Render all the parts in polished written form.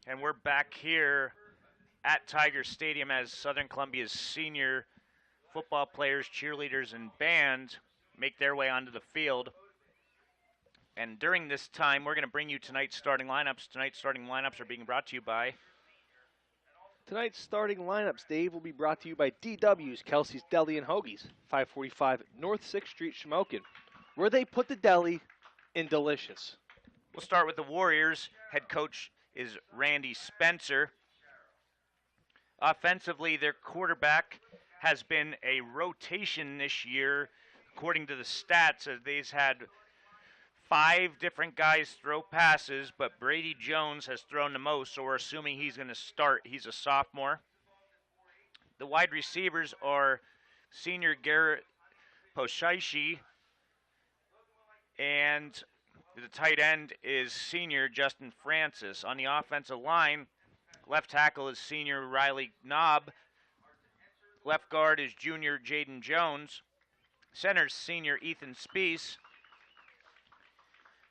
And we're back here at Tiger Stadium as Southern Columbia's senior football players, cheerleaders, and band make their way onto the field. And during this time, we're going to bring you tonight's starting lineups. Tonight's starting lineups are being brought to you by... Tonight's starting lineups, Dave, will be brought to you by DW's Kelsey's Deli and Hoagies, 545 North 6th Street, Shamokin, where they put the deli in delicious. We'll start with the Warriors. Head coach is Randy Spencer. Offensively, their quarterback has been a rotation this year, according to the stats, as they've had 5 different guys throw passes, but Brady Jones has thrown the most, so we're assuming he's going to start. He's a sophomore. The wide receivers are senior Garrett Poshaishi, and the tight end is senior Justin Francis. On the offensive line, left tackle is senior Riley Knobb. Left guard is junior Jaden Jones. Center is senior Ethan Spees.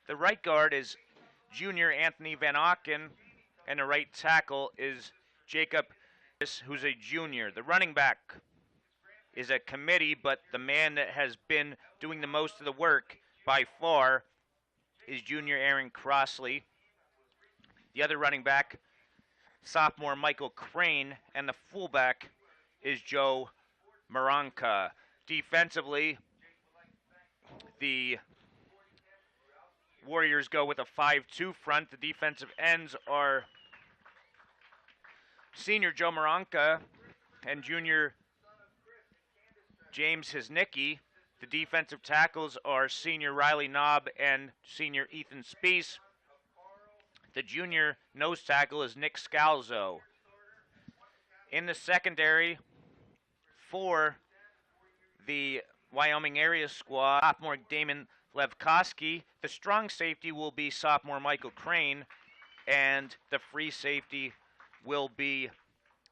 The right guard is junior Anthony Van Auken. And the right tackle is Jacob, who's a junior. The running back is a committee, but the man that has been doing the most of the work by far is junior Aaron Crossley. The other running back, sophomore Michael Crane, and the fullback is Joe Maranka. Defensively, the Warriors go with a 5-2 front. The defensive ends are senior Joe Maranka and junior James Hisnicki. The defensive tackles are senior Riley Knobb and senior Ethan Spees. The junior nose tackle is Nick Scalzo. In the secondary for the Wyoming Area squad, sophomore Damon Levkoski. The strong safety will be sophomore Michael Crane, and the free safety will be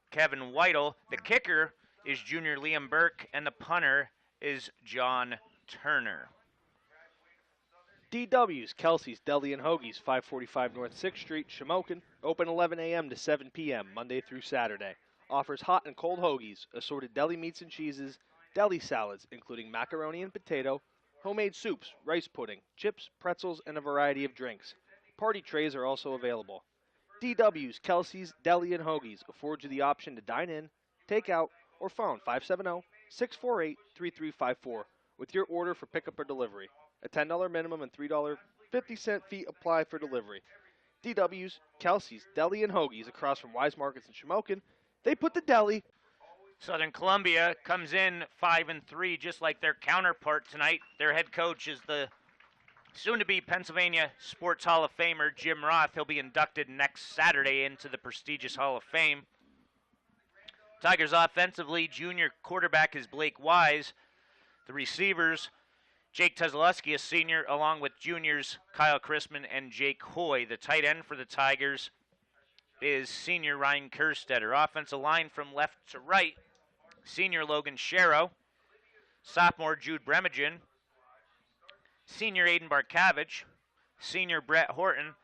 Kevin Whittle. The kicker is junior Liam Burke, and the punter is John Turner. DW's Kelsey's Deli and Hoagies, 545 North 6th Street, Shamokin, open 11 a.m. to 7 p.m., Monday through Saturday. Offers hot and cold hoagies, assorted deli meats and cheeses, deli salads, including macaroni and potato, homemade soups, rice pudding, chips, pretzels, and a variety of drinks. Party trays are also available. DW's Kelsey's Deli and Hoagies affords you the option to dine in, take out, or phone 570-648-3354 with your order for pickup or delivery. A $10 minimum and $3.50 fee apply for delivery. DW's Kelsey's Deli and Hoagies across from Wise Markets in Shamokin. They put the deli. Southern Columbia comes in 5-3, just like their counterpart tonight. Their head coach is the soon-to-be Pennsylvania Sports Hall of Famer Jim Roth. He'll be inducted next Saturday into the prestigious Hall of Fame. Tigers offensively, junior quarterback is Blake Wise. The receivers, Jake Tezelewski, a senior, along with juniors Kyle Chrisman and Jake Hoy. The tight end for the Tigers is senior Ryan Kerstetter. Offensive line from left to right, senior Logan Sharrow, sophomore Jude Bremagen, senior Aiden Barkavich, senior Brett Horton,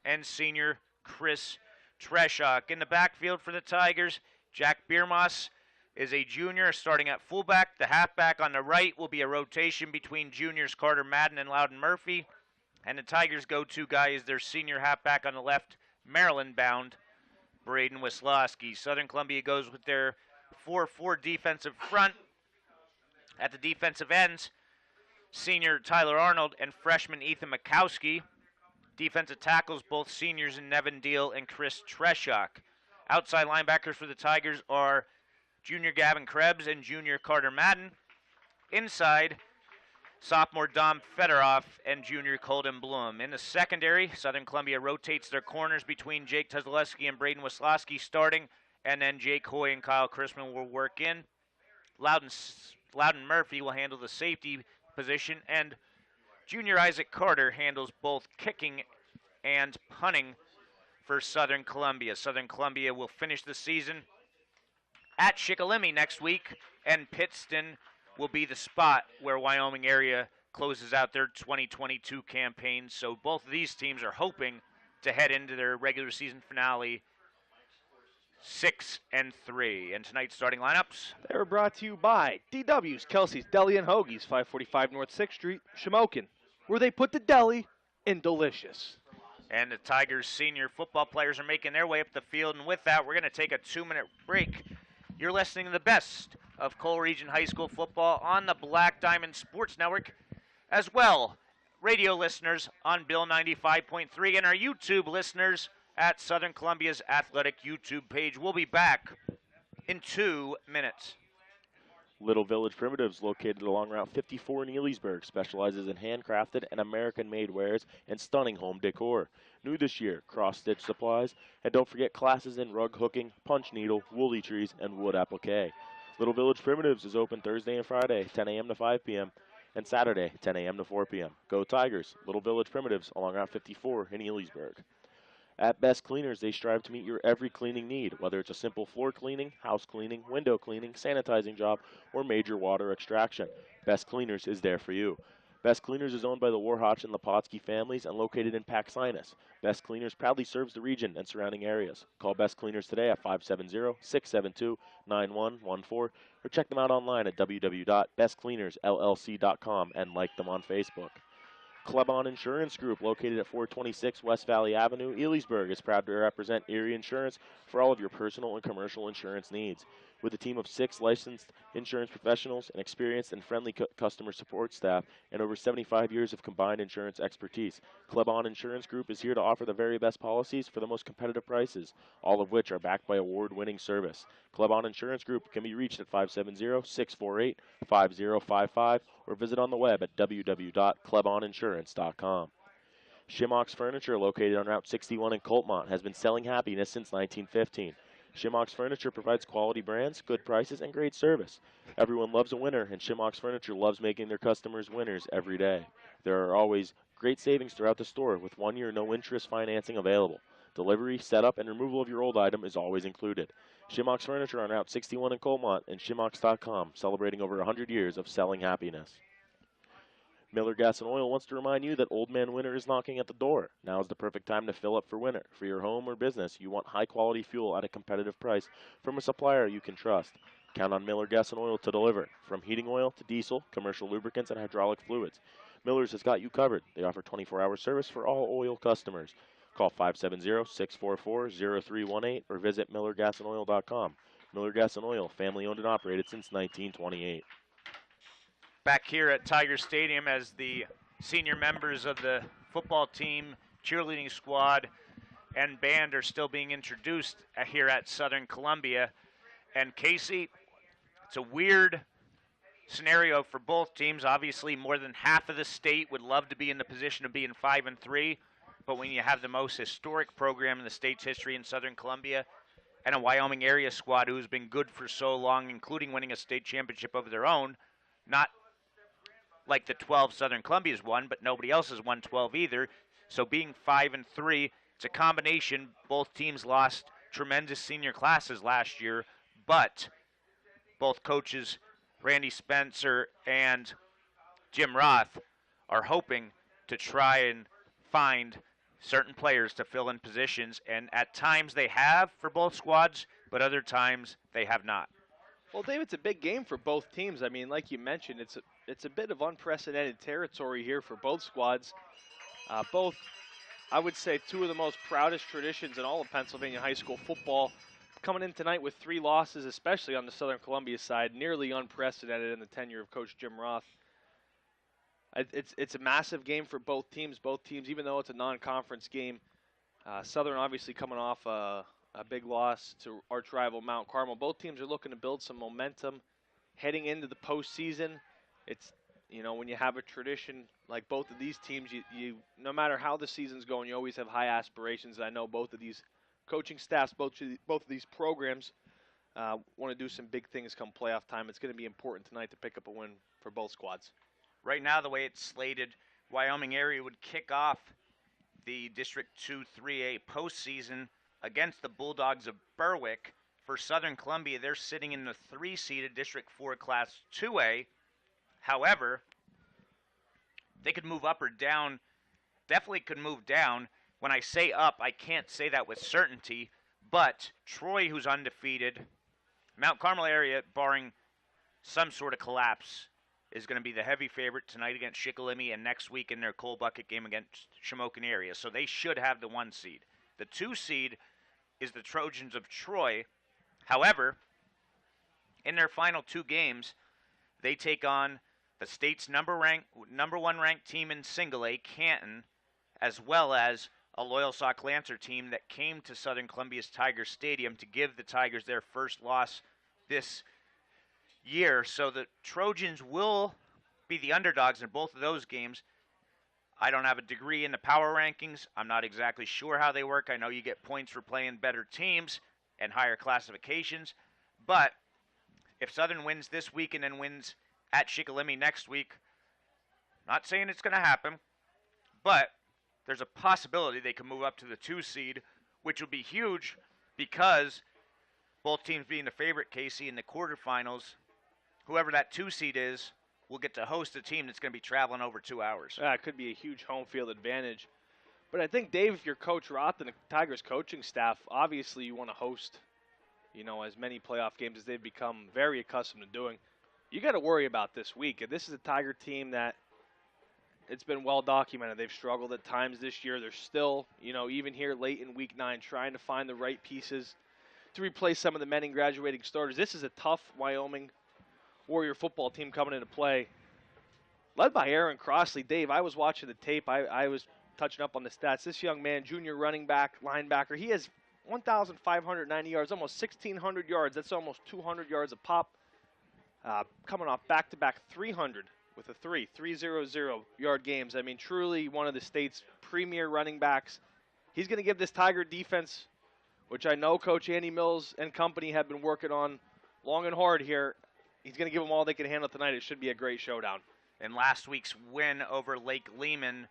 and senior Chris Treshock. In the backfield for the Tigers, Jack Biermoss is a junior starting at fullback. The halfback on the right will be a rotation between juniors Carter Madden and Loudon Murphy. And the Tigers' go-to guy is their senior halfback on the left, Maryland-bound Braden Wislowski. Southern Columbia goes with their 4-4 defensive front. At the defensive ends, senior Tyler Arnold and freshman Ethan Makowski. Defensive tackles, both seniors in Nevin Deal and Chris Treshock. Outside linebackers for the Tigers are junior Gavin Krebs and junior Carter Madden. Inside, sophomore Dom Fedorov and junior Colden Bloom. In the secondary, Southern Columbia rotates their corners between Jake Tezelewski and Braden Wislowski starting, and then Jake Hoy and Kyle Chrisman will work in. Loudon Murphy will handle the safety position, and junior Isaac Carter handles both kicking and punting for Southern Columbia. Southern Columbia will finish the season at Shikellamy next week, and Pittston will be the spot where Wyoming Area closes out their 2022 campaign. So both of these teams are hoping to head into their regular season finale 6-3. And tonight's starting lineups. They were brought to you by DW's, Kelsey's Deli and Hoagies, 545 North 6th Street, Shamokin, where they put the deli in delicious. And the Tigers senior football players are making their way up the field. And with that, we're going to take a 2-minute break. You're listening to the best of Cole Region High School football on the Black Diamond Sports Network, as well radio listeners on Bill 95.3 and our YouTube listeners at Southern Columbia's athletic YouTube page. We'll be back in 2 minutes. Little Village Primitives, located along Route 54 in Elysburg, specializes in handcrafted and American-made wares and stunning home decor. New this year, cross-stitch supplies, and don't forget classes in rug hooking, punch needle, woolly trees, and wood applique. Little Village Primitives is open Thursday and Friday, 10 a.m. to 5 p.m., and Saturday, 10 a.m. to 4 p.m. Go Tigers! Little Village Primitives along Route 54 in Elysburg. At Best Cleaners, they strive to meet your every cleaning need, whether it's a simple floor cleaning, house cleaning, window cleaning, sanitizing job, or major water extraction. Best Cleaners is there for you. Best Cleaners is owned by the Warhotch and Lepotsky families and located in Paxinus. Best Cleaners proudly serves the region and surrounding areas. Call Best Cleaners today at 570-672-9114 or check them out online at www.bestcleanersllc.com and like them on Facebook. Klebon Insurance Group, located at 426 West Valley Avenue, Elysburg, is proud to represent Erie Insurance for all of your personal and commercial insurance needs. With a team of 6 licensed insurance professionals, an experienced and friendly customer support staff, and over 75 years of combined insurance expertise, Klebon Insurance Group is here to offer the very best policies for the most competitive prices, all of which are backed by award-winning service. Klebon Insurance Group can be reached at 570-648-5055 or visit on the web at www.kleboninsurance.com. Shimock's Furniture, located on Route 61 in Coltmont, has been selling happiness since 1915. Shimock's Furniture provides quality brands, good prices, and great service. Everyone loves a winner, and Shimock's Furniture loves making their customers winners every day. There are always great savings throughout the store with 1-year no-interest financing available. Delivery, setup, and removal of your old item is always included. Shimock's Furniture on Route 61 in Coltmont and Shimocks.com, celebrating over 100 years of selling happiness. Miller Gas and Oil wants to remind you that Old Man Winter is knocking at the door. Now is the perfect time to fill up for winter. For your home or business, you want high-quality fuel at a competitive price from a supplier you can trust. Count on Miller Gas and Oil to deliver. From heating oil to diesel, commercial lubricants, and hydraulic fluids, Miller's has got you covered. They offer 24-hour service for all oil customers. Call 570-644-0318 or visit millergasanoil.com. Miller Gas and Oil, family-owned and operated since 1928. Back here at Tiger Stadium as the senior members of the football team, cheerleading squad, and band are still being introduced here at Southern Columbia. And Casey, it's a weird scenario for both teams. Obviously, more than half of the state would love to be in the position of being 5-3, but when you have the most historic program in the state's history in Southern Columbia and a Wyoming area squad who's been good for so long, including winning a state championship of their own, not like the 12 Southern Columbia's won, but nobody else has won 12 either. So being 5-3, it's a combination. Both teams lost tremendous senior classes last year, but both coaches, Randy Spencer and Jim Roth, are hoping to try and find certain players to fill in positions, and at times they have for both squads, but other times they have not. Well, Dave, it's a big game for both teams. I mean, like you mentioned, it's a bit of unprecedented territory here for both squads. Both, I would say, two of the most proudest traditions in all of Pennsylvania high school football. Coming in tonight with 3 losses, especially on the Southern Columbia side, nearly unprecedented in the tenure of Coach Jim Roth. It's a massive game for both teams. Both teams, even though it's a non-conference game, Southern obviously coming off a big loss to arch rival Mount Carmel. Both teams are looking to build some momentum heading into the postseason. It's, you know, when you have a tradition like both of these teams, you no matter how the season's going, you always have high aspirations. I know both of these coaching staffs, both of these programs want to do some big things come playoff time. It's going to be important tonight to pick up a win for both squads. Right now, the way it's slated, Wyoming Area would kick off the District 2-3A postseason against the Bulldogs of Berwick. For Southern Columbia, they're sitting in the 3-seeded District 4 Class 2A. However, they could move up or down, definitely could move down when I say up, I can't say that with certainty, but Troy, who's undefeated, Mount Carmel area, barring some sort of collapse, is going to be the heavy favorite tonight against Shikellamy and next week in their coal bucket game against Shamokin area. So they should have the 1 seed. The 2 seed is the Trojans of Troy. However, in their final 2 games, they take on the state's number 1 ranked team in single A, Canton, as well as a Loyal Sauk Lancer team that came to Southern Columbia's Tigers Stadium to give the Tigers their first loss this year. So the Trojans will be the underdogs in both of those games. I don't have a degree in the power rankings. I'm not exactly sure how they work. I know you get points for playing better teams and higher classifications. But if Southern wins this week and then wins at Shikellamy next week, not saying it's going to happen, but there's a possibility they can move up to the 2 seed, which would be huge because both teams being the favorite, Casey, in the quarterfinals, whoever that 2 seed is will get to host a team that's going to be traveling over 2 hours. Yeah, it could be a huge home field advantage. But I think, Dave, if you're Coach Roth and the Tigers coaching staff, obviously you want to host, as many playoff games as they've become very accustomed to doing. You got to worry about this week. And this is a Tiger team that it's been well documented. They've struggled at times this year. They're still, even here late in week 9, trying to find the right pieces to replace some of the many graduating starters. This is a tough Wyoming Warrior football team coming into play, led by Aaron Crossley. Dave, I was watching the tape. I was touching up on the stats. This young man, junior running back, linebacker, he has 1,590 yards, almost 1,600 yards. That's almost 200 yards a pop. Coming off back-to-back 300 with a 300-yard games. I mean, truly one of the state's premier running backs. He's going to give this Tiger defense, which I know Coach Andy Mills and company have been working on long and hard here. He's going to give them all they can handle tonight. It should be a great showdown. In last week's win over Lake Lehman,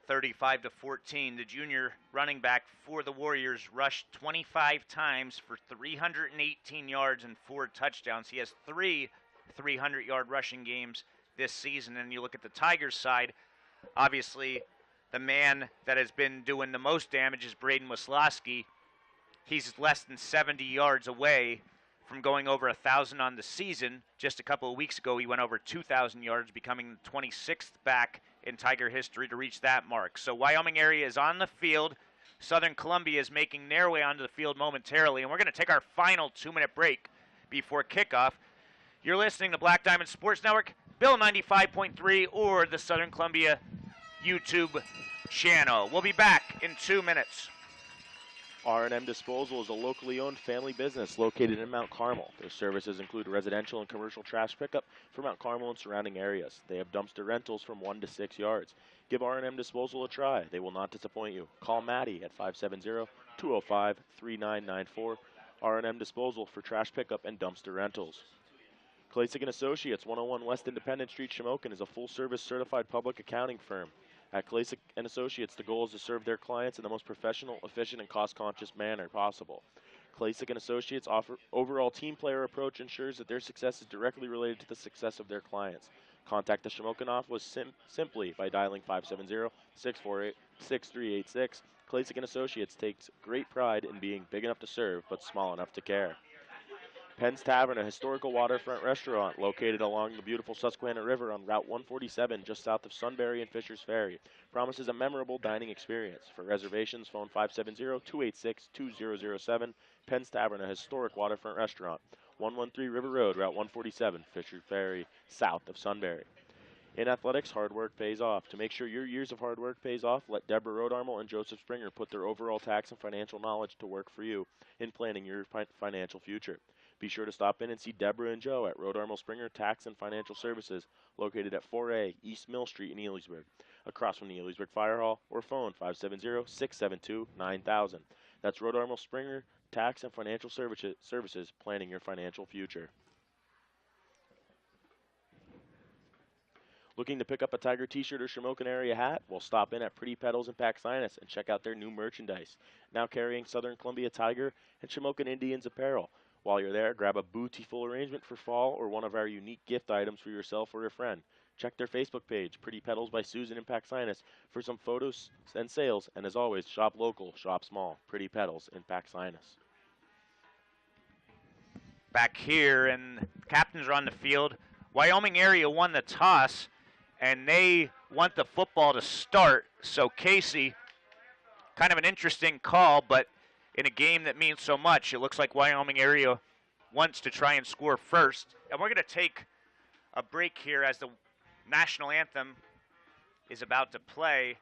35-14, the junior running back for the Warriors rushed 25 times for 318 yards and 4 touchdowns. He has 3 300-yard rushing games this season. And you look at the Tigers side, obviously the man that has been doing the most damage is Braden Wisloski. He's less than 70 yards away from going over 1,000 on the season. Just a couple of weeks ago, he went over 2,000 yards, becoming the 26th back in Tiger history to reach that mark. So Wyoming area is on the field. Southern Columbia is making their way onto the field momentarily, and we're going to take our final 2-minute break before kickoff. You're listening to Black Diamond Sports Network, Bill 95.3, or the Southern Columbia YouTube channel. We'll be back in 2 minutes. R&M Disposal is a locally owned family business located in Mount Carmel. Their services include residential and commercial trash pickup for Mount Carmel and surrounding areas. They have dumpster rentals from 1 to 6 yards. Give R&M Disposal a try. They will not disappoint you. Call Maddie at 570-205-3994. R&M Disposal for trash pickup and dumpster rentals. Klasik & Associates, 101 West Independent Street, Shamokin, is a full-service certified public accounting firm. At Klasik & Associates, the goal is to serve their clients in the most professional, efficient, and cost-conscious manner possible. Klasik & Associates' overall team player approach ensures that their success is directly related to the success of their clients. Contact the Shamokin office simply by dialing 570-648-6386. Klasik & Associates takes great pride in being big enough to serve but small enough to care. Penn's Tavern, a historical waterfront restaurant located along the beautiful Susquehanna River on Route 147 just south of Sunbury and Fisher's Ferry, promises a memorable dining experience. For reservations, phone 570-286-2007. Penn's Tavern, a historic waterfront restaurant, 113 River Road, Route 147, Fisher's Ferry, south of Sunbury. In athletics, hard work pays off. To make sure your years of hard work pays off, let Deborah Rodarmel and Joseph Springer put their overall tax and financial knowledge to work for you in planning your financial future. Be sure to stop in and see Deborah and Joe at Rodarmel Springer Tax and Financial Services, located at 4A East Mill Street in Elysburg, across from the Elysburg Fire Hall, or phone 570-672-9000. That's Rodarmel Springer Tax and Financial Services, planning your financial future. Looking to pick up a Tiger t-shirt or Shamokin area hat? Well, stop in at Pretty Petals and Paxinas and check out their new merchandise, now carrying Southern Columbia Tiger and Shamokin Indians apparel. While you're there, grab a booty-full arrangement for fall or one of our unique gift items for yourself or a friend. Check their Facebook page, Pretty Petals by Susan in Paxinas, for some photos and sales. And as always, shop local, shop small. Pretty Petals in Paxinas. Back here, and captains are on the field. Wyoming Area won the toss, and they want the football to start. So Casey, kind of an interesting call, but in a game that means so much, it looks like Wyoming Area wants to try and score first. And we're going to take a break here as the national anthem is about to play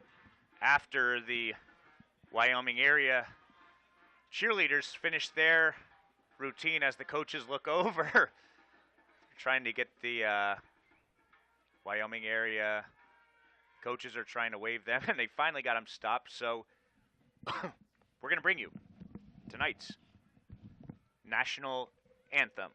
after the Wyoming Area cheerleaders finish their routine as the coaches look over, trying to get the Wyoming Area coaches are trying to wave them, and they finally got them stopped. So we're going to bring you tonight's national anthem.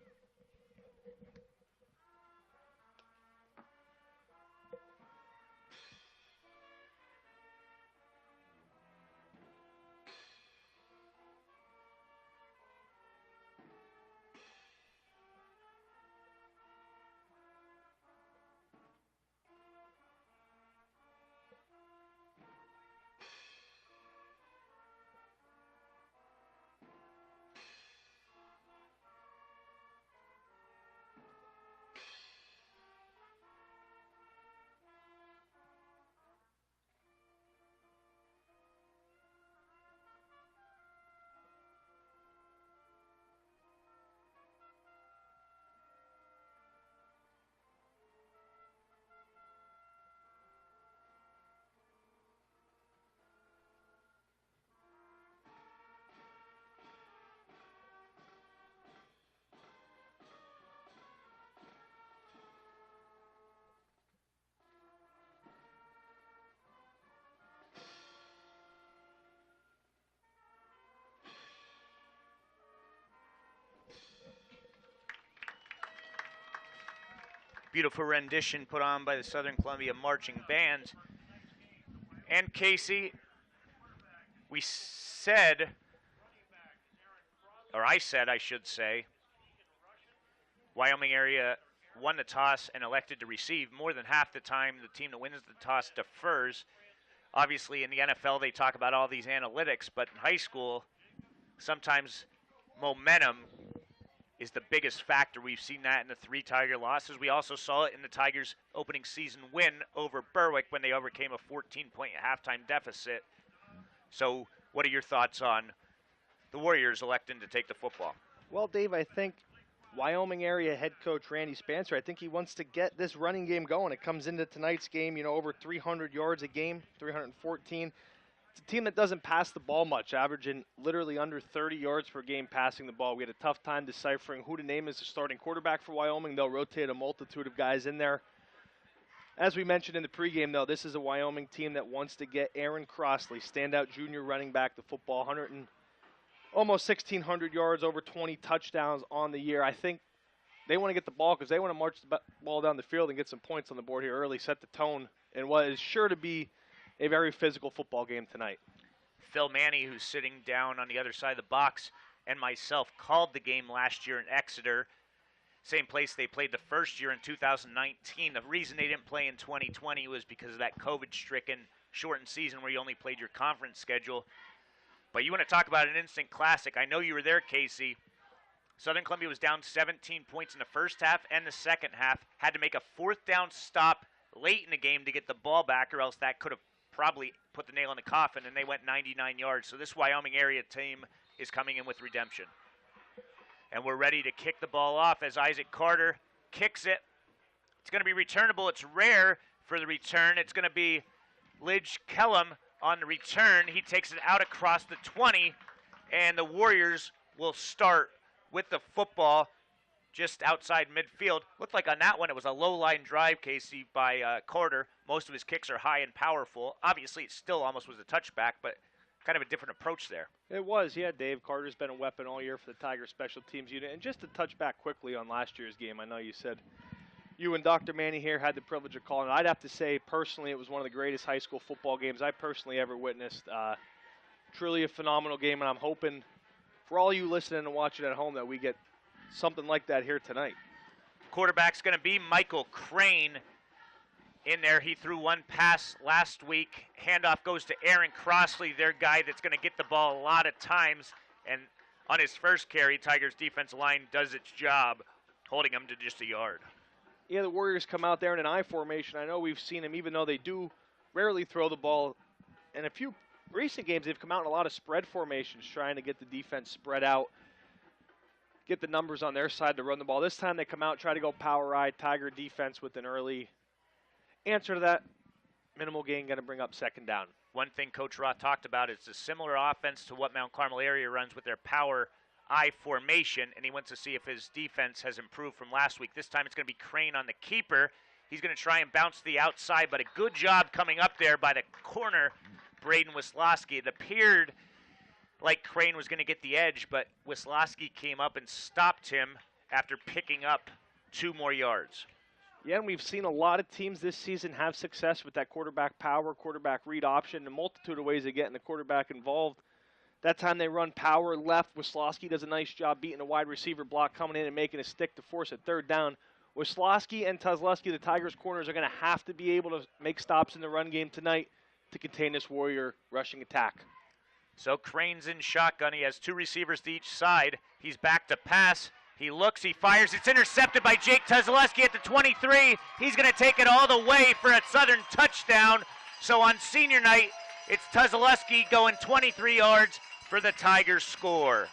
Beautiful rendition put on by the Southern Columbia Marching Band. And Casey, we said, or I said, I should say, Wyoming Area won the toss and elected to receive. More than half the time, the team that wins the toss defers. Obviously, in the NFL, they talk about all these analytics, but in high school, sometimes momentum is the biggest factor. We've seen that in the 3 Tiger losses. We also saw it in the Tigers' opening season win over Berwick when they overcame a 14-point halftime deficit. So what are your thoughts on the Warriors electing to take the football? Well, Dave, I think Wyoming Area head coach Randy Spencer, I think he wants to get this running game going. It comes into tonight's game, over 300 yards a game, 314. It's a team that doesn't pass the ball much, averaging literally under 30 yards per game passing the ball. We had a tough time deciphering who to name as the starting quarterback for Wyoming. They'll rotate a multitude of guys in there. As we mentioned in the pregame, though, this is a Wyoming team that wants to get Aaron Crossley, standout junior running back, the football, almost 1,600 yards, over 20 touchdowns on the year. I think they want to get the ball because they want to march the ball down the field and get some points on the board here early, set the tone, and what is sure to be a very physical football game tonight. Phil Manny, who's sitting down on the other side of the box, and myself called the game last year in Exeter, same place they played the first year in 2019. The reason they didn't play in 2020 was because of that COVID-stricken shortened season where you only played your conference schedule. But you want to talk about an instant classic. I know you were there, Casey. Southern Columbia was down 17 points in the first half and the second half, had to make a 4th down stop late in the game to get the ball back, or else that could have probably put the nail in the coffin, and they went 99 yards. So this Wyoming Area team is coming in with redemption. And we're ready to kick the ball off as Isaac Carter kicks it. It's going to be returnable. It's rare for the return. It's going to be Lidge Kellum on the return. He takes it out across the 20, and the Warriors will start with the football just outside midfield. Looked like on that one it was a low-line drive, Casey, by Carter. Most of his kicks are high and powerful. Obviously, it still almost was a touchback, but kind of a different approach there. It was, yeah, Dave. Carter's been a weapon all year for the Tiger special teams unit. And just to touch back quickly on last year's game, I know you said you and Dr. Manny here had the privilege of calling it. I'd have to say, personally, it was one of the greatest high school football games I personally ever witnessed. Truly a phenomenal game, and I'm hoping for all you listening and watching at home that we get something like that here tonight. Quarterback's going to be Michael Crane. in there. He threw one pass last week. Handoff goes to Aaron Crossley, their guy that's going to get the ball a lot of times. And on his first carry, Tigers' defensive line does its job, holding him to just a yard. Yeah, the Warriors come out there in an I formation. I know we've seen them, even though they do rarely throw the ball. In a few recent games, they've come out in a lot of spread formations, trying to get the defense spread out, get the numbers on their side to run the ball. This time they come out, try to go power I. Tiger defense with an early answer to that. Minimal gain, going to bring up second down. One thing Coach Roth talked about is a similar offense to what Mount Carmel area runs with their power I formation, and he wants to see if his defense has improved from last week. This time it's going to be Crane on the keeper. He's going to try and bounce to the outside, but a good job coming up there by the corner, Braden Wisloski. It appeared like Crane was going to get the edge, but Wisloski came up and stopped him after picking up 2 more yards. Yeah, and we've seen a lot of teams this season have success with that quarterback power, quarterback read option, a multitude of ways of getting the quarterback involved. That time they run power left. Wisloski does a nice job beating a wide receiver block, coming in and making a stick to force a third down. Wisloski and Tuzleski, the Tigers' corners, are going to have to be able to make stops in the run game tonight to contain this Warrior rushing attack. So Crane's in shotgun. He has 2 receivers to each side. He's back to pass. He looks, he fires. It's intercepted by Jake Tuzleski at the 23. He's going to take it all the way for a Southern touchdown. So on senior night, it's Tuzleski going 23 yards for the Tigers score.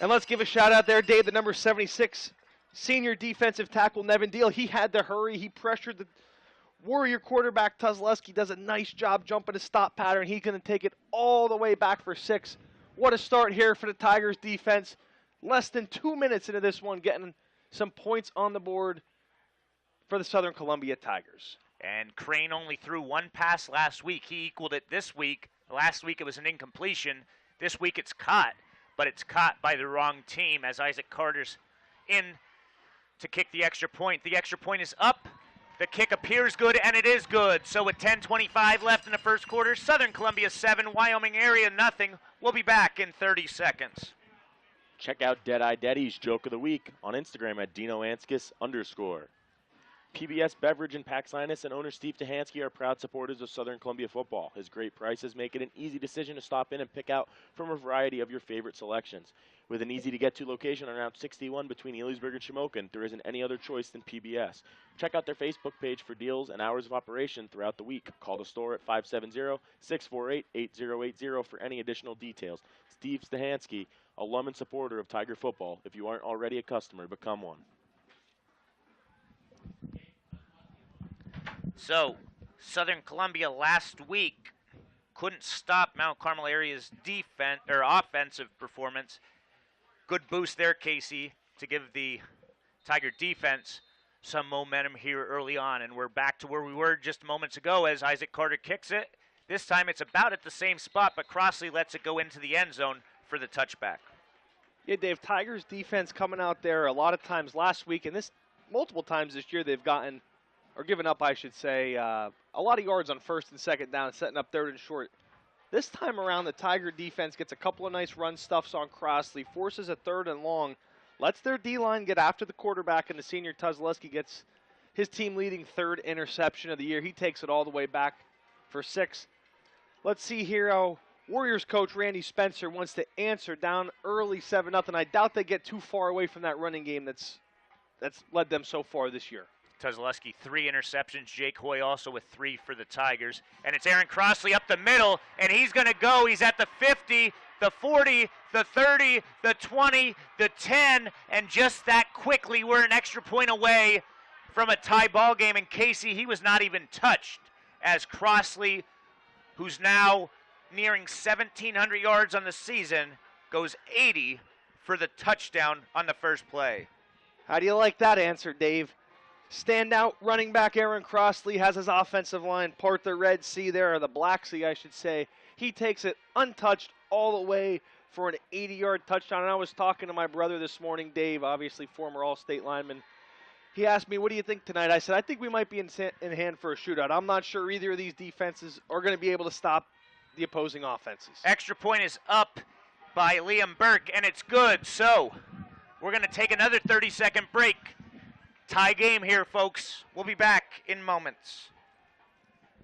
And let's give a shout out there, Dave, the number 76 senior defensive tackle, Nevin Deal. He had to hurry. He pressured the Warrior quarterback. Tuzleski does a nice job jumping a stop pattern. He's going to take it all the way back for 6. What a start here for the Tigers defense. Less than 2 minutes into this one, getting some points on the board for the Southern Columbia Tigers. And Crane only threw 1 pass last week. He equaled it this week. Last week it was an incompletion. This week it's caught, but it's caught by the wrong team as Isaac Carter's in to kick the extra point. The extra point is up. The kick appears good, and it is good. So with 10:25 left in the first quarter, Southern Columbia 7, Wyoming Area nothing. We'll be back in 30 seconds. Check out Deadeye Deddy's Joke of the Week on Instagram at DinoAnskis_. PBS Beverage and Pax Linus and owner Steve Tahansky are proud supporters of Southern Columbia football. His great prices make it an easy decision to stop in and pick out from a variety of your favorite selections. With an easy-to-get-to location on Route 61 between Elysburg and Shamokin, there isn't any other choice than PBS. Check out their Facebook page for deals and hours of operation throughout the week. Call the store at 570-648-8080 for any additional details. Steve Stahansky, alum and supporter of Tiger football. If you aren't already a customer, become one. So, Southern Columbia last week couldn't stop Mount Carmel area's defense or offensive performance. Good boost there, Casey, to give the Tiger defense some momentum here early on. And we're back to where we were just moments ago as Isaac Carter kicks it. This time it's about at the same spot, but Crossley lets it go into the end zone for the touchback. Yeah, Dave, Tigers defense coming out there a lot of times last week, and this multiple times this year they've gotten, or given up, I should say, a lot of yards on first and second down, setting up third and short. This time around, the Tiger defense gets a couple of nice run stuffs on Crossley, forces a third and long, lets their D-line get after the quarterback, and the senior Tuzleski gets his team-leading 3rd interception of the year. He takes it all the way back for 6. Let's see here how Warriors coach Randy Spencer wants to answer down early 7-0. I doubt they get too far away from that running game that's led them so far this year. Tuzleski, 3 interceptions. Jake Hoy also with 3 for the Tigers. And it's Aaron Crossley up the middle, and he's going to go. He's at the 50, the 40, the 30, the 20, the 10, and just that quickly we're an extra point away from a tie ball game. And Casey, he was not even touched as Crossley, who's now nearing 1,700 yards on the season, goes 80 for the touchdown on the first play. How do you like that answer, Dave? Standout running back Aaron Crossley has his offensive line part the Red Sea there, or the Black Sea, I should say. He takes it untouched all the way for an 80-yard touchdown. And I was talking to my brother this morning, Dave, obviously former All-State lineman. He asked me, what do you think tonight? I said, I think we might be in hand for a shootout. I'm not sure either of these defenses are going to be able to stop the opposing offenses. Extra point is up by Liam Burke, and it's good. So we're going to take another 30-second break. Tie game here, folks. We'll be back in moments.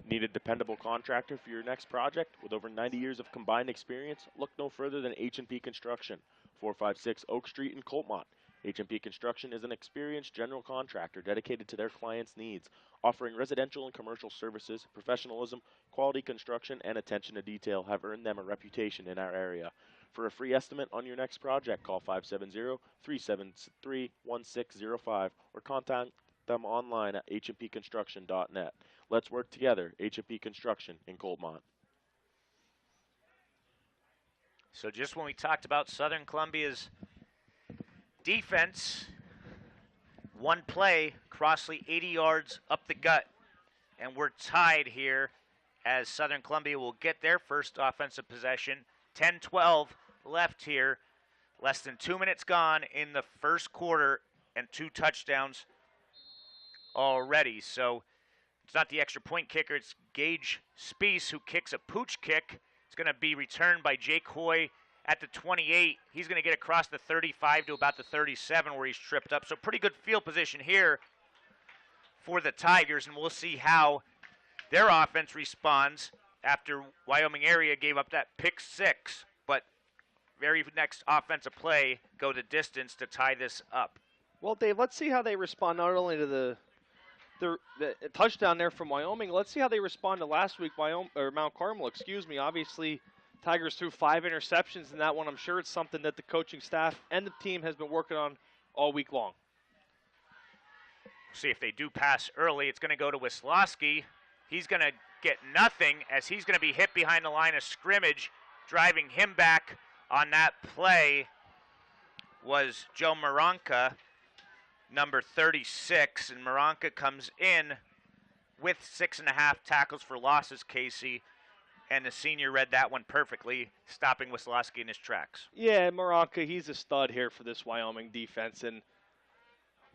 Need a dependable contractor for your next project? With over 90 years of combined experience, look no further than H&P Construction, 456 Oak Street in Coltmont. H&P Construction is an experienced general contractor dedicated to their clients' needs, offering residential and commercial services. Professionalism, quality construction, and attention to detail have earned them a reputation in our area. For a free estimate on your next project, call 570-373-1605 or contact them online at hmpconstruction.net. Let's work together. H&P Construction in Coltmont. So just when we talked about Southern Columbia's defense, one play, Crossley 80 yards up the gut, and we're tied here as Southern Columbia will get their first offensive possession. 10-12 left here. Less than 2 minutes gone in the first quarter and 2 touchdowns already. So it's not the extra point kicker. It's Gage Spees who kicks a pooch kick. It's going to be returned by Jake Hoy at the 28. He's going to get across the 35 to about the 37 where he's tripped up. So pretty good field position here for the Tigers, and we'll see how their offense responds after Wyoming Area gave up that pick 6. But very next offensive play go the distance to tie this up. Well, Dave, let's see how they respond not only to the touchdown there from Wyoming. Let's see how they respond to last week, Mount Carmel. Obviously, Tigers threw 5 interceptions in that one. I'm sure it's something that the coaching staff and the team has been working on all week long. See if they do pass early. It's going to go to Wisłowski. He's going to get nothing as he's going to be hit behind the line of scrimmage. Driving him back on that play was Joe Moranka, number 36, and Moranka comes in with 6.5 tackles for losses, Casey, and the senior read that one perfectly, stopping Wisłowski in his tracks. Yeah, Moranka, he's a stud here for this Wyoming defense, and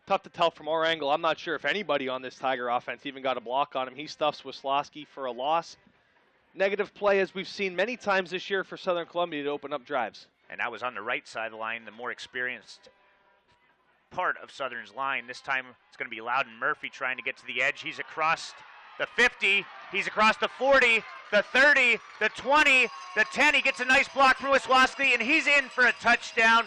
tough to tell from our angle. I'm not sure if anybody on this Tiger offense even got a block on him. He stuffs Wisłowski for a loss. Negative play, as we've seen many times this year for Southern Columbia, to open up drives. And that was on the right side of the line, the more experienced part of Southern's line. This time it's going to be Loudon Murphy trying to get to the edge. He's across the 50, he's across the 40, the 30, the 20, the 10. He gets a nice block from Wisłowski, and he's in for a touchdown.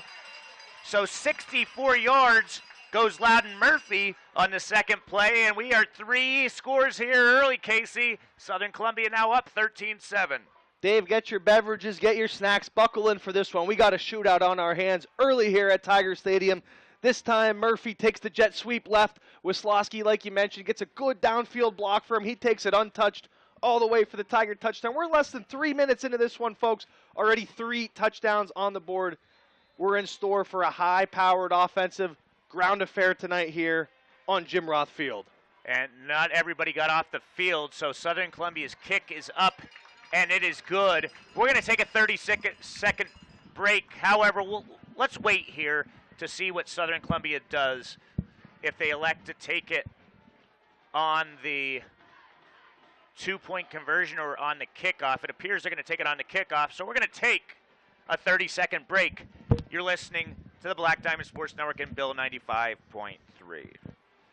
So 64 yards goes Loudon Murphy on the second play, and we are 3 scores here early, Casey. Southern Columbia now up 13-7. Dave, get your beverages, get your snacks, buckle in for this one. We got a shootout on our hands early here at Tiger Stadium. This time, Murphy takes the jet sweep left. Wisłowski, like you mentioned, gets a good downfield block for him. He takes it untouched all the way for the Tiger touchdown. We're less than 3 minutes into this one, folks. Already 3 touchdowns on the board. We're in store for a high-powered offensive ground affair tonight here on Jim Roth Field. And not everybody got off the field, so Southern Columbia's kick is up, and it is good. We're going to take a 30-second break. However, let's wait here to see what Southern Columbia does if they elect to take it on the 2-point conversion or on the kickoff. It appears they're going to take it on the kickoff, so we're going to take a 30-second break. You're listening to the Black Diamond Sports Network and Bill 95.3.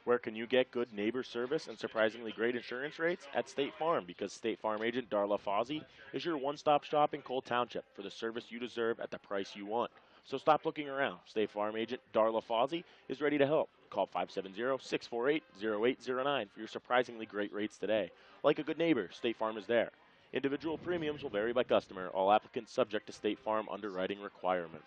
Where can you get good neighbor service and surprisingly great insurance rates? At State Farm, because State Farm agent Darla Fozzie is your one-stop shop in Cole Township for the service you deserve at the price you want. So stop looking around. State Farm agent Darla Fozzie is ready to help. Call 570-648-0809 for your surprisingly great rates today. Like a good neighbor, State Farm is there. Individual premiums will vary by customer. All applicants subject to State Farm underwriting requirements.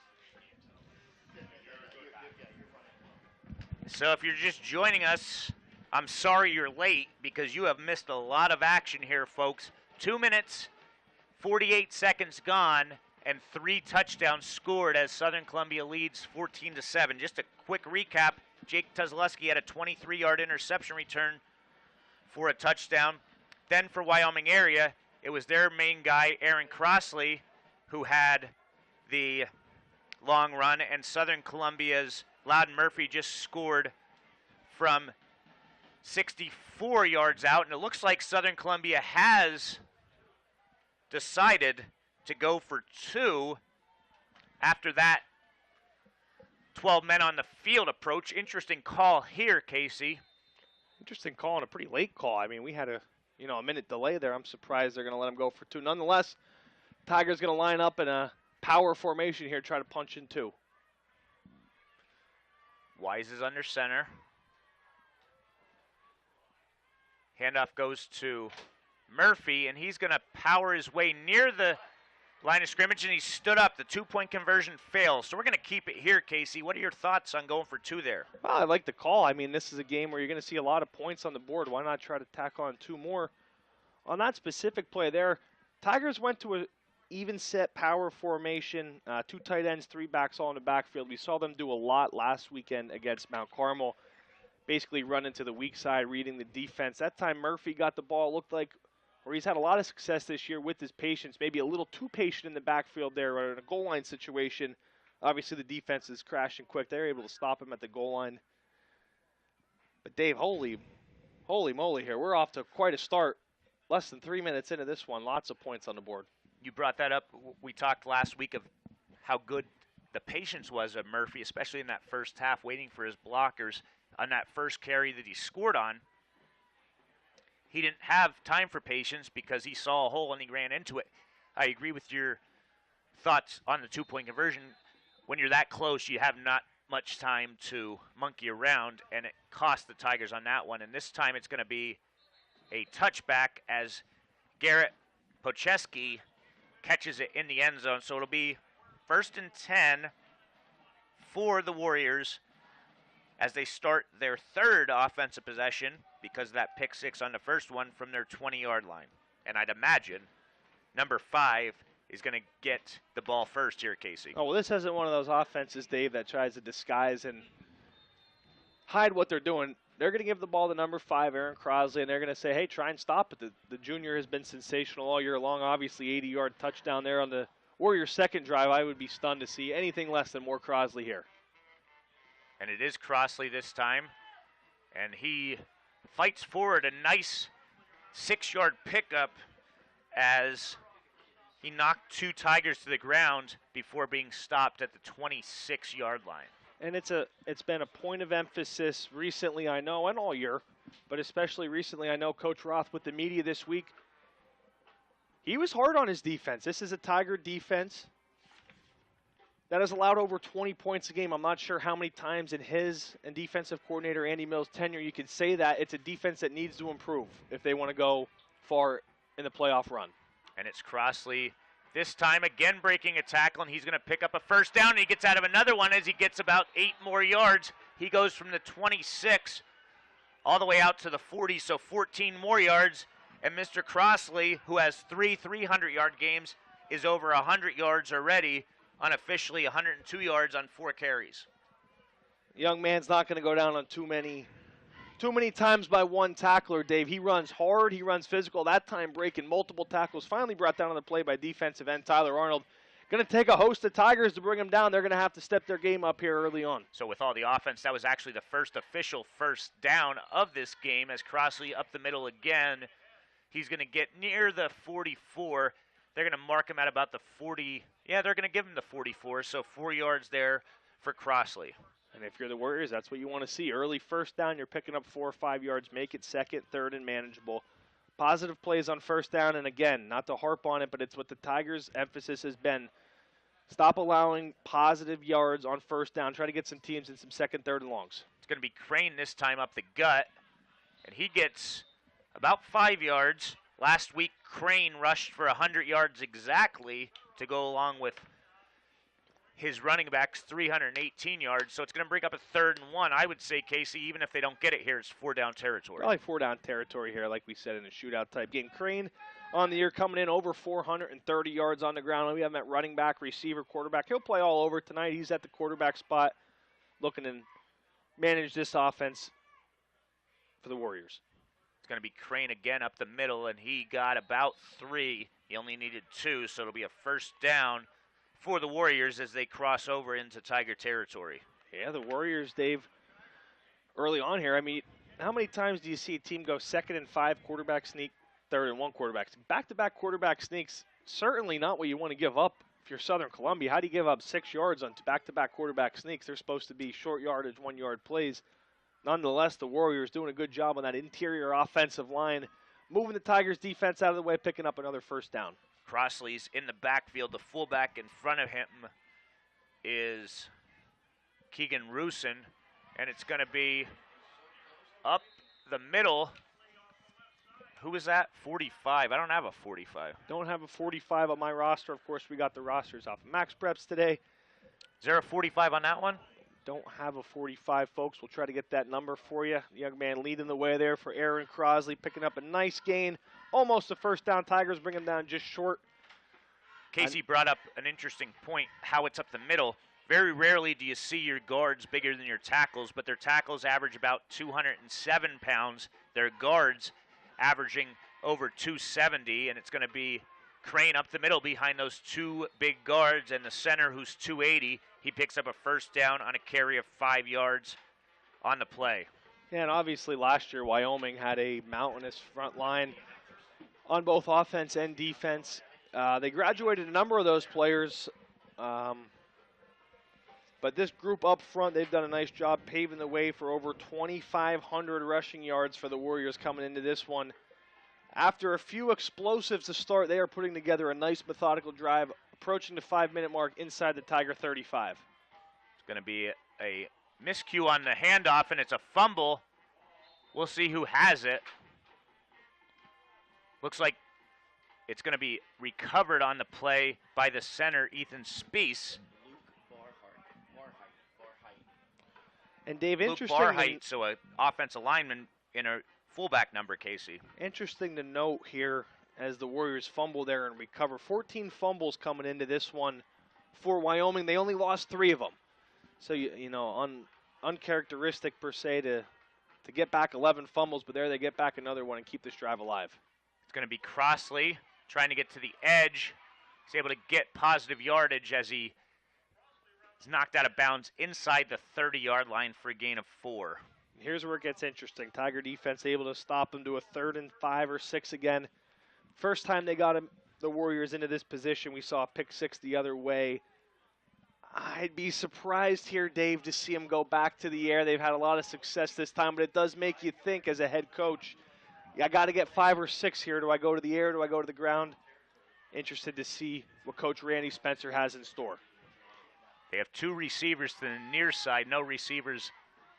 So if you're just joining us, I'm sorry you're late because you have missed a lot of action here, folks. 2 minutes, 48 seconds gone, and 3 touchdowns scored as Southern Columbia leads 14-7. Just a quick recap, Jake Tuzleski had a 23-yard interception return for a touchdown. Then for Wyoming Area, it was their main guy, Aaron Crossley, who had the long run, and Southern Columbia's Loudon Murphy just scored from 64 yards out, and it looks like Southern Columbia has decided to go for 2 after that 12 men on the field approach. Interesting call here, Casey. Interesting call and a pretty late call. I mean, we had a minute delay there. I'm surprised they're going to let him go for 2. Nonetheless, Tigers going to line up in a power formation here, try to punch in 2. Wise is under center. Handoff goes to Murphy, and he's going to power his way near the line of scrimmage, and he stood up. The 2-point conversion fails. So we're going to keep it here, Casey. What are your thoughts on going for 2 there? Well, I like the call. I mean, this is a game where you're going to see a lot of points on the board. Why not try to tack on 2 more? On that specific play there, Tigers went to a even set power formation, 2 tight ends, 3 backs all in the backfield. We saw them do a lot last weekend against Mount Carmel, basically run into the weak side, reading the defense. That time Murphy got the ball, looked like, or he's had a lot of success this year with his patience, maybe a little too patient in the backfield there, or in a goal line situation. Obviously the defense is crashing quick. They're able to stop him at the goal line. But Dave, holy moly here. We're off to quite a start. Less than 3 minutes into this one, lots of points on the board. You brought that up. We talked last week of how good the patience was of Murphy, especially in that first half, waiting for his blockers on that first carry that he scored on. He didn't have time for patience because he saw a hole and he ran into it. I agree with your thoughts on the 2-point conversion. When you're that close, you have not much time to monkey around, and it cost the Tigers on that one. And this time it's going to be a touchback as Garrett Pocheski catches it in the end zone. So it'll be 1st and 10 for the Warriors as they start their 3rd offensive possession because of that pick 6 on the first one from their 20-yard line. And I'd imagine number 5 is going to get the ball first here, Casey. Oh, well, this isn't one of those offenses, Dave, that tries to disguise and hide what they're doing. They're going to give the ball to number 5, Aaron Crosley, and they're going to say, hey, try and stop it. The junior has been sensational all year long. Obviously, 80-yard touchdown there on the Warriors' second drive. I would be stunned to see anything less than more Crosley here. And it is Crosley this time, and he fights forward. A nice 6-yard pickup as he knocked 2 Tigers to the ground before being stopped at the 26-yard line. And it's been a point of emphasis recently, I know, and all year, but especially recently. I know Coach Roth with the media this week, he was hard on his defense. This is a Tiger defense that has allowed over 20 points a game. I'm not sure how many times in his and defensive coordinator Andy Mills' tenure you could say that. It's a defense that needs to improve if they want to go far in the playoff run. And it's Crosley this time again breaking a tackle, and he's going to pick up a first down, and he gets out of another one as he gets about 8 more yards. He goes from the 26 all the way out to the 40, so 14 more yards. And Mr. Crosley, who has 3 300-yard games, is over 100 yards already, unofficially 102 yards on 4 carries. Young man's not going to go down on too many times by one tackler, Dave. He runs hard, he runs physical, that time breaking multiple tackles. Finally brought down on the play by defensive end Tyler Arnold. Going to take a host of Tigers to bring him down. They're going to have to step their game up here early on. So with all the offense, that was actually the first official first down of this game as Crosley up the middle again. He's going to get near the 44. They're going to mark him at about the 40. Yeah, they're going to give him the 44, so 4 yards there for Crosley. And if you're the Warriors, that's what you want to see. Early first down, you're picking up 4 or 5 yards. Make it 2nd, 3rd, and manageable. Positive plays on first down, and again, not to harp on it, but it's what the Tigers' emphasis has been. Stop allowing positive yards on first down. Try to get some teams in some 2nd, 3rd, and longs. It's going to be Crane this time up the gut, and he gets about 5 yards. Last week, Crane rushed for 100 yards exactly to go along with his running back's 318 yards, so it's going to bring up a 3rd and 1. I would say, Casey, even if they don't get it here, it's 4-down territory. Probably 4-down territory here, like we said, in a shootout type game. Crane on the year coming in over 430 yards on the ground. We have him at running back, receiver, quarterback. He'll play all over tonight. He's at the quarterback spot looking to manage this offense for the Warriors. It's going to be Crane again up the middle, and he got about 3. He only needed 2, so it'll be a first down for the Warriors as they cross over into Tiger territory. Yeah, the Warriors, Dave, early on here, I mean, how many times do you see a team go 2nd and 5, quarterback sneak, 3rd and 1 quarterback? Back-to-back quarterback sneaks, certainly not what you want to give up if you're Southern Columbia, how do you give up 6 yards on back-to-back quarterback sneaks? They're supposed to be short yardage, 1-yard plays. Nonetheless, the Warriors doing a good job on that interior offensive line, moving the Tigers' defense out of the way, picking up another first down. Crossley's in the backfield. The fullback in front of him is Keegan Rusin, and it's going to be up the middle. Who is that? 45. I don't have a 45. Don't have a 45 on my roster. Of course, we got the rosters off of Max Preps today. Is there a 45 on that one? Don't have a 45, folks. We'll try to get that number for you. Young man leading the way there for Aaron Crosley, picking up a nice gain. Almost a first down. Tigers bring him down just short. Casey brought up an interesting point, how it's up the middle. Very rarely do you see your guards bigger than your tackles, but their tackles average about 207 pounds. Their guards averaging over 270, and it's going to be Crane up the middle behind those two big guards, and the center, who's 280, he picks up a first down on a carry of 5 yards on the play. Yeah, and obviously last year Wyoming had a mountainous front line on both offense and defense. They graduated a number of those players, but this group up front, they've done a nice job paving the way for over 2,500 rushing yards for the Warriors coming into this one. After a few explosives to start, they are putting together a nice methodical drive, approaching the 5-minute mark inside the Tiger 35. It's going to be a miscue on the handoff, and it's a fumble. We'll see who has it. Looks like it's going to be recovered on the play by the center, Ethan Speece. And Dave, Luke Barheit, so an offensive lineman in a fullback number, Casey. Interesting to note here as the Warriors fumble there and recover. 14 fumbles coming into this one for Wyoming. They only lost 3 of them. So, you know, uncharacteristic per se to get back 11 fumbles, but there they get back another one and keep this drive alive. It's going to be Crossley trying to get to the edge. He's able to get positive yardage as he is knocked out of bounds inside the 30-yard line for a gain of 4. Here's where it gets interesting. Tiger defense able to stop them to a 3rd and 5 or 6 again. First time they got the Warriors into this position, we saw a pick 6 the other way. I'd be surprised here, Dave, to see them go back to the air. They've had a lot of success this time, but it does make you think as a head coach, I got to get 5 or 6 here. Do I go to the air? Do I go to the ground? Interested to see what Coach Randy Spencer has in store. They have 2 receivers to the near side, no receivers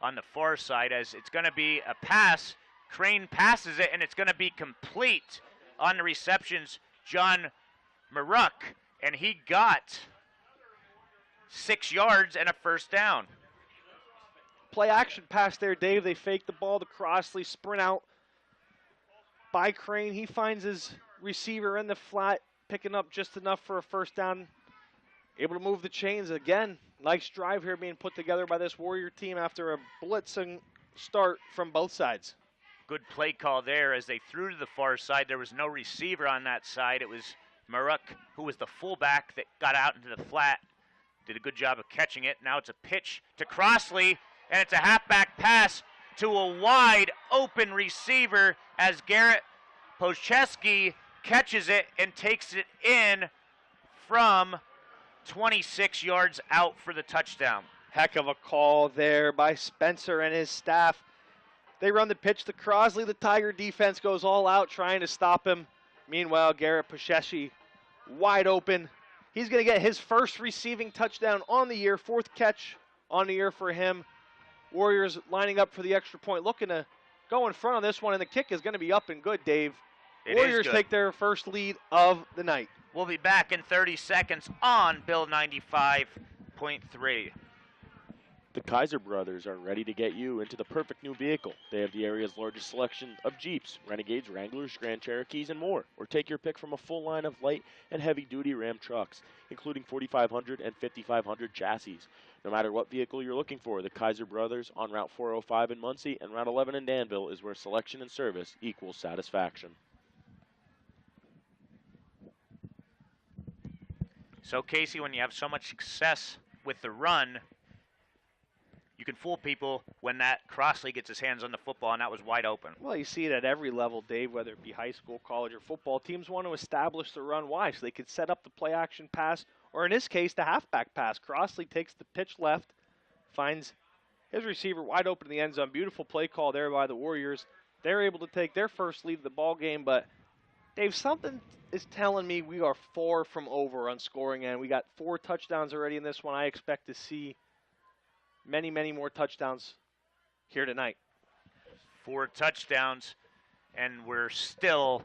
on the far side, as it's going to be a pass. Crane passes it, and it's going to be complete on the receptions. John Maruck, and he got 6 yards and a first down. Play action pass there, Dave. They fake the ball to Crossley, sprint out by Crane. He finds his receiver in the flat, picking up just enough for a first down. Able to move the chains again. Nice drive here being put together by this Warrior team after a blitzing start from both sides. Good play call there as they threw to the far side. There was no receiver on that side. It was Maruck, who was the fullback, that got out into the flat. Did a good job of catching it. Now it's a pitch to Crossley, and it's a halfback pass to a wide open receiver as Garrett Pocheski catches it and takes it in from 26 yards out for the touchdown. Heck of a call there by Spencer and his staff. They run the pitch to Crossley. The Tiger defense goes all out trying to stop him. Meanwhile, Garrett Pocheski wide open. He's going to get his first receiving touchdown on the year, 4th catch on the year for him. Warriors lining up for the extra point, looking to go in front on this one, and the kick is going to be up and good, Dave. Warriors take their first lead of the night. We'll be back in 30 seconds on Bill 95.3. The Kaiser brothers are ready to get you into the perfect new vehicle. They have the area's largest selection of Jeeps, Renegades, Wranglers, Grand Cherokees, and more. Or take your pick from a full line of light and heavy-duty Ram trucks, including 4500 and 5500 chassis. No matter what vehicle you're looking for, the Kaiser brothers on Route 405 in Muncie and Route 11 in Danville is where selection and service equals satisfaction. So, Casey, when you have so much success with the run, you can fool people when that Crossley gets his hands on the football, and that was wide open. Well, you see it at every level, Dave, whether it be high school, college, or football. Teams want to establish the run. Why? So they could set up the play-action pass or in this case, the halfback pass. Crossley takes the pitch left, finds his receiver wide open in the end zone. Beautiful play call there by the Warriors. They're able to take their first lead of the ball game, but Dave, something is telling me we are 4 from over on scoring, and we got 4 touchdowns already in this one. I expect to see many, many more touchdowns here tonight. 4 touchdowns, and we're still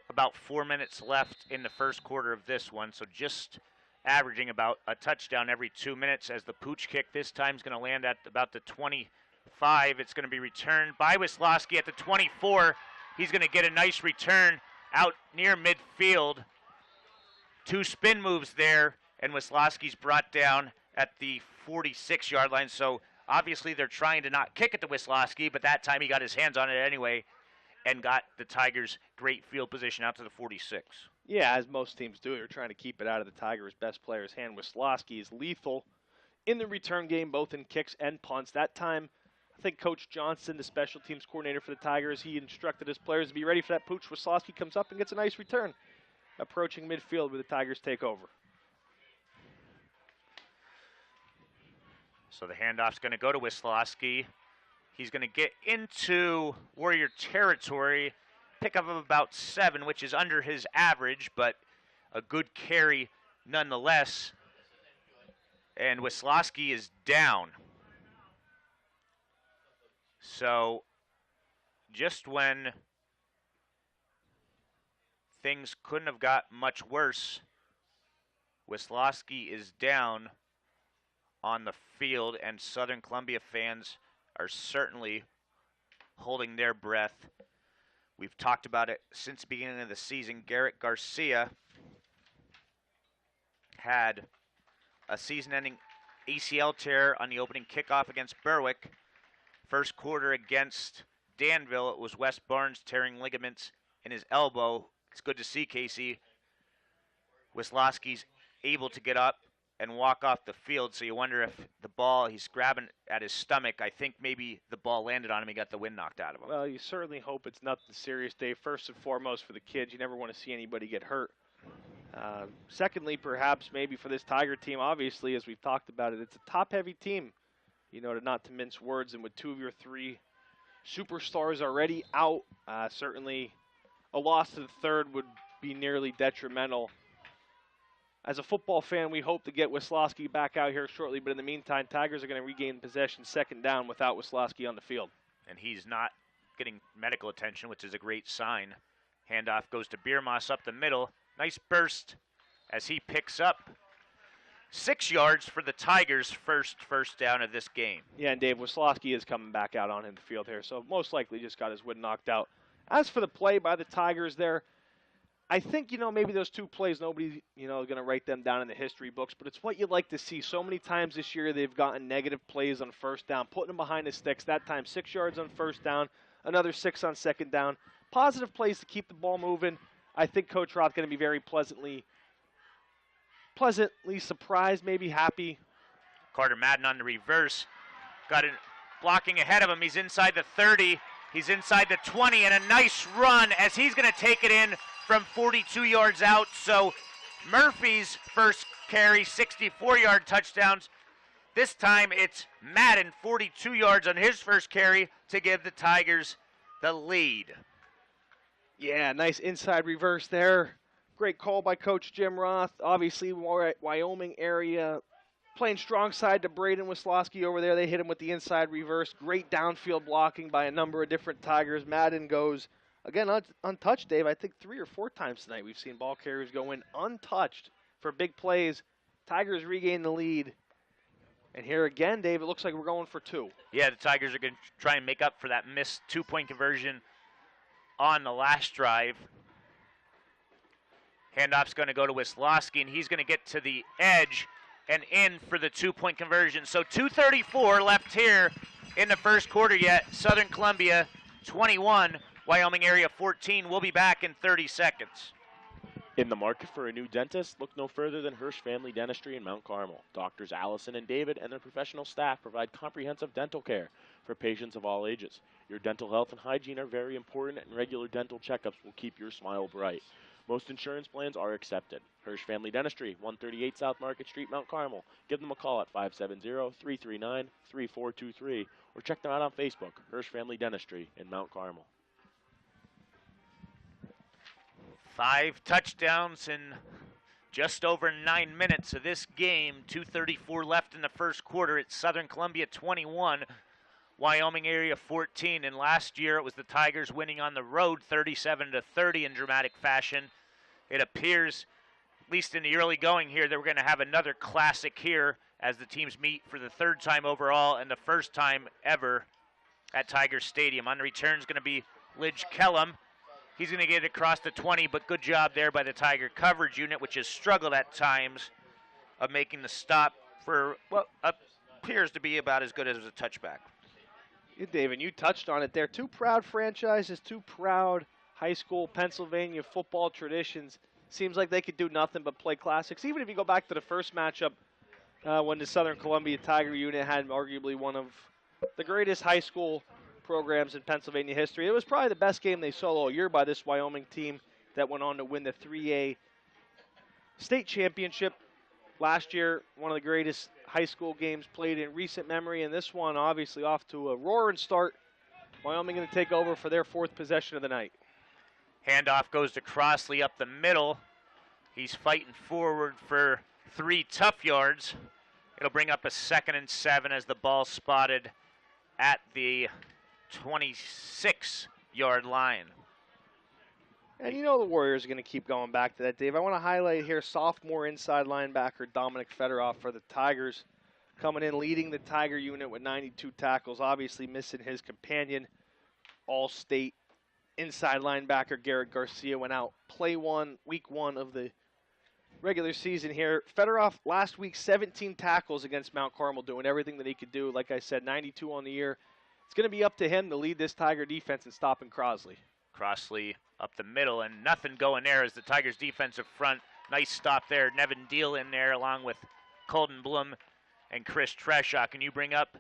about 4 minutes left in the first quarter of this one, so just averaging about a touchdown every 2 minutes as the pooch kick this time is going to land at about the 25. It's going to be returned by Wisławski at the 24. He's going to get a nice return out near midfield. 2 spin moves there, and Wisławski's brought down at the 46-yard line. So obviously they're trying to not kick it to Wisławski, but that time he got his hands on it anyway and got the Tigers great field position out to the 46. Yeah, as most teams do, they're trying to keep it out of the Tigers' best player's hand. Wisławski is lethal in the return game, both in kicks and punts. That time, I think Coach Johnson, the special teams coordinator for the Tigers, he instructed his players to be ready for that pooch. Wisławski comes up and gets a nice return, approaching midfield where the Tigers take over. So the handoff's going to go to Wisławski. He's going to get into Warrior territory, pickup of about 7, which is under his average, but a good carry nonetheless. And Wisławski is down. So just when things couldn't have got much worse, Wisławski is down on the field, and Southern Columbia fans are certainly holding their breath. We've talked about it since the beginning of the season. Garrett Garcia had a season-ending ACL tear on the opening kickoff against Berwick. First quarter against Danville, it was Wes Barnes tearing ligaments in his elbow. It's good to see, Casey. Wisławski's able to get up and walk off the field, so you wonder if the ball, he's grabbing at his stomach. I think maybe the ball landed on him. He got the wind knocked out of him. Well, you certainly hope it's nothing serious, Dave. First and foremost for the kids, you never want to see anybody get hurt. Secondly, perhaps maybe for this Tiger team, obviously, as we've talked about it, it's a top-heavy team, you know, not to mince words, and with 2 of your 3 superstars already out, certainly a loss to the third would be nearly detrimental. As a football fan, we hope to get Wisławski back out here shortly, but in the meantime, Tigers are going to regain possession second down without Wisławski on the field. And he's not getting medical attention, which is a great sign. Handoff goes to Biermas up the middle. Nice burst as he picks up 6 yards for the Tigers' first down of this game. Yeah, and Dave, Wisławski is coming back out on the field here, so most likely just got his wind knocked out. As for the play by the Tigers there, I think, you know, maybe those 2 plays, nobody, you know, is going to write them down in the history books, but it's what you like to see. So many times this year they've gotten negative plays on first down, putting them behind the sticks. That time 6 yards on first down, another 6 on second down. Positive plays to keep the ball moving. I think Coach Roth going to be very pleasantly surprised, maybe happy. Carter Madden on the reverse. Got it blocking ahead of him. He's inside the 30. He's inside the 20, and a nice run as he's going to take it in from 42 yards out. So Murphy's first carry, 64-yard touchdowns. This time it's Madden, 42 yards on his first carry to give the Tigers the lead. Yeah, nice inside reverse there. Great call by Coach Jim Roth. Obviously, Wyoming area playing strong side to Braden Wisławski over there. They hit him with the inside reverse. Great downfield blocking by a number of different Tigers. Madden goes, again, untouched, Dave. I think 3 or 4 times tonight we've seen ball carriers go in untouched for big plays. Tigers regain the lead. And here again, Dave, it looks like we're going for 2. Yeah, the Tigers are going to try and make up for that missed 2-point conversion on the last drive. Handoff's going to go to Wisławski, and he's going to get to the edge and in for the 2-point conversion. So 2:34 left here in the first quarter yet. Southern Columbia 21, Wyoming Area 14. We'll be back in 30 seconds. In the market for a new dentist, look no further than Hirsch Family Dentistry in Mount Carmel. Doctors Allison and David and their professional staff provide comprehensive dental care for patients of all ages. Your dental health and hygiene are very important, and regular dental checkups will keep your smile bright. Most insurance plans are accepted. Hirsch Family Dentistry, 138 South Market Street, Mount Carmel. Give them a call at 570-339-3423 or check them out on Facebook, Hirsch Family Dentistry in Mount Carmel. 5 touchdowns in just over 9 minutes of this game. 2:34 left in the first quarter. It's Southern Columbia 21, Wyoming Area 14. And last year it was the Tigers winning on the road 37-30 in dramatic fashion. It appears, at least in the early going here, that we're going to have another classic here as the teams meet for the 3rd time overall and the 1st time ever at Tiger Stadium. On the return is going to be Lidge Kellum. He's going to get it across the 20, but good job there by the Tiger coverage unit, which has struggled at times of making the stop for what appears to be about as good as a touchback. Yeah, David, you touched on it there. 2 proud franchises, 2 proud high school Pennsylvania football traditions. Seems like they could do nothing but play classics. Even if you go back to the first matchup when the Southern Columbia Tiger unit had arguably one of the greatest high school programs in Pennsylvania history. It was probably the best game they saw all year by this Wyoming team that went on to win the 3A state championship last year. One of the greatest high school games played in recent memory, and this one obviously off to a roaring start. Wyoming going to take over for their 4th possession of the night. Handoff goes to Crossley up the middle. He's fighting forward for 3 tough yards. It'll bring up a 2nd and 7 as the ball spotted at the 26-yard line. And you know the Warriors are going to keep going back to that, Dave. I want to highlight here sophomore inside linebacker Dominic Fedorov for the Tigers, coming in leading the Tiger unit with 92 tackles, obviously missing his companion, All-State inside linebacker Garrett Garcia went out week 1 of the regular season here. Fedorov last week 17 tackles against Mount Carmel, doing everything that he could do. Like I said, 92 on the year. It's going to be up to him to lead this Tiger defense in stopping Crossley. Crossley up the middle, and nothing going there as the Tigers defensive front. Nice stop there. Nevin Deal in there along with Colton Blum and Chris Treshock. And you bring up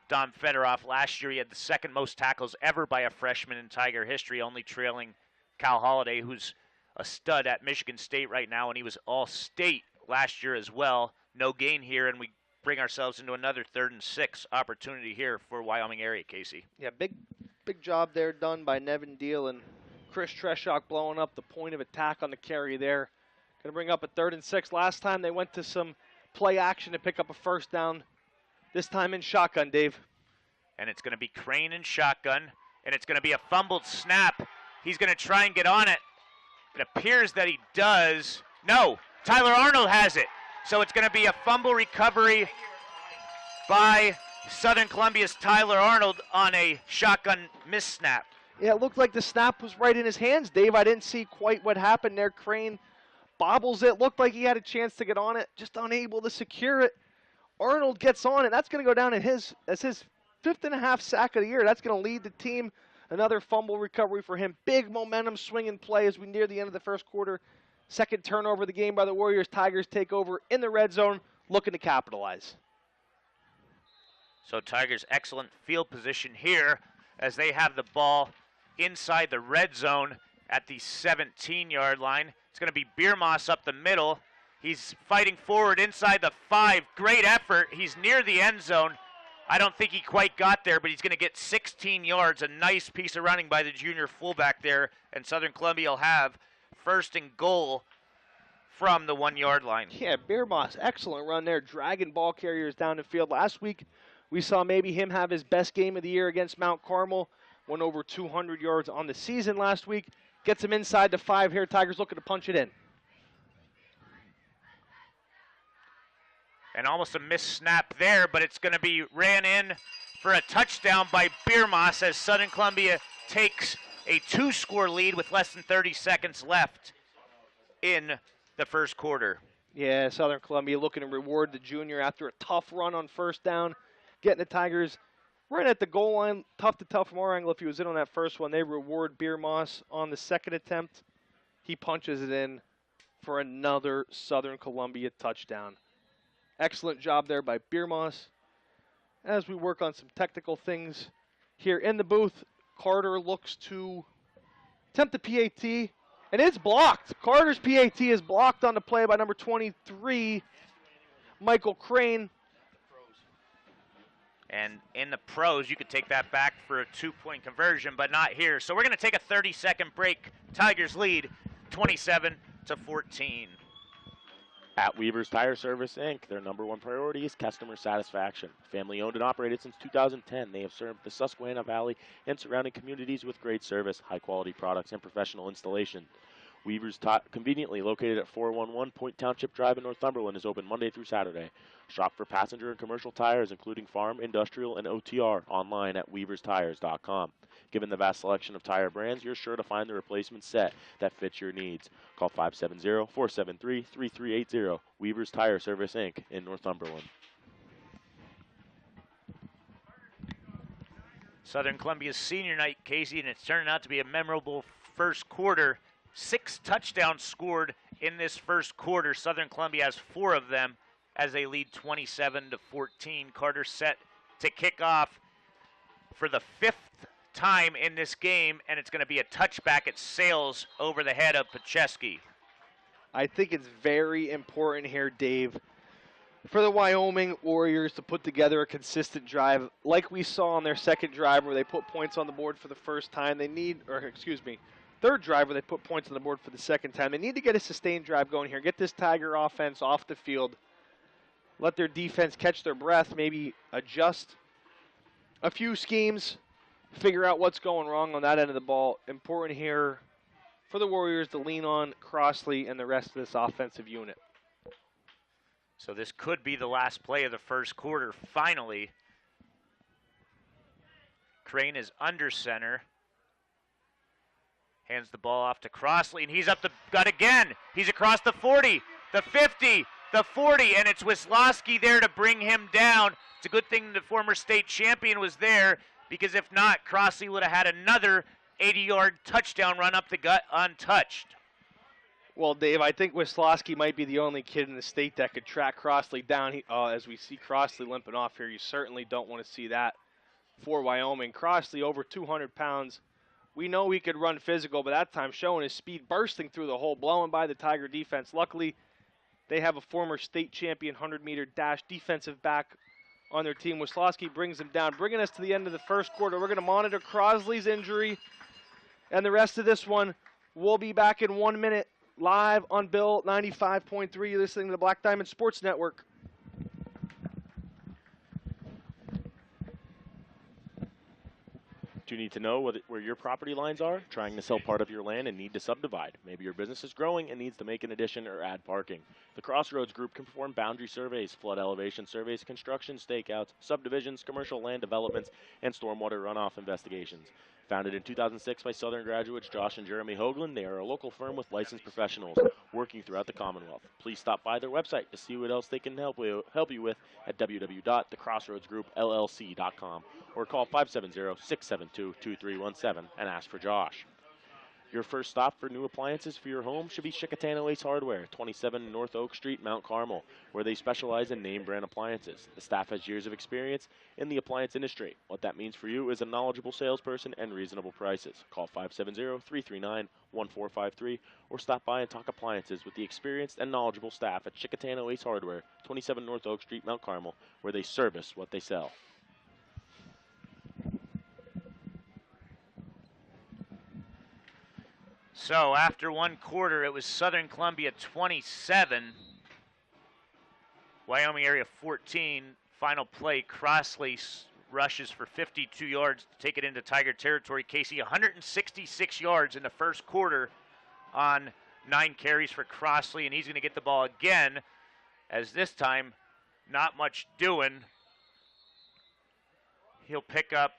Dom Fedorov. Last year he had the 2nd most tackles ever by a freshman in Tiger history, only trailing Cal Holliday, who's a stud at Michigan State right now, and he was All-State last year as well. No gain here, and we bring ourselves into another 3rd and 6 opportunity here for Wyoming Area, Casey. Yeah, big job there done by Nevin Deal and Chris Treshock blowing up the point of attack on the carry there. Going to bring up a 3rd and 6. Last time they went to some play action to pick up a 1st down. This time in shotgun, Dave. And it's going to be Crane in shotgun, and it's going to be a fumbled snap. He's going to try and get on it. It appears that he does. No, Tyler Arnold has it. So it's going to be a fumble recovery by Southern Columbia's Tyler Arnold on a shotgun miss snap. Yeah, it looked like the snap was right in his hands, Dave. I didn't see quite what happened there. Crane bobbles it. Looked like he had a chance to get on it, just unable to secure it. Arnold gets on it. That's going to go down as his 5th sack of the year. That's going to lead the team. Another fumble recovery for him. Big momentum swinging play as we near the end of the first quarter. 2nd turnover of the game by the Warriors. Tigers take over in the red zone, looking to capitalize. So Tigers excellent field position here as they have the ball inside the red zone at the 17-yard line. It's going to be Biermoss up the middle. He's fighting forward inside the 5. Great effort. He's near the end zone. I don't think he quite got there, but he's going to get 16 yards. A nice piece of running by the junior fullback there, and Southern Columbia will have 1st and goal from the 1-yard line. Yeah, Biermoss, excellent run there, dragging ball carriers down the field. Last week, we saw maybe him have his best game of the year against Mount Carmel. Went over 200 yards on the season last week. Gets him inside the 5 here. Tigers looking to punch it in. And almost a missed snap there, but it's going to be ran in for a touchdown by Biermoss as Southern Columbia takes a 2-score lead with less than 30 seconds left in the first quarter. Yeah, Southern Columbia looking to reward the junior after a tough run on 1st down. Getting the Tigers right at the goal line. Tough from our angle if he was in on that first one. They reward Biermoss on the 2nd attempt. He punches it in for another Southern Columbia touchdown. Excellent job there by Biermoss. As we work on some technical things here in the booth, Carter looks to attempt the PAT. And it's blocked. Carter's PAT is blocked on the play by number 23, Michael Crane. And in the pros, you could take that back for a 2-point conversion, but not here. So we're going to take a 30-second break. Tigers lead 27-14. At Weaver's Tire Service, Inc., their #1 priority is customer satisfaction. Family owned and operated since 2010, they have served the Susquehanna Valley and surrounding communities with great service, high-quality products, and professional installation. Weaver's conveniently located at 411 Point Township Drive in Northumberland is open Monday through Saturday. Shop for passenger and commercial tires, including farm, industrial, and OTR, online at weaverstires.com. Given the vast selection of tire brands, you're sure to find the replacement set that fits your needs. Call 570-473-3380. Weaver's Tire Service, Inc. in Northumberland. Southern Columbia's senior night, Casey, and it's turning out to be a memorable first quarter. 6 touchdowns scored in this first quarter. Southern Columbia has 4 of them as they lead 27-14. Carter set to kick off for the 5th time in this game, and it's going to be a touchback at Sales over the head of Pacheski. I think it's very important here, Dave, for the Wyoming Warriors to put together a consistent drive like we saw on their second drive where they put points on the board for the first time. Third drive where they put points on the board for the second time. They need to get a sustained drive going here, get this Tiger offense off the field, let their defense catch their breath, maybe adjust a few schemes, figure out what's going wrong on that end of the ball. Important here for the Warriors to lean on Crossley and the rest of this offensive unit. So this could be the last play of the first quarter, finally. Crane is under center. Hands the ball off to Crossley, and he's up the gut again. He's across the 40, the 50, the 40, and it's Wisłowski there to bring him down. It's a good thing the former state champion was there, because if not, Crossley would have had another 80-yard touchdown run up the gut untouched. Well, Dave, I think Wisłowski might be the only kid in the state that could track Crossley down. As we see Crossley limping off here, you certainly don't want to see that for Wyoming. Crossley over 200 pounds. We know he could run physical, but that time showing his speed, bursting through the hole, blowing by the Tiger defense. Luckily, they have a former state champion 100-meter dash defensive back on their team. Wisłowski brings him down, bringing us to the end of the first quarter. We're going to monitor Crossley's injury and the rest of this one. We'll be back in 1 minute live on Bill 95.3. You're listening to the Black Diamond Sports Network. Do you need to know where your property lines are? Trying to sell part of your land and need to subdivide. Maybe your business is growing and needs to make an addition or add parking. The Crossroads Group can perform boundary surveys, flood elevation surveys, construction stakeouts, subdivisions, commercial land developments, and stormwater runoff investigations. Founded in 2006 by Southern graduates Josh and Jeremy Hoagland, they are a local firm with licensed professionals working throughout the Commonwealth. Please stop by their website to see what else they can help you with at www.thecrossroadsgroupllc.com or call 570-672-2317 and ask for Josh. Your first stop for new appliances for your home should be Chickatano Ace Hardware, 27 North Oak Street, Mount Carmel, where they specialize in name brand appliances. The staff has years of experience in the appliance industry. What that means for you is a knowledgeable salesperson and reasonable prices. Call 570-339-1453 or stop by and talk appliances with the experienced and knowledgeable staff at Chickatano Ace Hardware, 27 North Oak Street, Mount Carmel, where they service what they sell. So after one quarter, it was Southern Columbia 27, Wyoming Area 14. Final play, Crossley rushes for 52 yards to take it into Tiger territory. Casey, 166 yards in the first quarter on 9 carries for Crossley, and he's going to get the ball again, as this time, not much doing. He'll pick up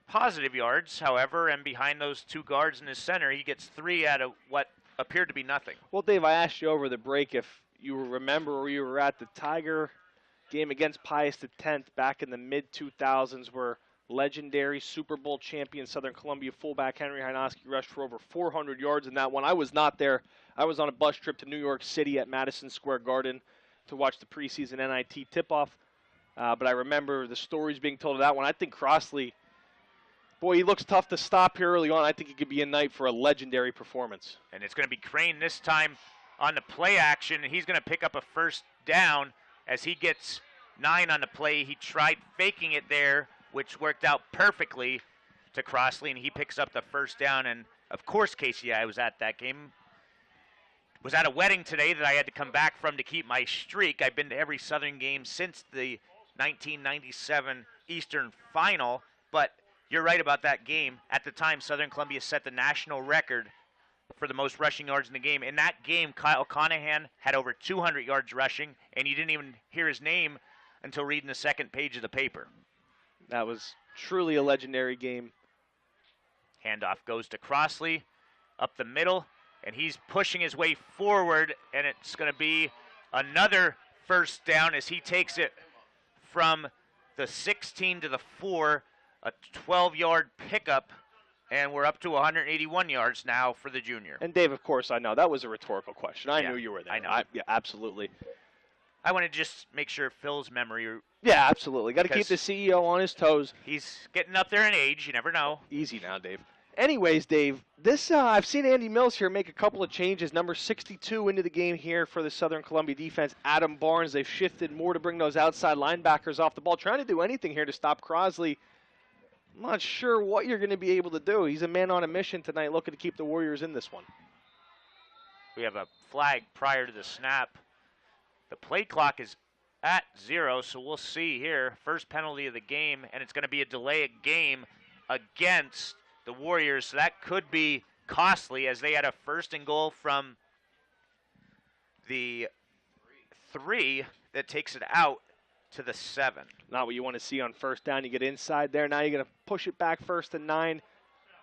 positive yards, however, and behind those 2 guards in his center, he gets 3 out of what appeared to be nothing. Well, Dave, I asked you over the break if you remember where you were at the Tiger game against Pius X back in the mid-2000s, where legendary Super Bowl champion Southern Columbia fullback Henry Hynoski rushed for over 400 yards in that one. I was not there. I was on a bus trip to New York City at Madison Square Garden to watch the preseason NIT tip-off, but I remember the stories being told of that one. I think Crossley Boy, he looks tough to stop here early on. I think he could be a night for a legendary performance. And it's going to be Crane this time on the play action, and he's going to pick up a first down as he gets 9 on the play. He tried faking it there, which worked out perfectly to Crossley, and he picks up the first down. And, of course, Casey, I was at that game. Was at a wedding today that I had to come back from to keep my streak. I've been to every Southern game since the 1997 Eastern Final, but you're right about that game. At the time, Southern Columbia set the national record for the most rushing yards in the game. In that game, Kyle Conahan had over 200 yards rushing, and you didn't even hear his name until reading the second page of the paper. That was truly a legendary game. Handoff goes to Crossley up the middle, and he's pushing his way forward, and it's going to be another first down as he takes it from the 16 to the 4, a 12-yard pickup, and we're up to 181 yards now for the junior. And Dave, of course, I know that was a rhetorical question. I Yeah, knew you were there. I know. Yeah, absolutely. I want to just make sure Phil's memory. Yeah, absolutely. Got to keep the Because- CEO on his toes. He's getting up there in age. You never know. Easy now, Dave. Anyways, Dave, this I've seen Andy Mills here make a couple of changes. Number 62 into the game here for the Southern Columbia defense. Adam Barnes, they've shifted more to bring those outside linebackers off the ball. Trying to do anything here to stop Crossley. I'm not sure what you're going to be able to do. He's a man on a mission tonight looking to keep the Warriors in this one. We have a flag prior to the snap. The play clock is at 0, so we'll see here. First penalty of the game, and it's going to be a delay of game against the Warriors. So that could be costly as they had a first and goal from the 3 that takes it out to the 7. Not what you want to see on first down. You get inside there. Now you're going to push it back first and 9.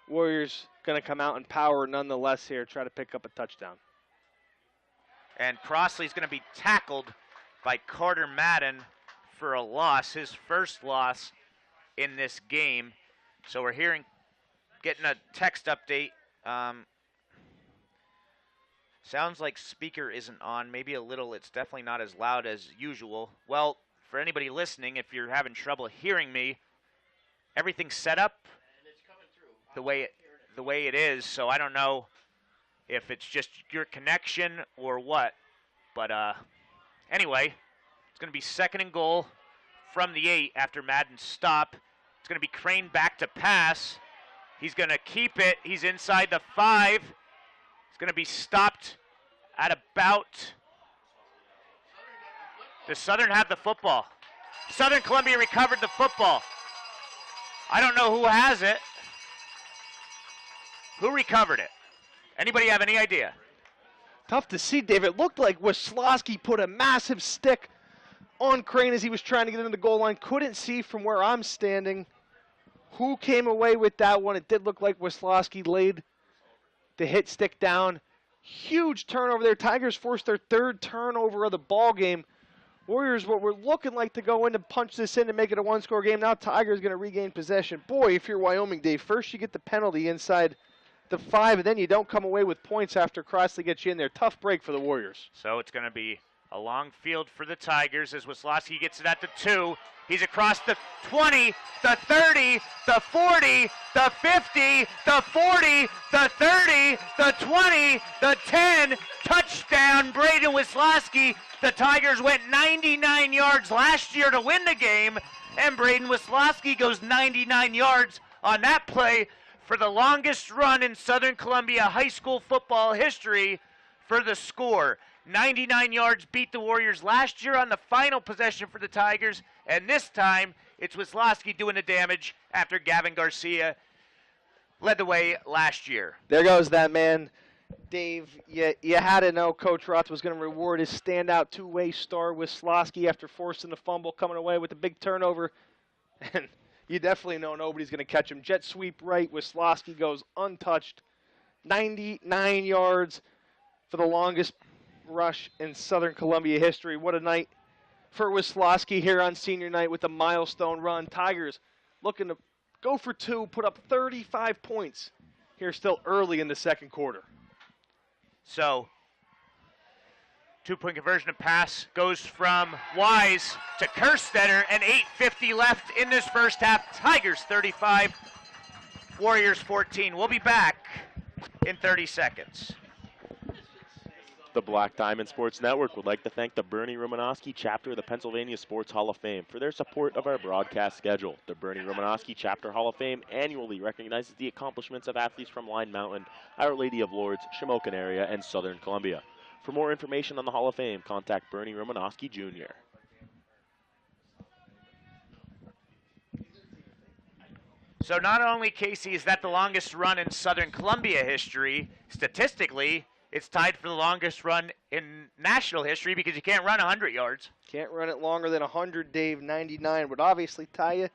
Warriors going to come out in power nonetheless here, try to pick up a touchdown. And Crossley's going to be tackled by Carter Madden for a loss, his first loss in this game. So we're getting a text update. Sounds like speaker isn't on, maybe a little. It's definitely not as loud as usual. Well, for anybody listening, if you're having trouble hearing me, everything's set up the way it is. So I don't know if it's just your connection or what. But anyway, it's going to be second and goal from the 8 after Madden's stop. It's going to be Crane back to pass. He's going to keep it. He's inside the 5. It's going to be stopped at about. Does Southern have the football? Southern Columbia recovered the football. I don't know who has it. Who recovered it? Anybody have any idea? Tough to see, Dave. It looked like Wisłowski put a massive stick on Crane as he was trying to get into the goal line. Couldn't see from where I'm standing who came away with that one. It did look like Wisłowski laid the hit stick down. Huge turnover there. Tigers forced their 3rd turnover of the ball game. Warriors, what we're looking like to go in and punch this in to make it a 1-score game. Now Tigers going to regain possession. Boy, if you're Wyoming, Dave, first you get the penalty inside the 5, and then you don't come away with points after Crossley gets you in there. Tough break for the Warriors. So it's going to be a long field for the Tigers as Wisłowski gets it at the 2. He's across the 20, the 30, the 40, the 50, the 40, the 30, the 20, the 10. Touchdown, Braden Wisłowski. The Tigers went 99 yards last year to win the game, and Braden Wisłowski goes 99 yards on that play for the longest run in Southern Columbia high school football history for the score. 99 yards beat the Warriors last year on the final possession for the Tigers, and this time it's Wisłowski doing the damage after Gavin Garcia led the way last year. There goes that man. Dave, you had to know Coach Roth was going to reward his standout two-way star Wisłowski after forcing the fumble, coming away with a big turnover. And you definitely know nobody's going to catch him. Jet sweep right. Wisłowski goes untouched. 99 yards for the longest rush in Southern Columbia history. What a night for Wisłowski here on senior night with a milestone run. Tigers looking to go for 2, put up 35 points here still early in the second quarter. So, 2-point conversion of pass goes from Wise to Kerstetter, and 8:50 left in this first half. Tigers 35, Warriors 14. We'll be back in 30 seconds. The Black Diamond Sports Network would like to thank the Bernie Romanowski chapter of the Pennsylvania Sports Hall of Fame for their support of our broadcast schedule. The Bernie Romanowski Chapter Hall of Fame annually recognizes the accomplishments of athletes from Line Mountain, Our Lady of Lourdes, Shamokin area, and Southern Columbia. For more information on the Hall of Fame, contact Bernie Romanowski Jr. So not only, Casey, is that the longest run in Southern Columbia history, statistically, it's tied for the longest run in national history because you can't run 100 yards. Can't run it longer than 100, Dave. 99 would obviously tie you.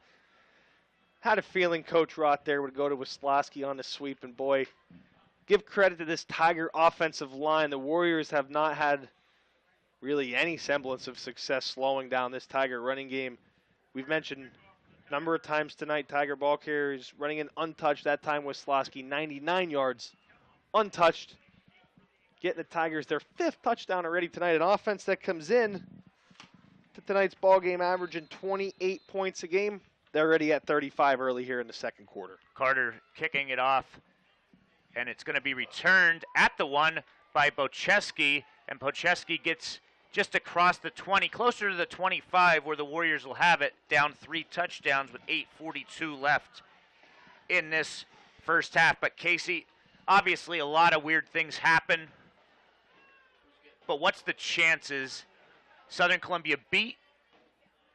Had a feeling Coach Roth there would go to Wisloski on the sweep, and boy, give credit to this Tiger offensive line. The Warriors have not had really any semblance of success slowing down this Tiger running game. We've mentioned a number of times tonight, Tiger ball carriers running in untouched. That time Wisloski, 99 yards, untouched. Getting the Tigers their 5th touchdown already tonight. An offense that comes in to tonight's ball game averaging 28 points a game. They're already at 35 early here in the second quarter. Carter kicking it off, and it's going to be returned at the 1 by Bocheski, and Bocheski gets just across the 20, closer to the 25 where the Warriors will have it, down 3 touchdowns with 8:42 left in this first half. But Casey, obviously a lot of weird things happen. But what's the chances Southern Columbia beat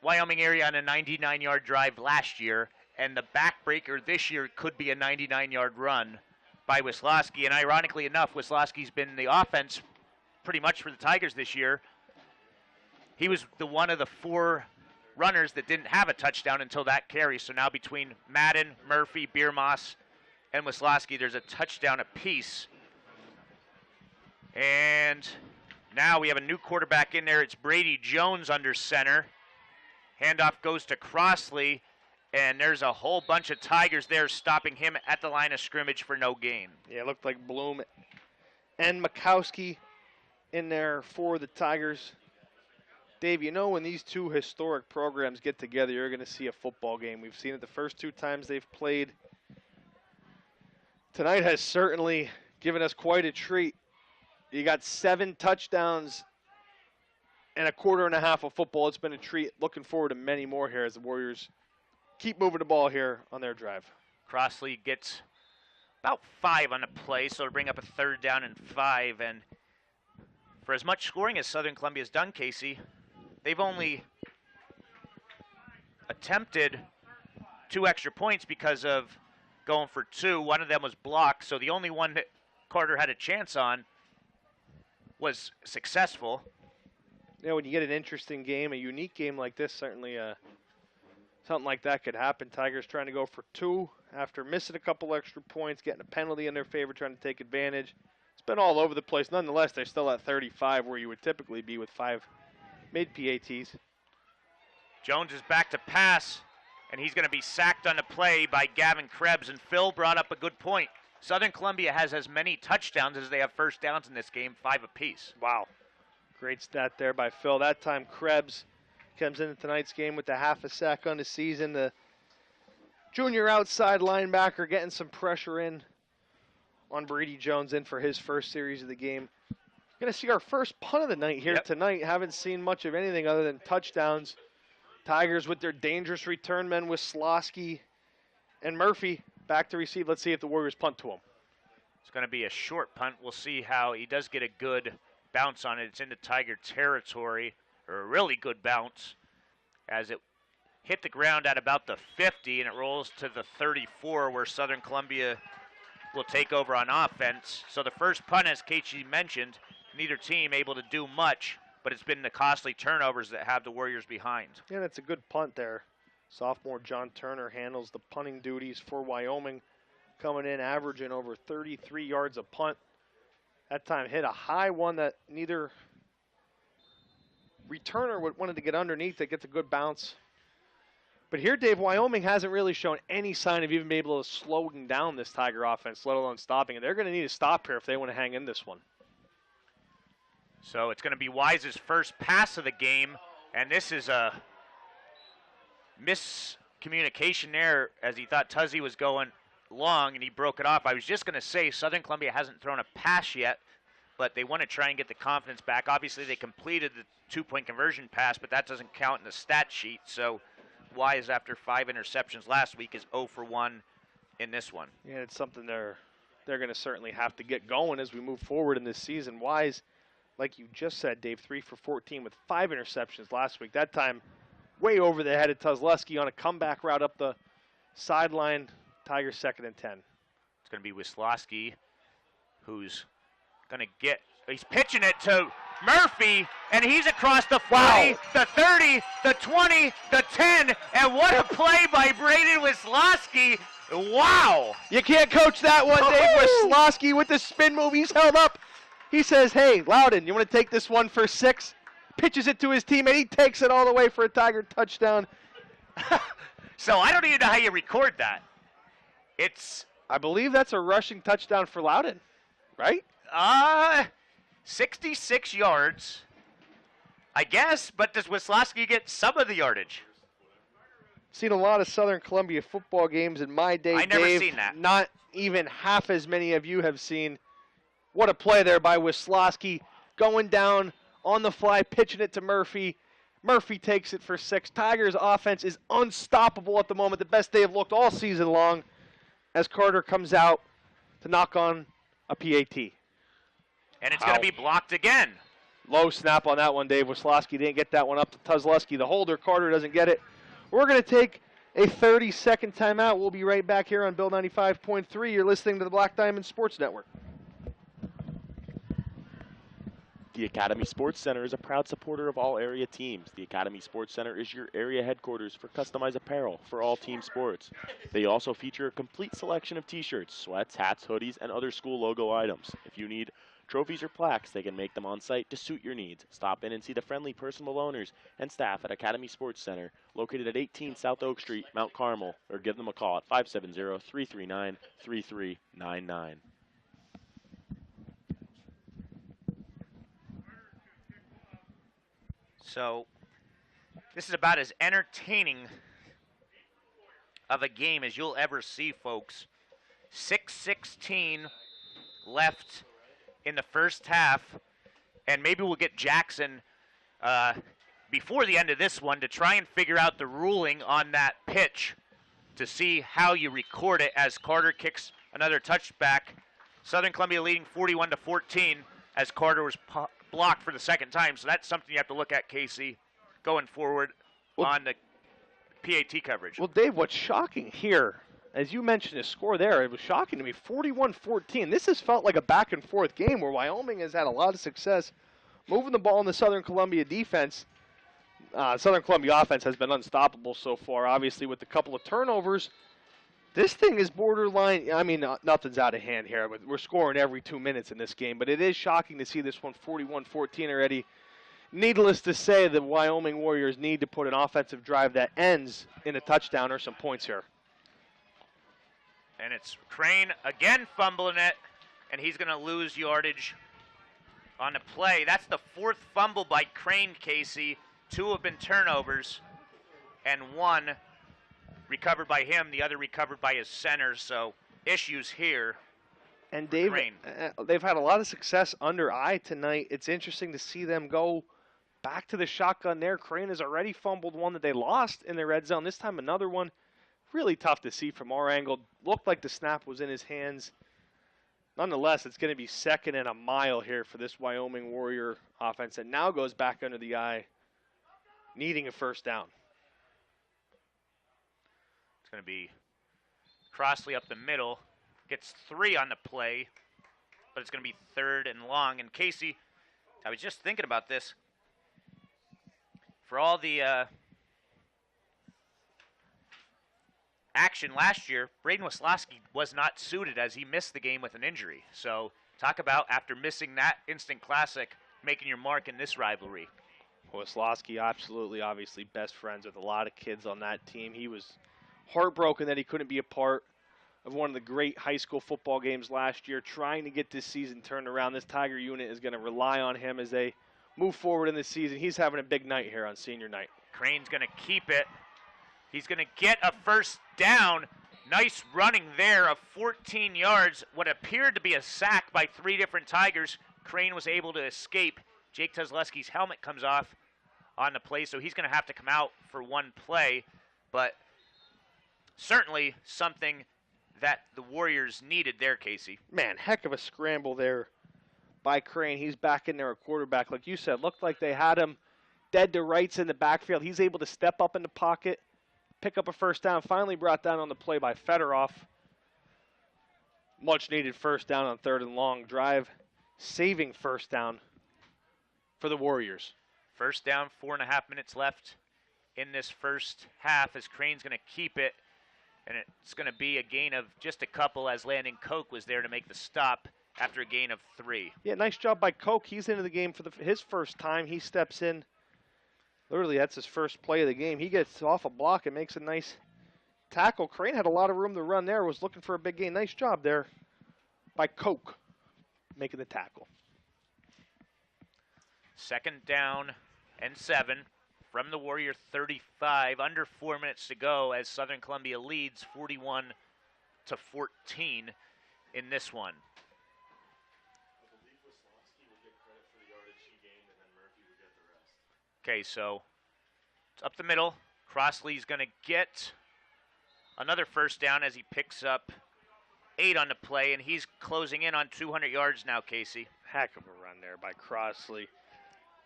Wyoming Area on a 99-yard drive last year, and the backbreaker this year could be a 99-yard run by Wisloski? And ironically enough, Wisloski's been the offense pretty much for the Tigers this year. He was the one of the 4 runners that didn't have a touchdown until that carry. So now between Madden, Murphy, Biermoss, and Wisloski, there's a touchdown apiece. And now we have a new quarterback in there. It's Brady Jones under center. Handoff goes to Crossley, and there's a whole bunch of Tigers there stopping him at the line of scrimmage for no gain. Yeah, it looked like Bloom and Mikowski in there for the Tigers. Dave, you know when these two historic programs get together, you're going to see a football game. We've seen it the first 2 times they've played. Tonight has certainly given us quite a treat. You got 7 touchdowns and a quarter and a half of football. It's been a treat. Looking forward to many more here as the Warriors keep moving the ball here on their drive. Crossley gets about 5 on the play, so it'll bring up a 3rd down and 5. And for as much scoring as Southern Columbia has done, Casey, they've only attempted 2 extra points because of going for 2. One of them was blocked, so the only one that Carter had a chance on was successful. You know, when you get an interesting game, a unique game like this, certainly something like that could happen. Tigers trying to go for 2 after missing a couple extra points, getting a penalty in their favor, trying to take advantage. It's been all over the place. Nonetheless, they're still at 35 where you would typically be with 5 mid-PATs. Jones is back to pass, and he's going to be sacked on the play by Gavin Krebs. And Phil brought up a good point. Southern Columbia has as many touchdowns as they have first downs in this game, 5 apiece. Wow. Great stat there by Phil. That time Krebs comes into tonight's game with the half a sack on the season. The junior outside linebacker getting some pressure in on Brady Jones in for his first series of the game. Going to see our first punt of the night here tonight. Haven't seen much of anything other than touchdowns. Tigers with their dangerous return men with Slosky and Murphy back to receive. Let's see if the Warriors punt to him. It's going to be a short punt. We'll see how he does get a good bounce on it. It's into Tiger territory, or a really good bounce, as it hit the ground at about the 50, and it rolls to the 34 where Southern Columbia will take over on offense. So the first punt, as Casey mentioned, neither team able to do much, but it's been the costly turnovers that have the Warriors behind. Yeah, that's a good punt there. Sophomore John Turner handles the punting duties for Wyoming, coming in averaging over 33 yards a punt. That time hit a high one that neither returner wanted to get underneath. It gets a good bounce. But here, Dave, Wyoming hasn't really shown any sign of even being able to slowing down this Tiger offense, let alone stopping it. They're going to need a stop here if they want to hang in this one. So it's going to be Wise's first pass of the game, and this is a miscommunication there as he thought Tuzzy was going long, and he broke it off. I was just going to say Southern Columbia hasn't thrown a pass yet, but they want to try and get the confidence back. Obviously, they completed the two-point conversion pass, but that doesn't count in the stat sheet. So Wise, after 5 interceptions last week, is 0 for 1 in this one. Yeah, it's something they're going to certainly have to get going as we move forward in this season. Wise, like you just said, Dave, 3 for 14 with 5 interceptions last week. That time way over the head of Tuzleski on a comeback route up the sideline. Tigers 2nd and 10. It's going to be Wisłowski, who's going to he's pitching it to Murphy, and he's across the 40, the 30, the 20, the 10, and what a play by Braden Wisłowski. Wow. You can't coach that one, Dave. Wisłowski with the spin move. He's held up. He says, hey, Loudon, you want to take this one for 6? Pitches it to his teammate. He takes it all the way for a Tiger touchdown. So I don't even know how you record that. I believe that's a rushing touchdown for Loudon, right? 66 yards, I guess, but does Wisłowski get some of the yardage? Seen a lot of Southern Columbia football games in my day, I never Dave. seen that. Not even half as many of you have seen. What a play there by Wisłowski, going down on the fly, pitching it to Murphy. Murphy takes it for 6. Tigers' offense is unstoppable at the moment, the best they have looked all season long, as Carter comes out to knock on a PAT. And it's going to be blocked again. Low snap on that one, Dave. Wisłowski didn't get that one up to Tuzleski. The holder, Carter, doesn't get it. We're going to take a 30-second timeout. We'll be right back here on Bill 95.3. You're listening to the Black Diamond Sports Network. The Academy Sports Center is a proud supporter of all area teams. The Academy Sports Center is your area headquarters for customized apparel for all team sports. They also feature a complete selection of t-shirts, sweats, hats, hoodies, and other school logo items. If you need trophies or plaques, they can make them on site to suit your needs. Stop in and see the friendly, personal owners and staff at Academy Sports Center, located at 18 South Oak Street, Mount Carmel, or give them a call at 570-339-3399. So this is about as entertaining of a game as you'll ever see, folks. 6:16 left in the first half, and maybe we'll get Jackson before the end of this one to try and figure out the ruling on that pitch to see how you record it as Carter kicks another touchback. Southern Columbia leading 41-14 as Carter was blocked for the second time. So that's something you have to look at, Casey, going forward on the PAT coverage. Well, Dave, what's shocking here, as you mentioned the score there, it was shocking to me, 41-14. This has felt like a back-and-forth game where Wyoming has had a lot of success moving the ball in the Southern Columbia defense. Southern Columbia offense has been unstoppable so far, obviously, with a couple of turnovers. This thing is borderline. I mean, nothing's out of hand here. We're scoring every 2 minutes in this game, but it is shocking to see this one 41-14 already. Needless to say, the Wyoming Warriors need to put an offensive drive that ends in a touchdown or some points here. And it's Crane again fumbling it, and he's going to lose yardage on the play. That's the 4th fumble by Crane, Casey. 2 have been turnovers, and 1 recovered by him, the other recovered by his center, so issues here. And Dave, they've had a lot of success under I tonight. It's interesting to see them go back to the shotgun there. Crane has already fumbled one that they lost in the red zone. This time another one. Really tough to see from our angle. Looked like the snap was in his hands. Nonetheless, it's going to be 2nd and a mile here for this Wyoming Warrior offense that now goes back under the eye, needing a first down. It's going to be Crossley up the middle. Gets 3 on the play, but it's going to be 3rd and long. And Casey, I was just thinking about this. For all the action last year, Braden Wisłowski was not suited as he missed the game with an injury. So talk about, after missing that instant classic, making your mark in this rivalry. Wisłowski, absolutely, obviously, best friends with a lot of kids on that team. He was heartbroken that he couldn't be a part of one of the great high school football games last year, trying to get this season turned around. This Tiger unit is going to rely on him as they move forward in the season. He's having a big night here on senior night. Crane's going to keep it. He's going to get a first down. Nice running there of 14 yards. What appeared to be a sack by 3 different Tigers. Crane was able to escape. Jake Kozlowski's helmet comes off on the play, so he's going to have to come out for one play. But certainly something that the Warriors needed there, Casey. Man, heck of a scramble there by Crane. He's back in there at quarterback. Like you said, looked like they had him dead to rights in the backfield. He's able to step up in the pocket, pick up a first down, finally brought down on the play by Fedorov. Much needed first down on 3rd and long. Drive saving first down for the Warriors. First down, 4.5 minutes left in this first half as Crane's going to keep it. And it's going to be a gain of just a couple as Landon Koch was there to make the stop after a gain of 3. Yeah, nice job by Koch. He's into the game for his first time. He steps in. Literally, that's his first play of the game. He gets off a block and makes a nice tackle. Crane had a lot of room to run there, was looking for a big gain. Nice job there by Koch making the tackle. 2nd down and 7 from the Warrior 35. Under 4 minutes to go as Southern Columbia leads 41-14 in this one. Okay, so it's up the middle. Crossley's going to get another first down as he picks up 8 on the play, and he's closing in on 200 yards now, Casey. Heck of a run there by Crossley.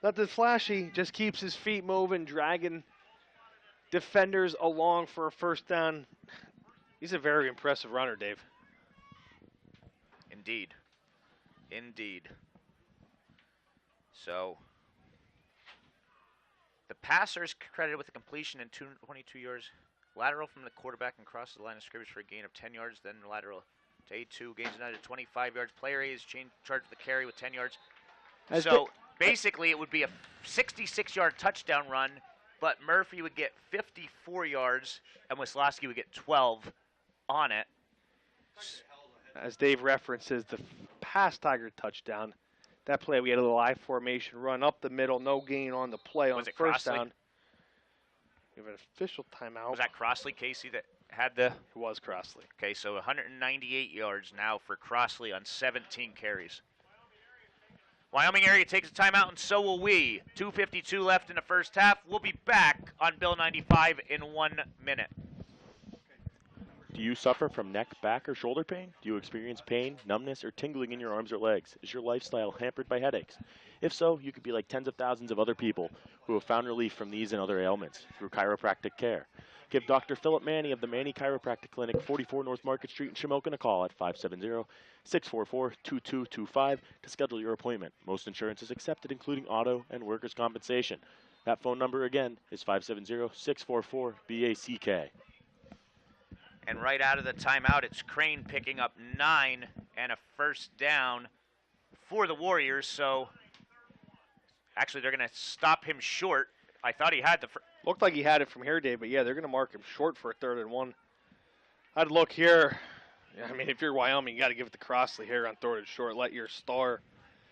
Nothing flashy, just keeps his feet moving, dragging defenders along for a first down. He's a very impressive runner, Dave. Indeed. Indeed. So the passer is credited with a completion in 22 yards. Lateral from the quarterback and crosses the line of scrimmage for a gain of 10 yards. Then lateral to A2, gains another 25 yards. Player A is charged with the carry with 10 yards. So basically it would be a 66-yard touchdown run, but Murphy would get 54 yards and Wisłowski would get 12 on it. As Dave references, the past Tiger touchdown, that play we had a little I formation run up the middle, no gain on the play on first down. We have an official timeout. Was that Crossley, Casey, that had the? It was Crossley. Okay, so 198 yards now for Crossley on 17 carries. Wyoming Area takes a timeout, and so will we. 2:52 left in the first half. We'll be back on Bill 95 in 1 minute. Do you suffer from neck, back, or shoulder pain? Do you experience pain, numbness, or tingling in your arms or legs? Is your lifestyle hampered by headaches? If so, you could be like tens of thousands of other people who have found relief from these and other ailments through chiropractic care. Give Dr. Philip Manny of the Manny Chiropractic Clinic, 44 North Market Street in Shamokin a call at 570-644-2225 to schedule your appointment. Most insurance is accepted, including auto and workers' compensation. That phone number again is 570-644-BACK. And right out of the timeout, it's Crane picking up 9 and a first down for the Warriors. So actually they're going to stop him short. I thought he had the looked like he had it from here, Dave, but yeah, they're going to mark him short for a 3rd and 1. I'd look here. I mean, if you're Wyoming, you got to give it to Crossley here on 3rd and short. Let your star.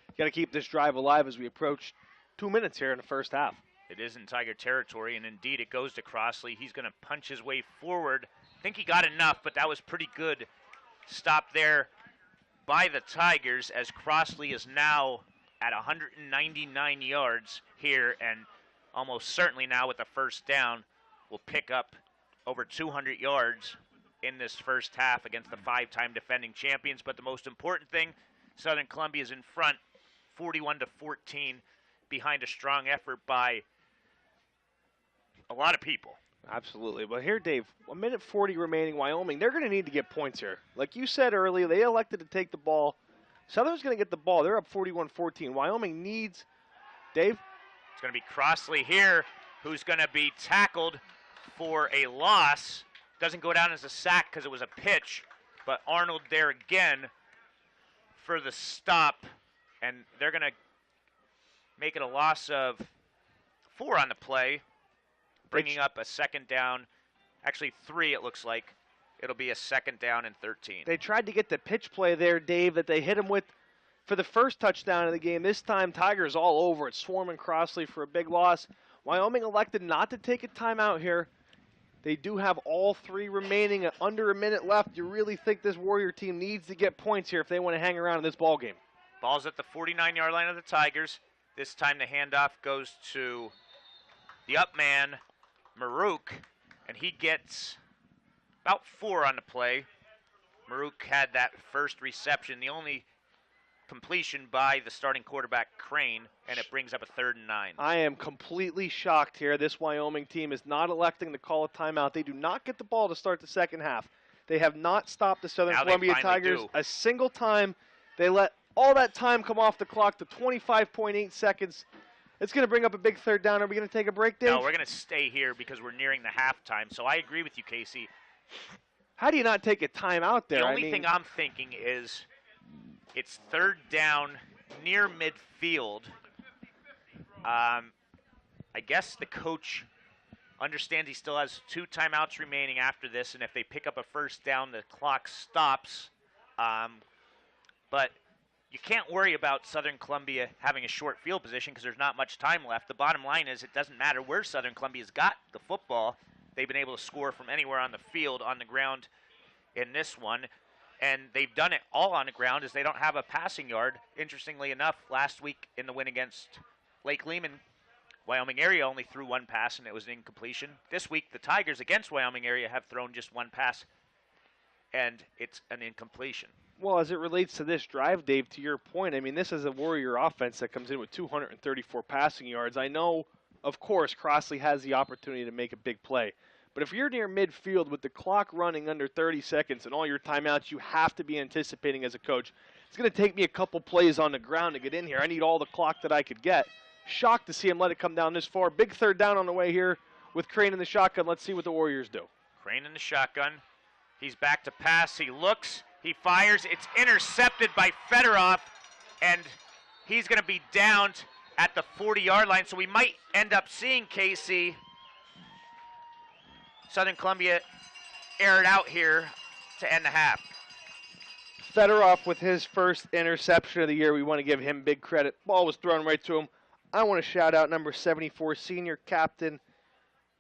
You got to keep this drive alive as we approach 2 minutes here in the first half. It is in Tiger territory, and indeed it goes to Crossley. He's going to punch his way forward. I think he got enough, but that was pretty good stop there by the Tigers as Crossley is now at 199 yards here, and almost certainly now with the first down will pick up over 200 yards in this first half against the 5-time defending champions. But the most important thing, Southern Columbia is in front 41-14 behind a strong effort by a lot of people. Absolutely. But here, Dave, 1:40 remaining, Wyoming, they're going to need to get points here. Like you said earlier, they elected to take the ball. Southern's going to get the ball. They're up 41-14. Wyoming needs, Dave? It's going to be Crossley here, who's going to be tackled for a loss. Doesn't go down as a sack because it was a pitch, but Arnold there again for the stop, and they're going to make it a loss of 4 on the play, bringing up a 2nd down. Actually 3, it looks like. It'll be a 2nd down and 13. They tried to get the pitch play there, Dave, that they hit him with for the first touchdown of the game. This time, Tigers all over it, swarming Crossley for a big loss. Wyoming elected not to take a timeout here. They do have all three remaining, under a minute left. You really think this Warrior team needs to get points here if they want to hang around in this ball game? Ball's at the 49-yard line of the Tigers. This time the handoff goes to the up man, Maruk, and he gets about 4 on the play. Maruk had that first reception, the only completion by the starting quarterback, Crane, and it brings up a 3rd and 9. I am completely shocked here. This Wyoming team is not electing to call a timeout. They do not get the ball to start the second half. They have not stopped the Southern Columbia Tigers a single time. They let all that time come off the clock to 25.8 seconds. It's going to bring up a big 3rd down. Are we going to take a break, Dave? No, we're going to stay here because we're nearing the halftime. So I agree with you, Casey. How do you not take a timeout there? The only thing I'm thinking is it's 3rd down near midfield. I guess the coach understands he still has 2 timeouts remaining after this, and if they pick up a 1st down, the clock stops. But you can't worry about Southern Columbia having a short field position because there's not much time left. The bottom line is it doesn't matter where Southern Columbia's got the football. They've been able to score from anywhere on the field, on the ground in this one. And they've done it all on the ground as they don't have a passing yard. Interestingly enough, last week in the win against Lake Lehman, Wyoming Area only threw 1 pass, and it was an incompletion. This week, the Tigers against Wyoming Area have thrown just 1 pass, and it's an incompletion. Well, as it relates to this drive, Dave, to your point, I mean, this is a Warrior offense that comes in with 234 passing yards. I know, of course, Crossley has the opportunity to make a big play. But if you're near midfield with the clock running under 30 seconds and all your timeouts, you have to be anticipating as a coach, it's going to take me a couple plays on the ground to get in here. I need all the clock that I could get. Shocked to see him let it come down this far. Big 3rd down on the way here with Crane in the shotgun. Let's see what the Warriors do. Crane in the shotgun. He's back to pass. He looks. He fires. It's intercepted by Fedorov, and he's going to be downed at the 40-yard line. So we might end up seeing Casey, Southern Columbia, air it out here to end the half. Fedorov with his first interception of the year. We want to give him big credit. Ball was thrown right to him. I want to shout out number 74, senior captain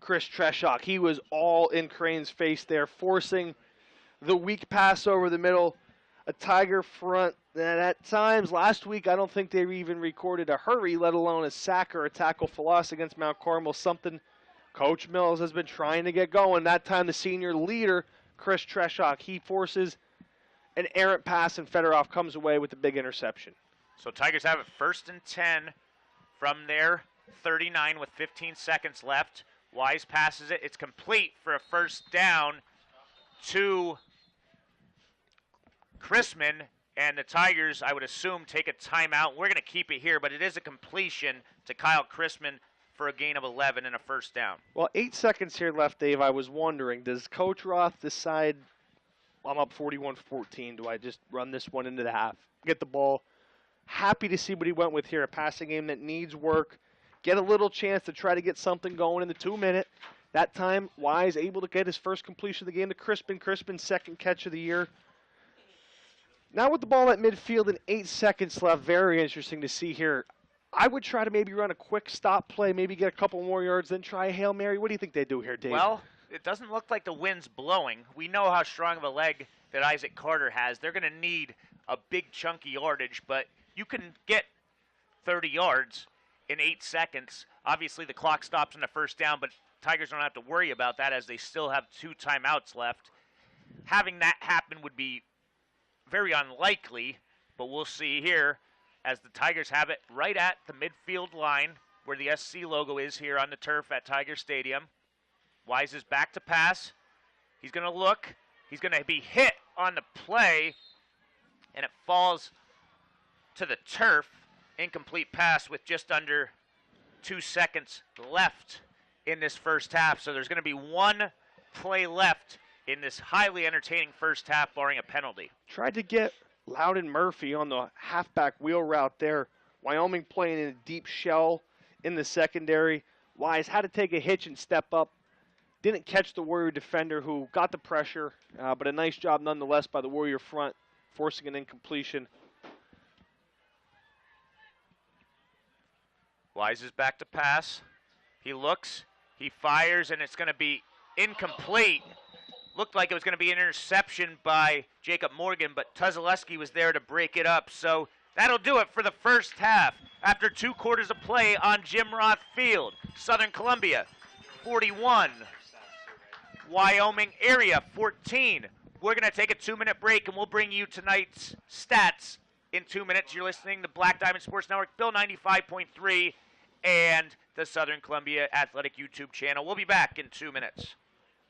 Chris Treshok. He was all in Crane's face there, forcing the weak pass over the middle. A Tiger front that at times, last week, I don't think they even recorded a hurry, let alone a sack or a tackle for loss against Mount Carmel, something Coach Mills has been trying to get going. That time, the senior leader, Chris Treshok, he forces an errant pass, and Fedorov comes away with the big interception. So Tigers have it 1st and 10 from their 39 with 15 seconds left. Wise passes it. It's complete for a 1st down to Chrisman, and the Tigers, I would assume, take a timeout. We're going to keep it here, but it is a completion to Kyle Chrisman for a gain of 11 and a 1st down. Well, 8 seconds here left, Dave. I was wondering, does Coach Roth decide, I'm up 41-14, do I just run this one into the half, get the ball? Happy to see what he went with here, a passing game that needs work. Get a little chance to try to get something going in the 2-minute. That time, Wise able to get his first completion of the game to Crispin. Crispin's 2nd catch of the year. Now with the ball at midfield and 8 seconds left, very interesting to see here. I would try to maybe run a quick stop play, maybe get a couple more yards, then try a Hail Mary. What do you think they do here, Dave? Well, it doesn't look like the wind's blowing. We know how strong of a leg that Isaac Carter has. They're going to need a big chunky yardage, but you can get 30 yards in 8 seconds. Obviously, the clock stops on the 1st down, but Tigers don't have to worry about that as they still have 2 timeouts left. Having that happen would be very unlikely, but we'll see here as the Tigers have it right at the midfield line where the SC logo is here on the turf at Tiger Stadium. Wise is back to pass. He's going to look. He's going to be hit on the play, and it falls to the turf. Incomplete pass with just under 2 seconds left in this 1st half. So there's going to be 1 play left in this highly entertaining 1st half, barring a penalty. Tried to get Loudon Murphy on the halfback wheel route there. Wyoming playing in a deep shell in the secondary. Wise had to take a hitch and step up. Didn't catch the Warrior defender who got the pressure, but a nice job nonetheless by the Warrior front, forcing an incompletion. Wise is back to pass. He looks, he fires, and it's going to be incomplete. Looked like it was going to be an interception by Jacob Morgan, but Tuzaleski was there to break it up. So that'll do it for the first half. After 2 quarters of play on Jim Roth Field, Southern Columbia 41, Wyoming Area 14. We're going to take a 2-minute break, and we'll bring you tonight's stats in 2 minutes. You're listening to Black Diamond Sports Network, Bill 95.3, and the Southern Columbia Athletic YouTube channel. We'll be back in 2 minutes.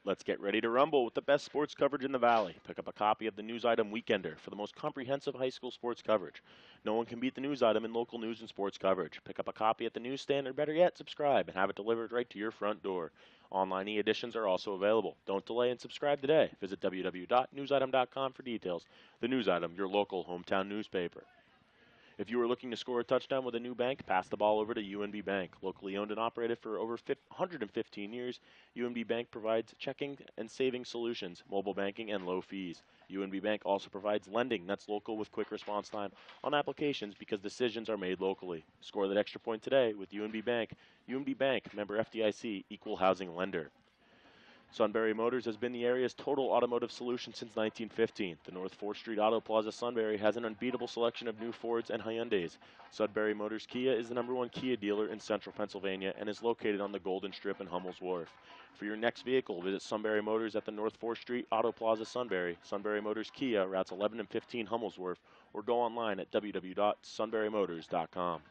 Let's get ready to rumble with the best sports coverage in the Valley. Pick up a copy of the News Item Weekender for the most comprehensive high school sports coverage. No one can beat the News Item in local news and sports coverage. Pick up a copy at the newsstand, or better yet, subscribe and have it delivered right to your front door. Online e-editions are also available. Don't delay and subscribe today. Visit www.newsitem.com for details. The News Item, your local hometown newspaper. If you are looking to score a touchdown with a new bank, pass the ball over to UNB Bank. Locally owned and operated for over 115 years, UNB Bank provides checking and savings solutions, mobile banking, and low fees. UNB Bank also provides lending that's local with quick response time on applications because decisions are made locally. Score that extra point today with UNB Bank. UNB Bank, member FDIC, equal housing lender. Sunbury Motors has been the area's total automotive solution since 1915. The North 4th Street Auto Plaza Sunbury has an unbeatable selection of new Fords and Hyundais. Sunbury Motors Kia is the #1 Kia dealer in central Pennsylvania and is located on the Golden Strip in Hummel's Wharf. For your next vehicle, visit Sunbury Motors at the North 4th Street Auto Plaza Sunbury, Sunbury Motors Kia, routes 11 and 15 Hummel's Wharf, or go online at www.sunburymotors.com.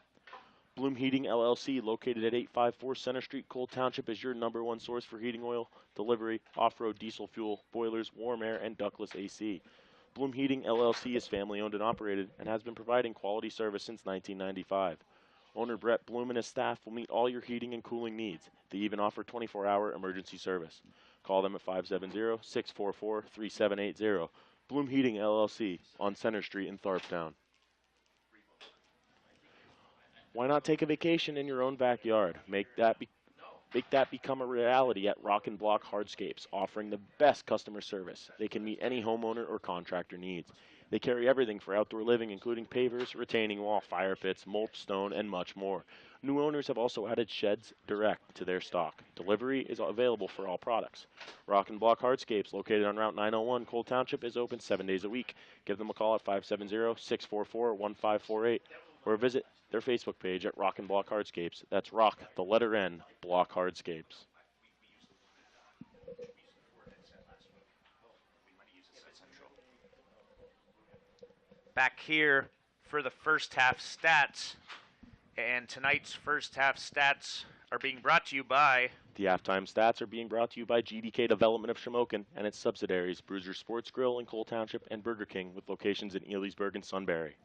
Bloom Heating LLC, located at 854 Center Street, Cole Township, is your #1 source for heating oil, delivery, off-road diesel fuel, boilers, warm air, and ductless AC. Bloom Heating LLC is family-owned and operated and has been providing quality service since 1995. Owner Brett Bloom and his staff will meet all your heating and cooling needs. They even offer 24-hour emergency service. Call them at 570-644-3780. Bloom Heating LLC on Center Street in Tharpstown. Why not take a vacation in your own backyard? Make that become a reality at Rock and Block Hardscapes, offering the best customer service. They can meet any homeowner or contractor needs. They carry everything for outdoor living, including pavers, retaining wall, fire pits, mulch stone, and much more. New owners have also added sheds direct to their stock. Delivery is available for all products. Rock and Block Hardscapes, located on Route 901, Cole Township, is open 7 days a week. Give them a call at 570-644-1548 or visit their Facebook page at Rock and Block Hardscapes. That's Rock, the letter N, Block Hardscapes. Back here for the first half stats, and tonight's first half stats are being brought to you by... The halftime stats are being brought to you by GDK Development of Shamokin and its subsidiaries, Bruiser Sports Grill in Cole Township and Burger King, with locations in Elysburg and Sunbury.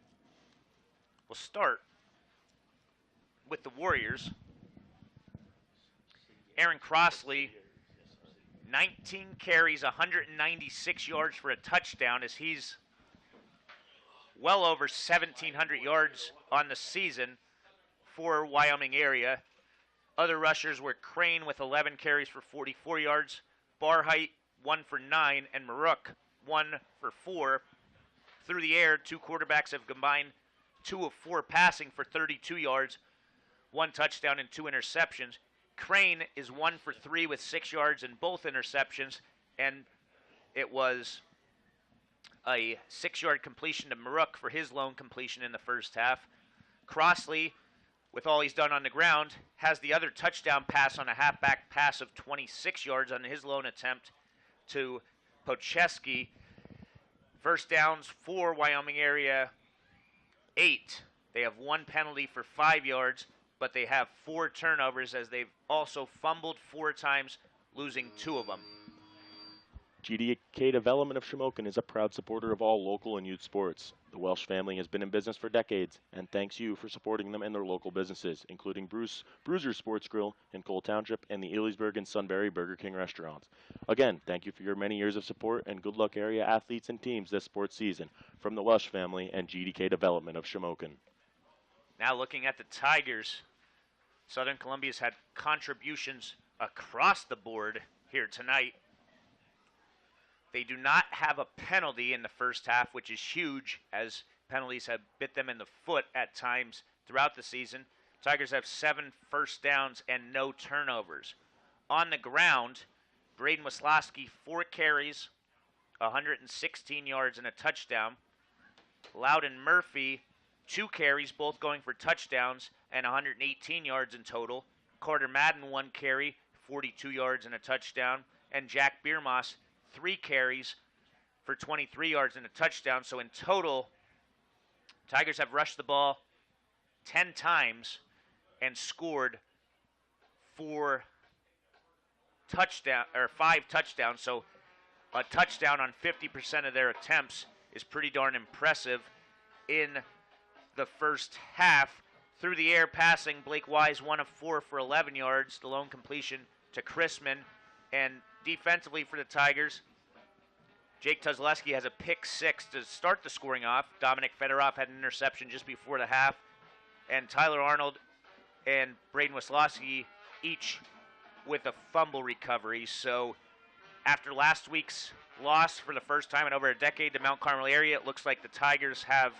We'll start with the Warriors. Aaron Crossley, 19 carries, 196 yards for a touchdown, as he's well over 1,700 yards on the season for Wyoming Area. Other rushers were Crane with 11 carries for 44 yards, Barheight 1 for 9, and Maruk 1 for 4. Through the air, 2 quarterbacks have combined 2 of 4 passing for 32 yards, 1 touchdown and 2 interceptions. Crane is 1 for 3 with 6 yards and both interceptions, and it was a 6-yard completion to Maruk for his lone completion in the first half. Crossley, with all he's done on the ground, has the other touchdown pass on a halfback pass of 26 yards on his lone attempt to Pocheski. First downs for Wyoming Area, 8. They have 1 penalty for 5 yards, but they have 4 turnovers as they've also fumbled 4 times, losing 2 of them. GDK Development of Shamokin is a proud supporter of all local and youth sports. The Welsh family has been in business for decades, and thanks you for supporting them and their local businesses, including Bruiser Sports Grill in Cole Township and the Elysburg and Sunbury Burger King restaurants. Again, thank you for your many years of support, and good luck area athletes and teams this sports season. From the Welsh family and GDK Development of Shamokin. Now looking at the Tigers, Southern Columbia's had contributions across the board here tonight. They do not have a penalty in the first half, which is huge, as penalties have bit them in the foot at times throughout the season. Tigers have 7 first downs and no turnovers. On the ground, Braden Wisłowski, 4 carries, 116 yards and a touchdown. Loudon Murphy, 2 carries, both going for touchdowns, and 118 yards in total. Carter Madden, 1 carry, 42 yards and a touchdown. And Jack Biermoss, 3 carries for 23 yards and a touchdown. So in total, Tigers have rushed the ball 10 times and scored 5 touchdowns. So a touchdown on 50% of their attempts is pretty darn impressive in the first half. Through the air passing, Blake Wise 1 of 4 for 11 yards, the lone completion to Chrisman. And defensively for the Tigers, Jake Tuzleski has a pick 6 to start the scoring off. Dominic Fedorov had an interception just before the half. And Tyler Arnold and Braden Wisłowski each with a fumble recovery. So after last week's loss for the first time in over a decade to Mount Carmel area, it looks like the Tigers have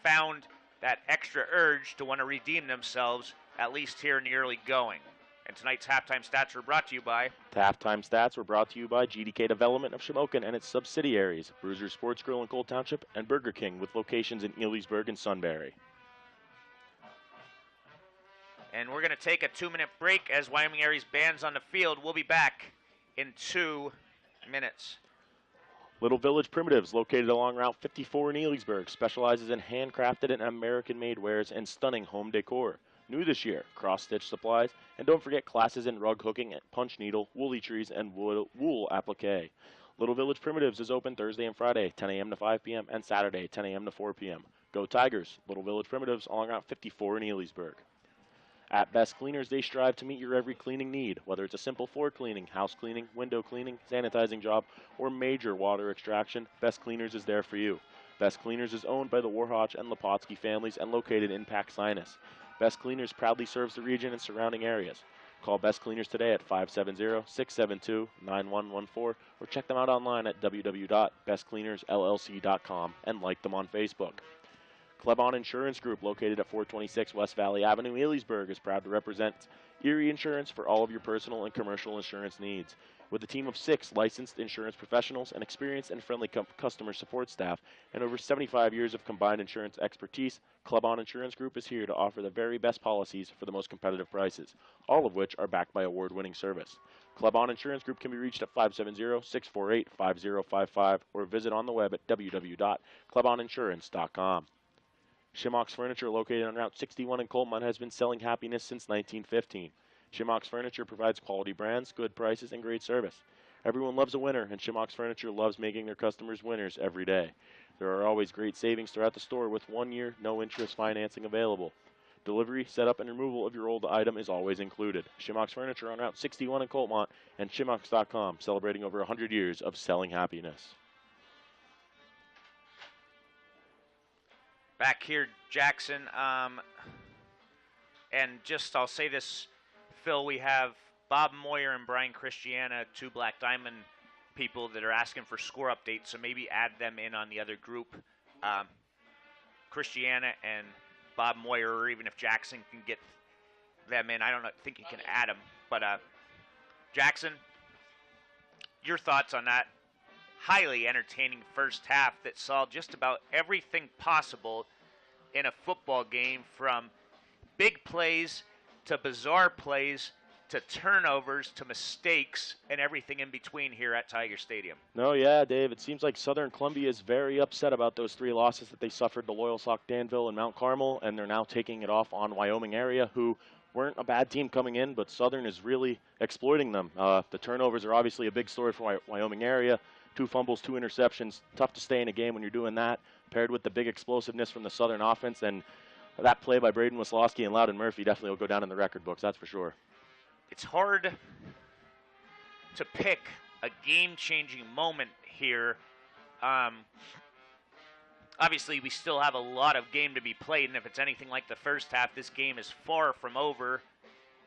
found that extra urge to want to redeem themselves, at least here in the early going. And tonight's halftime stats were brought to you by... The halftime stats were brought to you by GDK Development of Shamokin and its subsidiaries, Bruiser Sports Grill in Cole Township, and Burger King with locations in Elysburg and Sunbury. And we're going to take a 2-minute break as Wyoming Area's band's on the field. We'll be back in 2 minutes. Little Village Primitives, located along Route 54 in Elysburg, specializes in handcrafted and American-made wares and stunning home decor. New this year, cross-stitch supplies, and don't forget classes in rug hooking, punch needle, woolly trees, and wool applique. Little Village Primitives is open Thursday and Friday, 10 a.m. to 5 p.m., and Saturday, 10 a.m. to 4 p.m. Go Tigers! Little Village Primitives along Route 54 in Elysburg. At Best Cleaners, they strive to meet your every cleaning need, whether it's a simple floor cleaning, house cleaning, window cleaning, sanitizing job, or major water extraction. Best Cleaners is there for you. Best Cleaners is owned by the Warhawk and Lepotsky families and located in Pax Sinus. Best Cleaners proudly serves the region and surrounding areas. Call Best Cleaners today at 570-672-9114 or check them out online at www.bestcleanersllc.com and like them on Facebook. Klebon Insurance Group, located at 426 West Valley Avenue, Elysburg, is proud to represent Erie Insurance for all of your personal and commercial insurance needs. With a team of 6 licensed insurance professionals, an experienced and friendly customer support staff, and over 75 years of combined insurance expertise, Klebon Insurance Group is here to offer the very best policies for the most competitive prices, all of which are backed by award-winning service. Klebon Insurance Group can be reached at 570-648-5055 or visit on the web at www.kleboninsurance.com. Shimock's Furniture, located on Route 61 in Coltmont, has been selling happiness since 1915. Shimock's Furniture provides quality brands, good prices, and great service. Everyone loves a winner, and Shimock's Furniture loves making their customers winners every day. There are always great savings throughout the store with 1-year, no-interest financing available. Delivery, setup, and removal of your old item is always included. Shimock's Furniture on Route 61 in Coltmont and Shimocks.com, celebrating over 100 years of selling happiness. Back here, Jackson, and just I'll say this, Phil, we have Bob Moyer and Brian Christiana, 2 Black Diamond people that are asking for score updates, so maybe add them in on the other group. Christiana and Bob Moyer, or even if Jackson can get them in. I don't think he can add them, but Jackson, your thoughts on that highly entertaining first half that saw just about everything possible in a football game, from big plays to bizarre plays to turnovers to mistakes and everything in between here at Tiger Stadium. No, yeah, Dave, it seems like Southern Columbia is very upset about those 3 losses that they suffered to Loyal Sock, Danville, and Mount Carmel, and they're now taking it off on Wyoming Area, who weren't a bad team coming in, but Southern is really exploiting them. The turnovers are obviously a big story for Wyoming Area. 2 fumbles, 2 interceptions. Tough to stay in a game when you're doing that, paired with the big explosiveness from the Southern offense. And that play by Braden Wisłowski and Loudon Murphy definitely will go down in the record books, that's for sure. It's hard to pick a game-changing moment here. Obviously, we still have a lot of game to be played, and if it's anything like the first half, this game is far from over,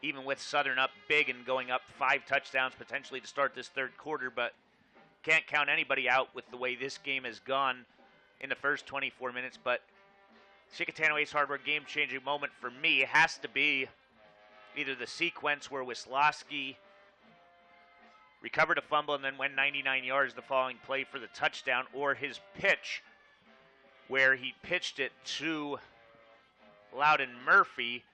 even with Southern up big and going up 5 touchdowns potentially to start this third quarter. But can't count anybody out with the way this game has gone in the first 24 minutes. But Chickatano Ace Hardware game-changing moment for me has to be either the sequence where Wisłowski recovered a fumble and then went 99 yards the following play for the touchdown, or his pitch where he pitched it to Loudon Murphy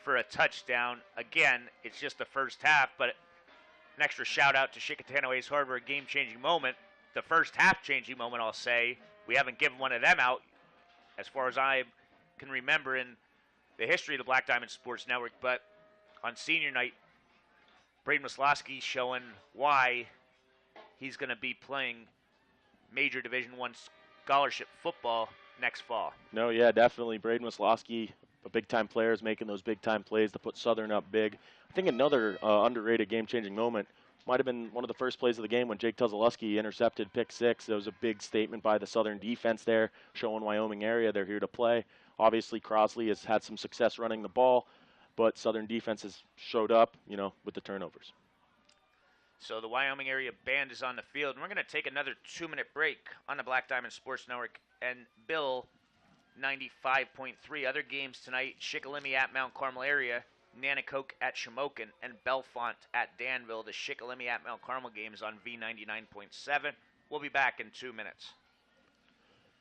for a touchdown. Again, it's just the first half, but an extra shout out to Chickatano Ace Hardware, game-changing moment. The first half-changing moment, I'll say. We haven't given one of them out as far as I can remember in the history of the Black Diamond Sports Network, but on senior night, Braden Wisloski showing why he's going to be playing major Division I scholarship football next fall. No, yeah, definitely. Braden Wisloski, a big-time player, is making those big-time plays to put Southern up big. I think another underrated game-changing moment might have been one of the first plays of the game when Jake Tuzeluski intercepted pick 6. It was a big statement by the Southern defense there, showing Wyoming Area they're here to play. Obviously, Crosley has had some success running the ball, but Southern defense has showed up, with the turnovers. So the Wyoming Area band is on the field, and we're going to take another 2-minute break on the Black Diamond Sports Network. And Bill, 95.3 other games tonight: Shikellamy at Mount Carmel Area, Nanacoke at Shamokin, and Bellefonte at Danville. The Shikellamy at Mount Carmel game is on V99.7. We'll be back in 2 minutes.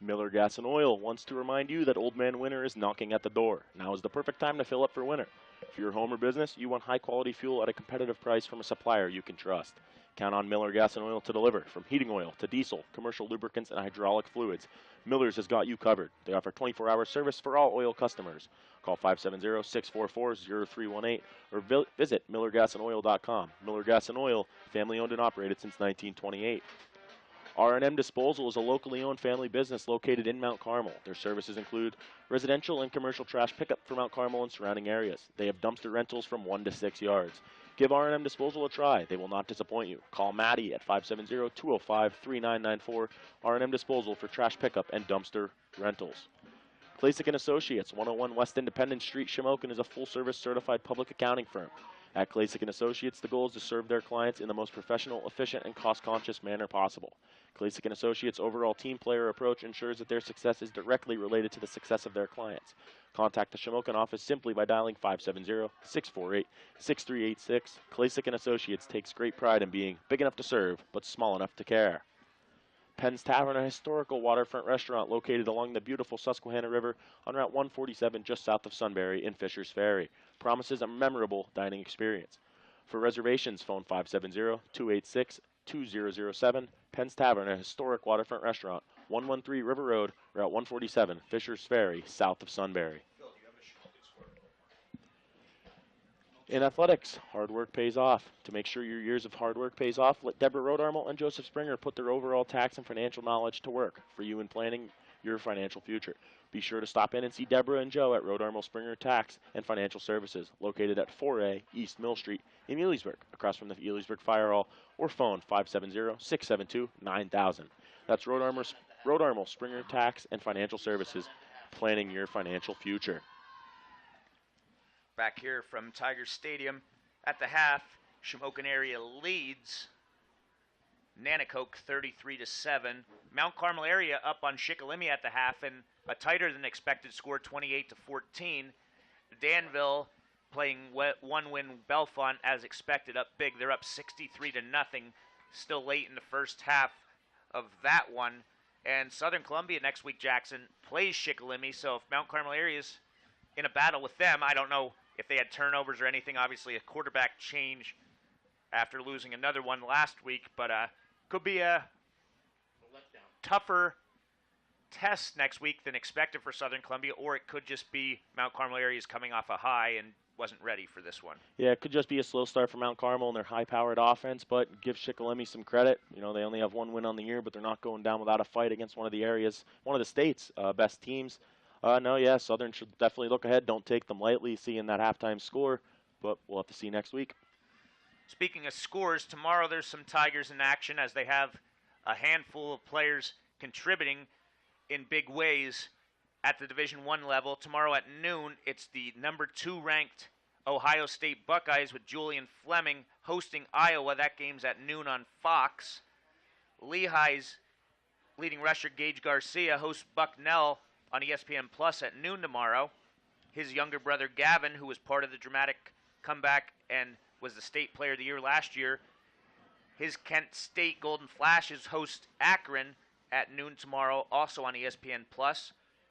Miller Gas and Oil wants to remind you that Old Man Winter is knocking at the door. Now is the perfect time to fill up for winter. For your home or business, you want high-quality fuel at a competitive price from a supplier you can trust. Count on Miller Gas and Oil to deliver. From heating oil to diesel, commercial lubricants, and hydraulic fluids, Miller's has got you covered. They offer 24-hour service for all oil customers. Call 570-644-0318 or visit millergasanoil.com. Miller Gas and Oil, family-owned and operated since 1928. R&M Disposal is a locally owned family business located in Mount Carmel. Their services include residential and commercial trash pickup for Mount Carmel and surrounding areas. They have dumpster rentals from 1 to 6 yards. Give R&M Disposal a try. They will not disappoint you. Call Maddie at 570-205-3994. R&M Disposal for trash pickup and dumpster rentals. Klasick & Associates, 101 West Independence Street, Shamokin, is a full-service certified public accounting firm. At Klasick & Associates, the goal is to serve their clients in the most professional, efficient, and cost-conscious manner possible. Klasick & Associates' overall team player approach ensures that their success is directly related to the success of their clients. Contact the Shamokin office simply by dialing 570-648-6386. Klasick & Associates takes great pride in being big enough to serve, but small enough to care. Penn's Tavern, a historical waterfront restaurant located along the beautiful Susquehanna River on Route 147 just south of Sunbury in Fisher's Ferry, promises a memorable dining experience. For reservations, phone 570-286-2007. Penn's Tavern, a historic waterfront restaurant, 113 River Road, Route 147, Fisher's Ferry, south of Sunbury. In athletics, hard work pays off. To make sure your years of hard work pays off, let Deborah Rodarmel and Joseph Springer put their overall tax and financial knowledge to work for you in planning your financial future. Be sure to stop in and see Deborah and Joe at Rodarmel Springer Tax and Financial Services, located at 4A East Mill Street in Ely'sburg, across from the Ely'sburg Fire Hall, or phone 570-672-9000. That's Rodarmel Springer Tax and Financial Services, planning your financial future. Back here from Tiger Stadium at the half, Shamokin Area leads Nanacoke 33-7. Mount Carmel Area up on Shikellamy at the half and a tighter than expected score, 28-14. Danville playing one-win Bellefonte as expected, up big. They're up 63-0. Still late in the first half of that one. And Southern Columbia next week, Jackson, plays Shikellamy. So if Mount Carmel Area is in a battle with them, I don't know if they had turnovers or anything. Obviously, a quarterback change after losing another one last week, but could be a tougher test next week than expected for Southern Columbia, or it could just be Mount Carmel Area is coming off a high and wasn't ready for this one. Yeah, it could just be a slow start for Mount Carmel and their high-powered offense, but give Shikellamy some credit. They only have one win on the year, but they're not going down without a fight against one of the state's best teams. Southern should definitely look ahead. Don't take them lightly, seeing that halftime score, but we'll have to see next week. Speaking of scores, tomorrow there's some Tigers in action as they have a handful of players contributing in big ways at the Division I level. Tomorrow at noon, it's the number 2 ranked Ohio State Buckeyes with Julian Fleming hosting Iowa. That game's at noon on Fox. Lehigh's leading rusher Gage Garcia hosts Bucknell on ESPN Plus at noon tomorrow. His younger brother Gavin, who was part of the dramatic comeback and was the state player of the year last year, His Kent State Golden Flashes host Akron at noon tomorrow, also on ESPN+.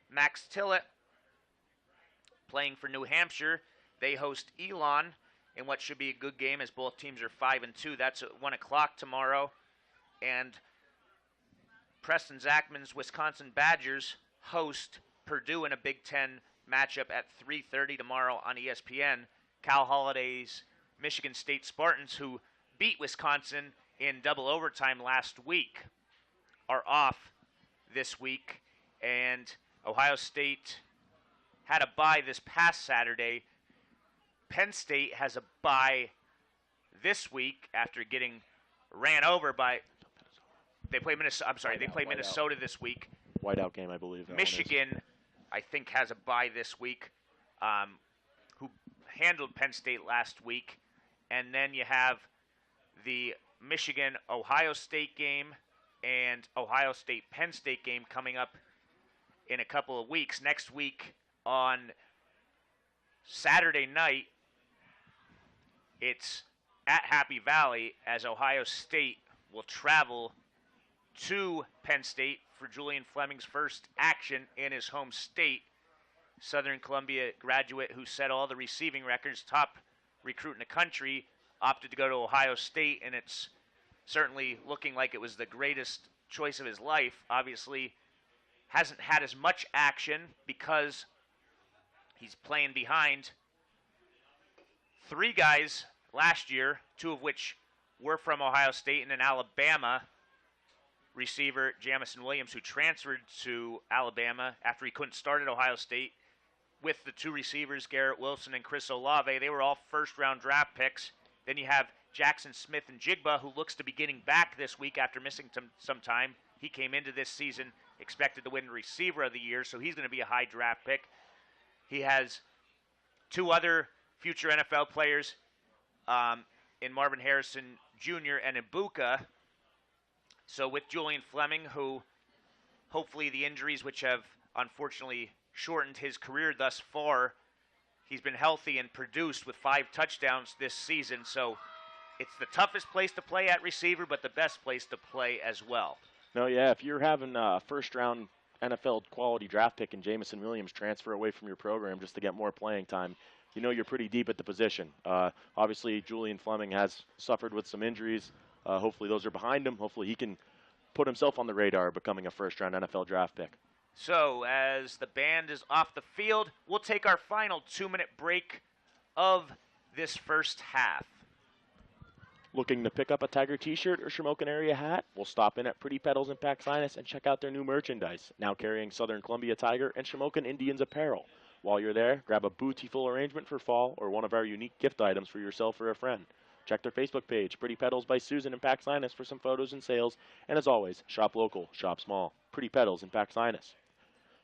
Max Tillett, playing for New Hampshire, they host Elon in what should be a good game as both teams are 5-2. That's at 1 o'clock tomorrow. And Preston Zachman's Wisconsin Badgers host Purdue in a Big Ten matchup at 3:30 tomorrow on ESPN. Cal Holiday's Michigan State Spartans, who beat Wisconsin in double overtime last week, are off this week. And Ohio State had a bye this past Saturday. Penn State has a bye this week after getting ran over by. They play Minnesota. I'm sorry, they play Minnesota this week. Whiteout game, I believe. Michigan, I think, has a bye this week. Who handled Penn State last week, and then you have the Michigan-Ohio State game and Ohio State-Penn State game coming up in a couple of weeks. Next week on Saturday night, it's at Happy Valley as Ohio State will travel to Penn State for Julian Fleming's first action in his home state. Southern Columbia graduate who set all the receiving records, top recruit in the country, opted to go to Ohio State, and it's certainly looking like it was the greatest choice of his life. Obviously, hasn't had as much action because he's playing behind three guys last year, two of which were from Ohio State, and an Alabama receiver, Jamison Williams, who transferred to Alabama after he couldn't start at Ohio State, with the two receivers, Garrett Wilson and Chris Olave. They were all first-round draft picks. Then you have Jackson Smith and Jigba, who looks to be getting back this week after missing some time. He came into this season expected to win Receiver of the Year, so he's going to be a high draft pick. He has two other future NFL players in Marvin Harrison Jr. and Ibuka. So with Julian Fleming, who hopefully the injuries which have unfortunately shortened his career thus far, he's been healthy and produced with 5 touchdowns this season. So it's the toughest place to play at receiver, but the best place to play as well. No, yeah, if you're having a first-round NFL quality draft pick and Jamison Williams transfer away from your program just to get more playing time, you know you're pretty deep at the position. Obviously, Julian Fleming has suffered with some injuries. Hopefully those are behind him. Hopefully he can put himself on the radar becoming a first-round NFL draft pick. So as the band is off the field, we'll take our final 2-minute break of this first half. Looking to pick up a Tiger t-shirt or Shamokin area hat? We'll stop in at Pretty Petals in Paxinas and check out their new merchandise, now carrying Southern Columbia Tiger and Shamokin Indians apparel. While you're there, grab a booty-full arrangement for fall or one of our unique gift items for yourself or a friend. Check their Facebook page, Pretty Petals by Susan in Paxinas, for some photos and sales. And as always, shop local, shop small. Pretty Petals in Paxinas.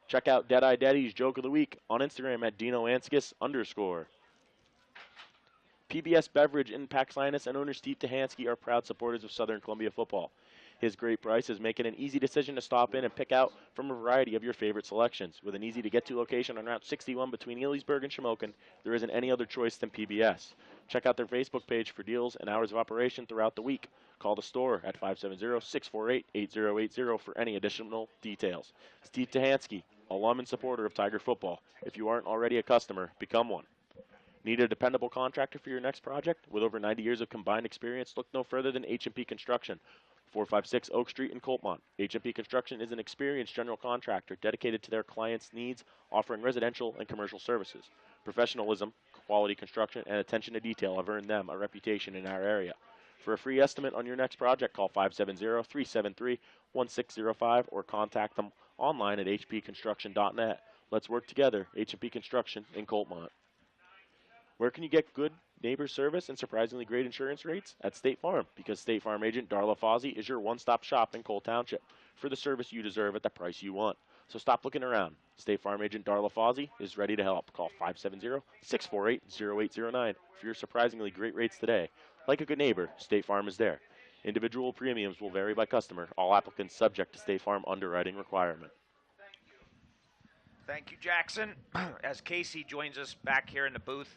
Check out Deadeye Daddy's Joke of the Week on Instagram at DinoAnskis_. PBS Beverage in Paxinas and owner Steve Tahansky are proud supporters of Southern Columbia football. His great price is making an easy decision to stop in and pick out from a variety of your favorite selections. With an easy-to-get-to location on Route 61 between Elysburg and Shamokin, there isn't any other choice than PBS. Check out their Facebook page for deals and hours of operation throughout the week. Call the store at 570-648-8080 for any additional details. Steve Tahansky, alum and supporter of Tiger football. If you aren't already a customer, become one. Need a dependable contractor for your next project? With over 90 years of combined experience, look no further than H&P Construction, 456 Oak Street in Coltmont. H&P Construction is an experienced general contractor dedicated to their clients' needs, offering residential and commercial services. Professionalism, quality construction, and attention to detail have earned them a reputation in our area. For a free estimate on your next project, call 570-373-1605 or contact them online at hpconstruction.net. Let's work together, H&P Construction in Coltmont. Where can you get good neighbor service and surprisingly great insurance rates? At State Farm, because State Farm agent Darla Fozzie is your one-stop shop in Cole Township for the service you deserve at the price you want. So stop looking around. State Farm agent Darla Fozzie is ready to help. Call 570-648-0809 for your surprisingly great rates today. Like a good neighbor, State Farm is there. Individual premiums will vary by customer. All applicants subject to State Farm underwriting requirement. Thank you, Jackson. As Casey joins us back here in the booth.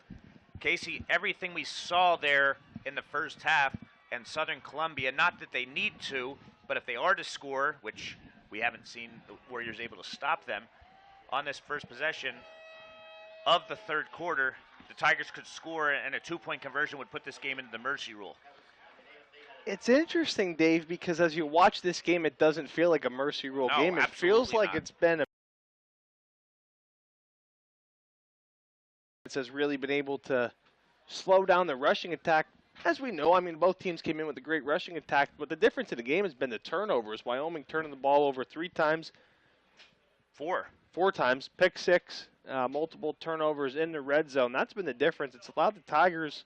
Casey, everything we saw there in the first half And Southern Columbia, not that they need to, but if they are to score, which we haven't seen the Warriors able to stop them, on this first possession of the third quarter, the Tigers could score, and a 2-point conversion would put this game into the mercy rule. It's interesting, Dave, because as you watch this game, it doesn't feel like a mercy rule game. It feels like it's been has really been able to slow down the rushing attack. As we know, I mean, both teams came in with a great rushing attack, but the difference in the game has been the turnovers. Wyoming turning the ball over 3 times. 4 times. Pick 6, multiple turnovers in the red zone. That's been the difference. It's allowed the Tigers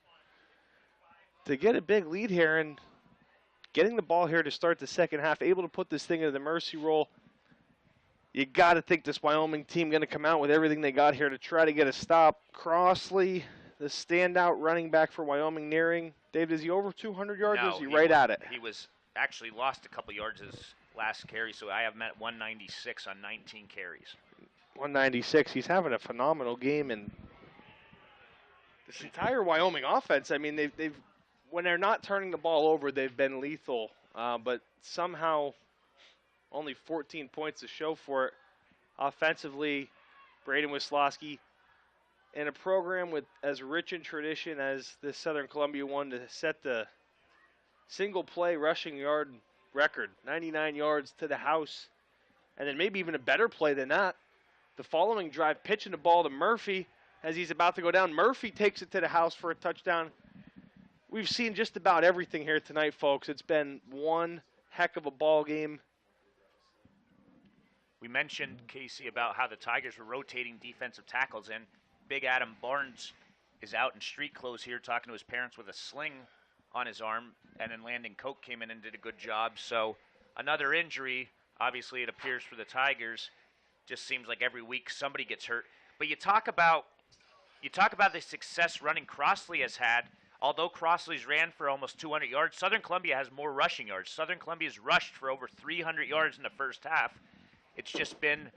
to get a big lead here, and getting the ball here to start the second half, able to put this thing into the mercy roll. You got to think this Wyoming team going to come out with everything they got here to try to get a stop. Crossley, the standout running back for Wyoming, nearing. Dave, is he over 200 yards, or is he right at it? He was actually lost a couple yards his last carry, so I have him at 196 on 19 carries. 196. He's having a phenomenal game, and this entire Wyoming offense, I mean, they've when they're not turning the ball over, they've been lethal, but somehow only 14 points to show for it. Offensively, Braden Wisloski, in a program with as rich in tradition as the Southern Columbia one, to set the single-play rushing yard record, 99 yards to the house, and then maybe even a better play than that. The following drive, pitching the ball to Murphy as he's about to go down. Murphy takes it to the house for a touchdown. We've seen just about everything here tonight, folks. It's been one heck of a ball game. We mentioned, Casey, about how the Tigers were rotating defensive tackles in. Big Adam Barnes is out in street clothes here talking to his parents with a sling on his arm, and then Landon Koch came in and did a good job. So another injury, obviously it appears for the Tigers. Just seems like every week somebody gets hurt. But you talk about the success running Crossley has had. Although Crossley's ran for almost 200 yards, Southern Columbia has more rushing yards. Southern Columbia's rushed for over 300 yards in the first half. It's just been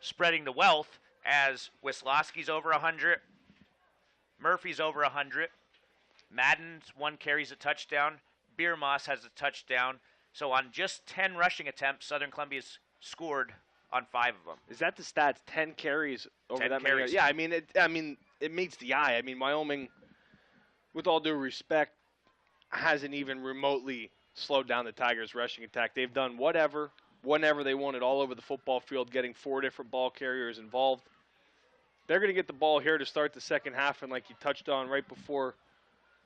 spreading the wealth as Wisloski's over 100, Murphy's over 100, Madden's one carries a touchdown, Biermoss has a touchdown. So on just 10 rushing attempts, Southern Columbia's scored on 5 of them. Is that the stats? 10 carries over 10 that carries. many? Yeah, I mean, it meets the eye. I mean, Wyoming, with all due respect, hasn't even remotely slowed down the Tigers' rushing attack. They've done whatever, whenever they wanted, all over the football field, getting 4 different ball carriers involved. They're going to get the ball here to start the second half, and like you touched on right before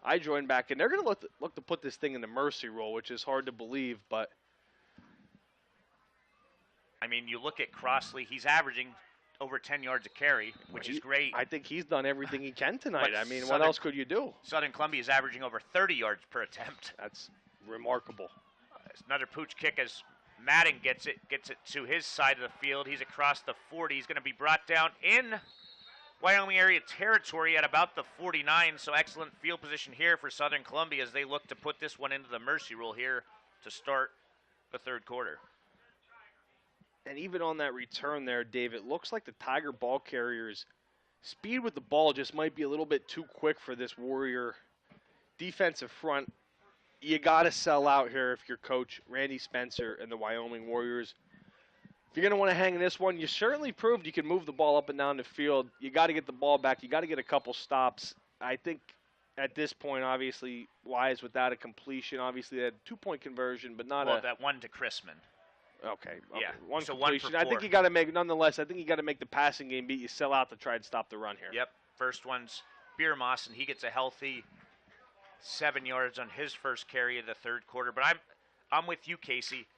I joined back in, they're going to look to put this thing in the mercy roll, which is hard to believe, but I mean, you look at Crossley, he's averaging over 10 yards a carry, which is great. I think he's done everything he can tonight. But I mean, what else could you do? Southern Columbia is averaging over 30 yards per attempt. That's remarkable. Another pooch kick as Madden gets it to his side of the field. He's across the 40. He's going to be brought down in Wyoming area territory at about the 49. So excellent field position here for Southern Columbia as they look to put this one into the mercy rule here to start the third quarter. And even on that return there, Dave, it looks like the Tiger ball carriers' speed with the ball just might be a little bit too quick for this Warrior defensive front. You got to sell out here if you're coach Randy Spencer and the Wyoming Warriors. If you're going to want to hang in this one, you certainly proved you can move the ball up and down the field. You got to get the ball back. You got to get a couple stops. I think at this point, obviously, Wise without a completion. Obviously, they had a 2-point conversion, but not that one to Chrisman. Okay. Yeah. One so completion. 1 for 4. I think you got to make, nonetheless, I think you got to make the passing game beat. You sell out to try and stop the run here. Yep. First one's Biermoss, and he gets a healthy 7 yards on his first carry of the third quarter. But I'm with you, Casey.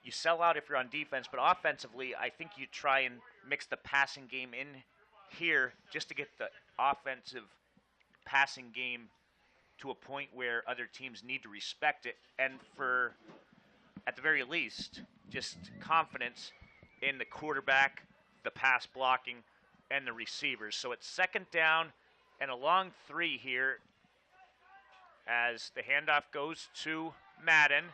You sell out if you're on defense, but offensively, I think you try and mix the passing game in here just to get the offensive passing game to a point where other teams need to respect it, and for, at the very least, just confidence in the quarterback, the pass blocking, and the receivers. So it's second down and a long 3 here as the handoff goes to Madden,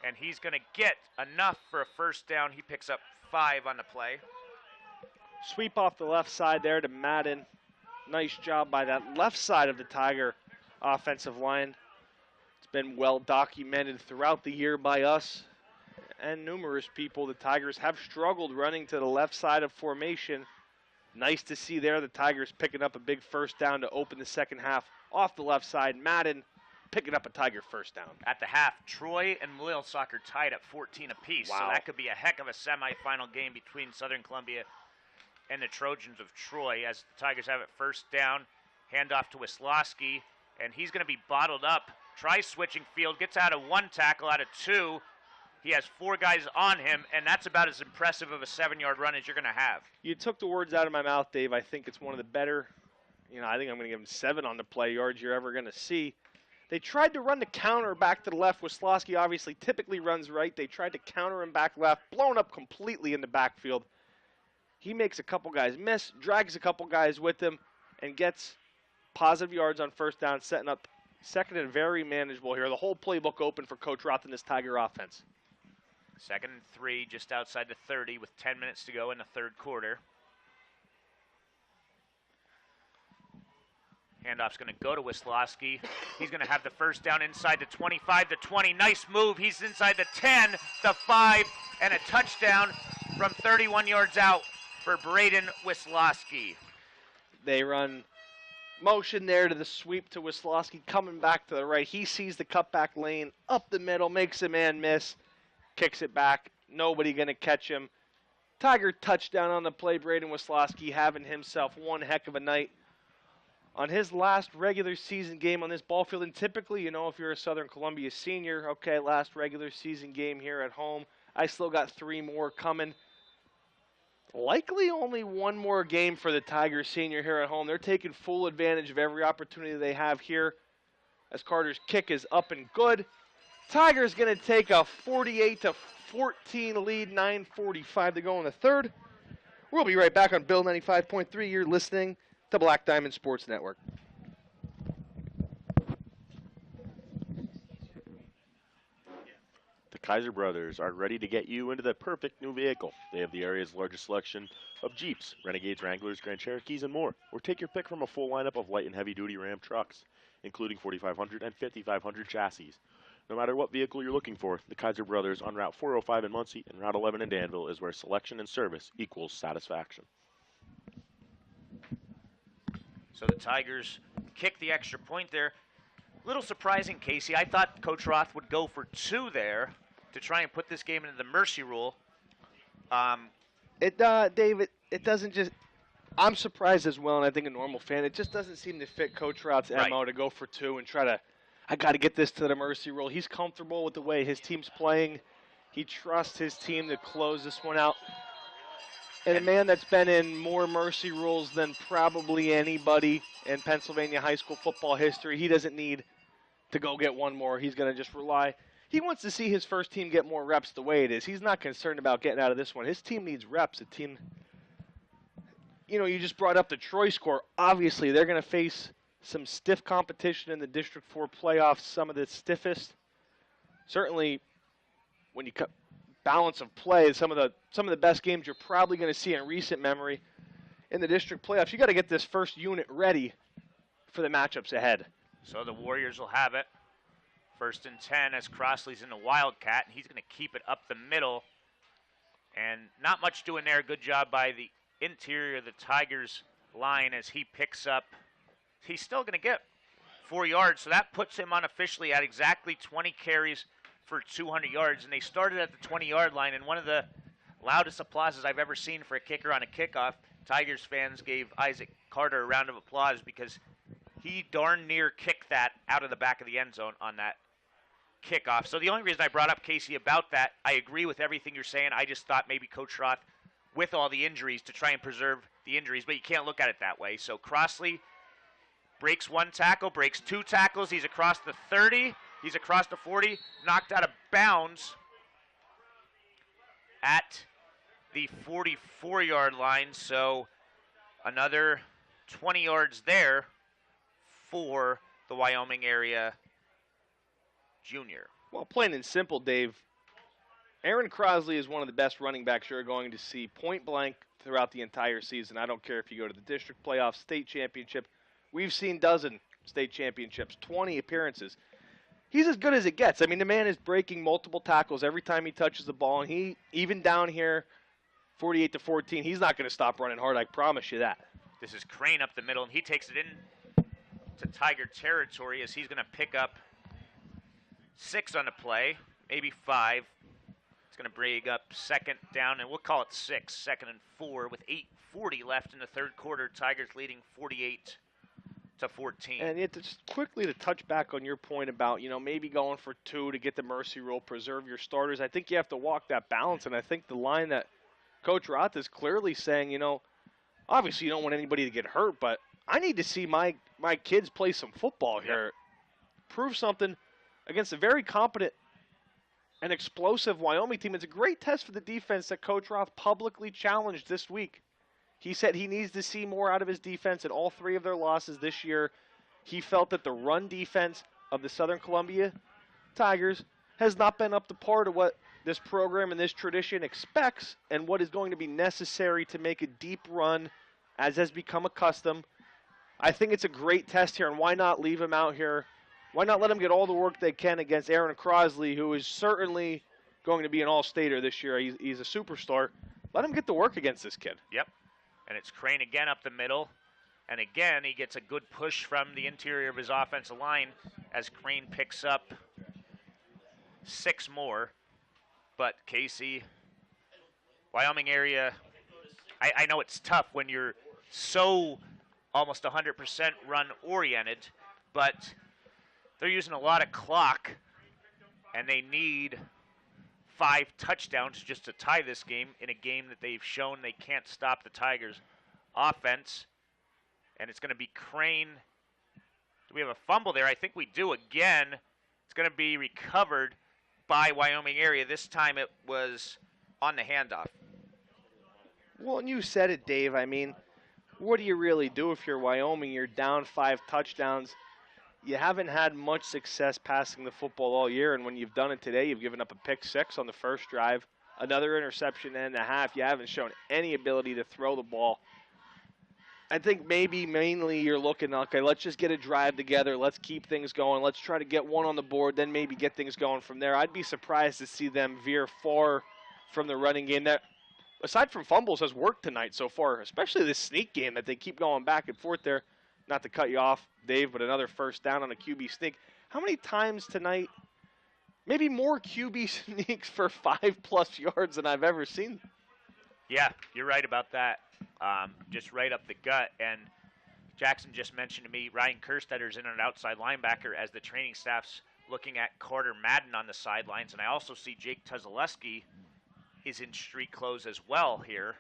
and he's going to get enough for a first down. He picks up 5 on the play. Sweep off the left side there to Madden. Nice job by that left side of the Tiger offensive line. It's been well documented throughout the year by us and numerous people. The Tigers have struggled running to the left side of formation. Nice to see there the Tigers picking up a big first down to open the second half off the left side. Madden picking up a Tiger first down. At the half, Troy and Loyal Soccer tied at 14 apiece. Wow. So that could be a heck of a semifinal game between Southern Columbia and the Trojans of Troy, as the Tigers have it first down. Handoff to Wisłowski, and he's going to be bottled up. Tries switching field, gets out of one tackle, out of two. He has 4 guys on him, and that's about as impressive of a 7-yard run as you're going to have. You took the words out of my mouth, Dave. I think it's one of the better, I think I'm going to give him 7 on the play yards you're ever going to see. They tried to run the counter back to the left. Wisłowski obviously typically runs right. They tried to counter him back left, blown up completely in the backfield. He makes a couple guys miss, drags a couple guys with him, and gets positive yards on first down, setting up second and very manageable here. The whole playbook open for Coach Roth and this Tiger offense. 2nd and 3, just outside the 30 with 10 minutes to go in the third quarter. Handoff's going to go to Wisłowski. He's going to have the first down inside the 25, the 20. Nice move. He's inside the 10, the 5, and a touchdown from 31 yards out for Braden Wisłowski. They run motion there to the sweep to Wisłowski, coming back to the right. He sees the cutback lane, up the middle, makes a man miss, kicks it back. Nobody going to catch him. Tiger touchdown on the play. Braden Wisłowski having himself one heck of a night on his last regular season game on this ball field. And typically, if you're a Southern Columbia senior, okay, last regular season game here at home. I still got 3 more coming. Likely only 1 more game for the Tigers senior here at home. They're taking full advantage of every opportunity they have here as Carter's kick is up and good. Tigers going to take a 48-14 lead, 9:45 to go in the third. We'll be right back on Bill 95.3. You're listening to Black Diamond Sports Network. The Kaiser Brothers are ready to get you into the perfect new vehicle. They have the area's largest selection of Jeeps, Renegades, Wranglers, Grand Cherokees, and more. Or take your pick from a full lineup of light and heavy-duty Ram trucks, including 4500 and 5500 chassis. No matter what vehicle you're looking for, the Kaiser Brothers on Route 405 in Muncie and Route 11 in Danville is where selection and service equals satisfaction. So the Tigers kick the extra point there. Little surprising, Casey. I thought Coach Roth would go for 2 there to try and put this game into the mercy rule. David, it doesn't just. I'm surprised as well, and I think a normal fan, it just doesn't seem to fit Coach Roth's MO to go for 2 and try to. I got to get this to the mercy rule. He's comfortable with the way his team's playing. He trusts his team to close this one out. And a man that's been in more mercy rules than probably anybody in Pennsylvania high school football history, he doesn't need to go get 1 more. He's going to just rely. He wants to see his first team get more reps the way it is. He's not concerned about getting out of this one. His team needs reps. The team, you just brought up the Troy score. Obviously, they're going to face some stiff competition in the District 4 playoffs, some of the stiffest. Certainly, when you cut balance of play, some of the best games you're probably going to see in recent memory in the district playoffs. You got to get this first unit ready for the matchups ahead. So the Warriors will have it. 1st and 10 as Crossley's in the Wildcat, and he's going to keep it up the middle. And not much doing there. Good job by the interior of the Tigers line as he picks up. He's still going to get 4 yards, so that puts him unofficially at exactly 20 carries for 200 yards, and they started at the 20-yard line, and one of the loudest applauses I've ever seen for a kicker on a kickoff. Tigers fans gave Isaac Carter a round of applause because he darn near kicked that out of the back of the end zone on that kickoff. So the only reason I brought up, Casey, about that, I agree with everything you're saying. I just thought maybe Coach Roth, with all the injuries, to try and preserve the injuries, but you can't look at it that way. So Crossley breaks 1 tackle, breaks 2 tackles. He's across the 30. He's across the 40, knocked out of bounds at the 44-yard line. So another 20 yards there for the Wyoming Area junior. Well, plain and simple, Dave, Aaron Crossley is one of the best running backs you're going to see point blank throughout the entire season. I don't care if you go to the district playoffs, state championship. We've seen dozen state championships, 20 appearances. he's as good as it gets. I mean, the man is breaking multiple tackles every time he touches the ball, and he, even down here, 48-14, he's not going to stop running hard, I promise you that. This is Crane up the middle, and he takes it in to Tiger territory as he's going to pick up 6 on the play, maybe 5. It's going to bring up second down, and we'll call it 6, 2nd and 4 with 8:40 left in the third quarter. Tigers leading 48-14. And just quickly to touch back on your point about, maybe going for 2 to get the mercy rule, preserve your starters. I think you have to walk that balance, and I think the line that Coach Roth is clearly saying, obviously you don't want anybody to get hurt, but I need to see my kids play some football here. Yep. Prove something against a very competent and explosive Wyoming team. It's a great test for the defense that Coach Roth publicly challenged this week. He said he needs to see more out of his defense in all 3 of their losses this year. He felt that the run defense of the Southern Columbia Tigers has not been up to par to what this program and this tradition expects and what is going to be necessary to make a deep run, as has become a custom. I think it's a great test here, and why not leave him out here? Why not let him get all the work they can against Aaron Crosley, who is certainly going to be an all-stater this year. He's a superstar. Let him get the work against this kid. Yep. And it's Crane again up the middle. And again, he gets a good push from the interior of his offensive line as Crane picks up 6 more. But Casey, Wyoming area, I know it's tough when you're so almost 100% run-oriented, but they're using a lot of clock, and they need 5 touchdowns just to tie this game in a game that they've shown they can't stop the Tigers' offense. And it's going to be Crane. Do we have a fumble there? I think we do again. It's going to be recovered by Wyoming Area. This time it was on the handoff. Well, and you said it, Dave. I mean, what do you really do if you're Wyoming? You're down 5 touchdowns. You haven't had much success passing the football all year, and when you've done it today, you've given up a pick 6 on the first drive, another interception and a half. You haven't shown any ability to throw the ball. I think maybe mainly you're looking, okay, let's just get a drive together. Let's keep things going. Let's try to get 1 on the board, then maybe get things going from there. I'd be surprised to see them veer far from the running game that, aside from fumbles, has worked tonight so far, especially this sneak game that they keep going back and forth there. Not to cut you off, Dave, but another first down on a QB sneak. How many times tonight, maybe more QB sneaks for 5+ yards than I've ever seen? Yeah, you're right about that. Just right up the gut. And Jackson just mentioned to me, Ryan Kerstetter's in an outside linebacker as the training staff's looking at Carter Madden on the sidelines. And I also see Jake Tuzaleski is in street clothes as well here